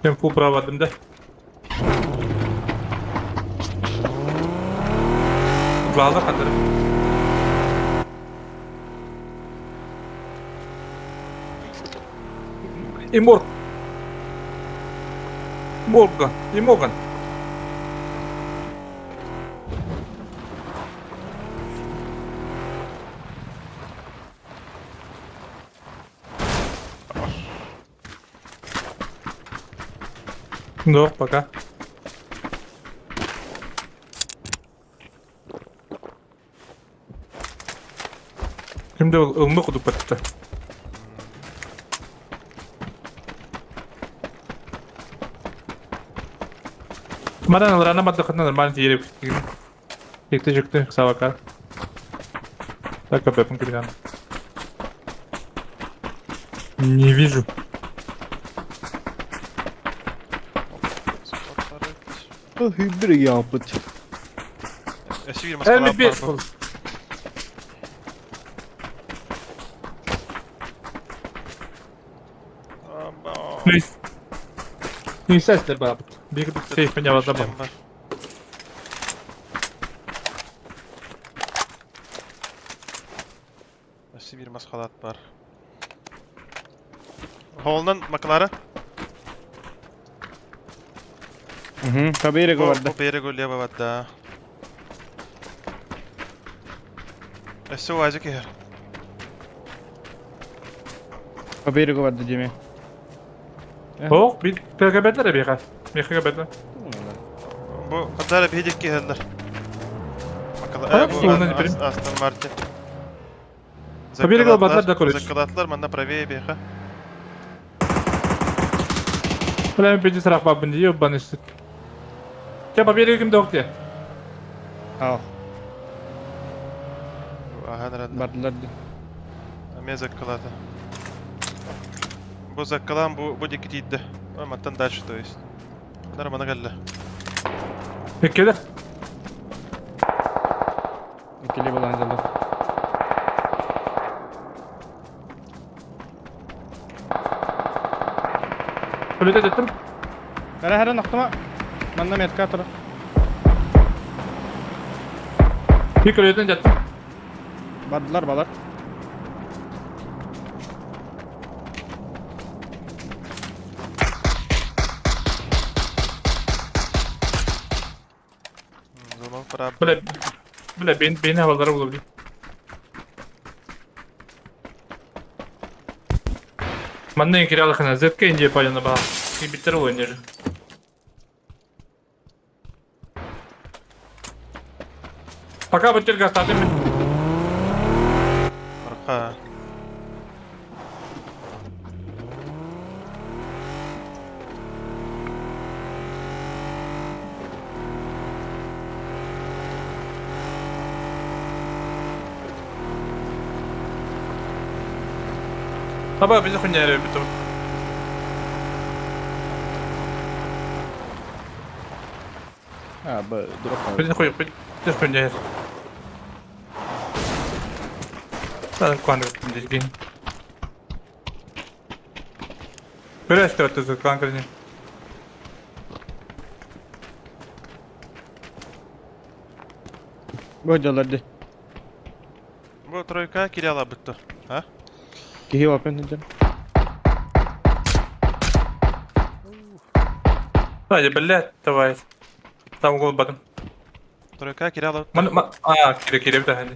S2: Ben full bravadım da. Bağlı kadar. Imorg. Morgan. Imogan. Ну, пока. Kimde ılma kudu patta. Мадан рано отдохнуть, нормально дерев. Тикты жукты, савака. Так, капепом капитан. Не вижу.
S1: Bir yapıt.
S4: Eski bir maskara
S2: M5
S4: var bu.
S2: был.
S4: Amba.
S2: Neyse. Neyse işte babut. Bir safe ne var da bu.
S4: Işlem var. Eski bir maskalat var. Holundan makları.
S1: Kabire vardı.
S4: Bu beri golüye babada. Eski o azıcık yer.
S1: Kabire vardı Jimmy.
S2: Oh, bir KGB'lere bir ha. Bir KGB'ler.
S4: Bu kadar bir hedik geldiler.
S2: Bak,
S4: Makala bu
S2: sonuna birim.
S4: Aston Martin.
S2: Kabire golbatlar da koruyor.
S4: Закладатlar manda правее беха.
S2: Ulan bir taraf babın diyor bana işte. Ya babiri kimde yok diye.
S1: Al.
S4: Aha nerede?
S1: Bardılar.
S4: Ame заклады. Bu закладан bu dikitiydi. Ama там дальше то есть. Нормально geldi.
S2: Peki de.
S1: İkili bulan zalı.
S2: Öyle de dedim.
S1: Her noktama. Manda metka tura.
S2: Bir kuleden yattım.
S1: Bardılar balar.
S4: Zaman para.
S2: Böyle beni havalara bulabiliyor. Mandan kiralıkına zıpka ince payına bak. Bir bitir oynuyor. Пока bitir gazetede mi?
S4: Arka.
S2: Baba bizi kunyar bitir.
S1: Ha bu drop.
S2: Bizi kunyar. Sen kuandı dizgin. Böyle işte ötesi kanka ne?
S1: Bu hocalardı.
S4: Bu тройка kirala bitti. Ha?
S1: Kihi open edeceğim.
S2: Hadi belli давай. Tam gol bakın.
S4: Тройка kirala.
S2: Kire bir tane.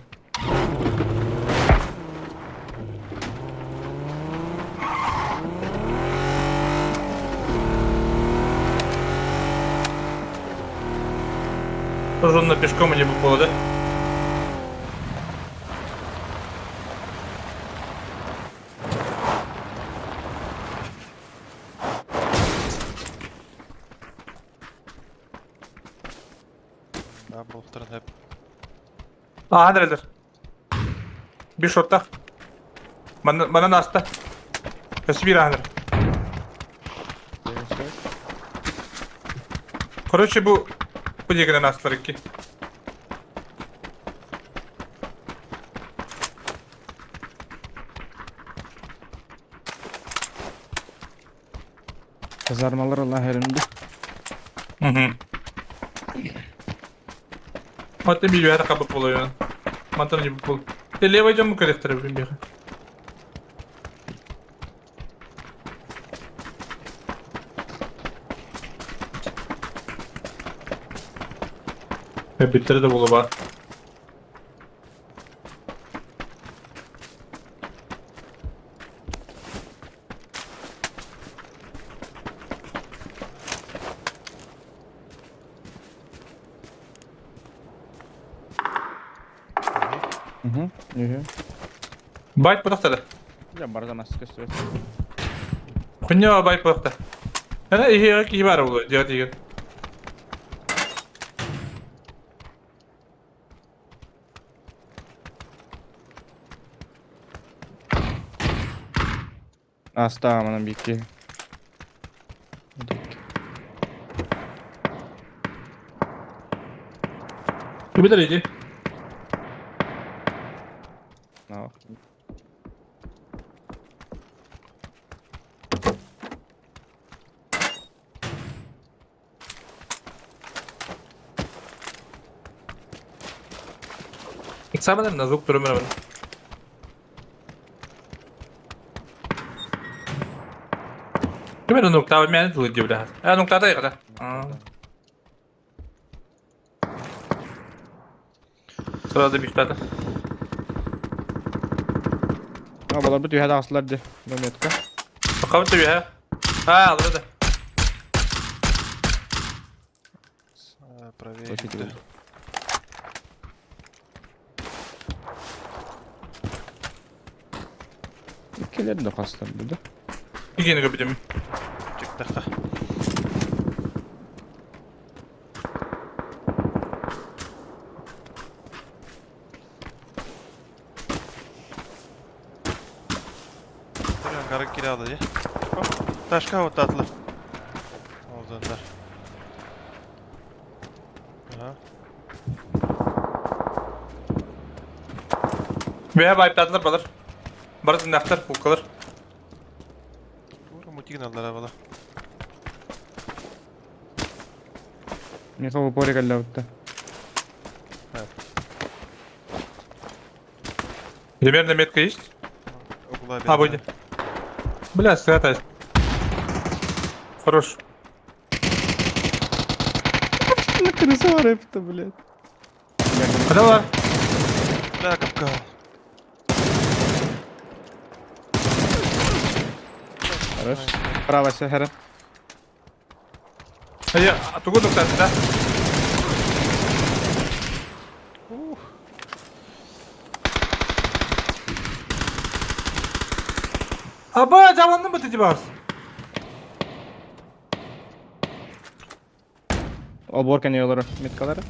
S2: Ровно пешком или по полу, да?
S4: Ben bulutların hep.
S2: Aa, neredeler? Bir şortta. Bana nasta. Kaçı bir ahır. Короче, bu diyekine nastlar iki.
S1: Kızarmalar Allah herinde.
S2: Hı. Hatta bir yere kapıp oluyor. Mantar gibi bul. Levayacağım bu karaktere bir. Bitleri de bulu ba.
S1: Mhm. Iya.
S2: Bayt bırak da.
S1: Ya barzan askı süre.
S2: Kunya bayt bırak da. Ana iyi var bulu. Diyor diyor.
S1: Asta amanın bir iki.
S2: Bilir iyice.
S1: No.
S2: İksamadın nazuk durum ben. Kime nokta var mı? Tuğ diyor daha. Ha noktada ya kadar. Sırada bir tane.
S1: Babalar bu dünyada aslardı. Dometka.
S2: Bakalım tabii ha. Ha alır da.
S4: Правее.
S1: Почти. İkileri de kaslar burada.
S2: İkini göbüdüm.
S4: Çıktı. Tabii garip kira alıcı. Taşka hava tatlı. Ozanlar. Aha.
S2: Veya bayıptadılar balır. Barız indaktar bu kalır.
S4: Doğru mutigin aldılar havalı.
S1: Ne kadar bu pori kaldı burada.
S2: Demir de metka iş.
S4: Okula bir.
S2: Ha buydu. Бля, скатать. Хорош.
S1: Ne kırısı var hep de блядь.
S2: Куда var?
S4: La kapka.
S1: Хорош. Право сехера.
S2: Hadi tugu noktası da. Aba cavanlı mı dedi bas?
S1: O borken yolları. Mitkaları.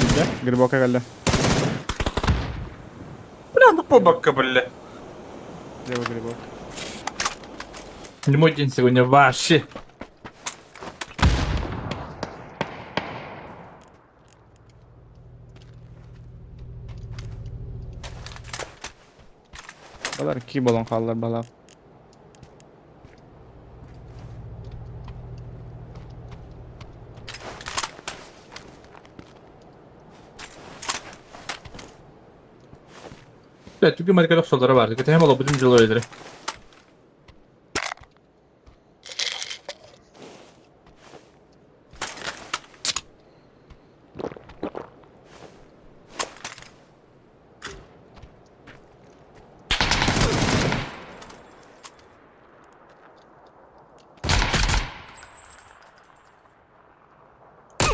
S1: Güzel. Griboka geldi.
S2: Bля, ну побака, бля.
S1: Дева грибок.
S2: Не мой день сегодня вообще.
S1: Balar iki balon kaldılar bala.
S2: Bля, çünkü markalı solları vardı. Kötü hem olabildim cilo öyle.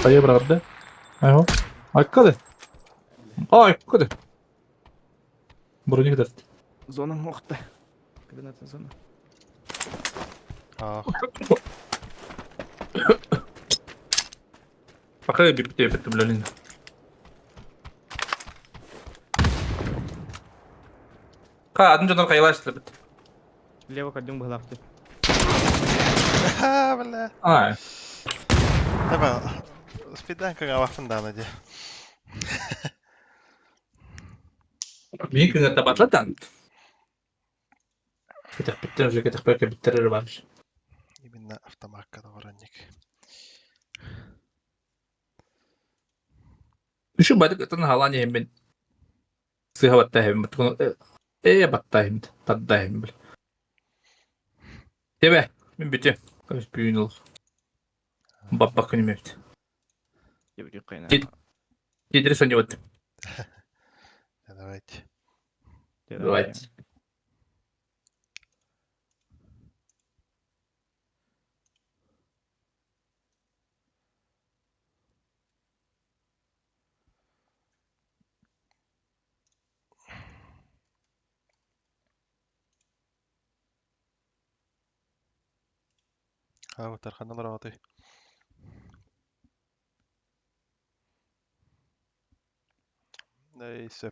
S2: Sayı bıraktı. Ayo. Arkada. Arkada. Buraya kadar.
S1: Zona мохта. Кабинетная зона.
S4: Ah.
S2: Bakalım bir yapıttı bile. Adın canım kayılaştı.
S1: Лево ходим в лапте.
S4: Ha bla.
S2: Ay.
S4: Tabii. Speed'den kaga vaktin daha önce.
S2: Bir gün tabatladan. Kita bitter juga kita pakai bitter varmış.
S4: Именно автомакка öğrendik.
S2: Şu badık atan halan hem ben. Sıha batta hem batta. Batta hem. Tadda hem. Debe. Ben bitti. Kaç büyüğün olur. Bak bakın evet.
S1: Jebri qayna.
S2: Git. Gidiri son yuvut.
S4: Давайте.
S2: Right.
S4: ها ترخنا راضي. Neyse.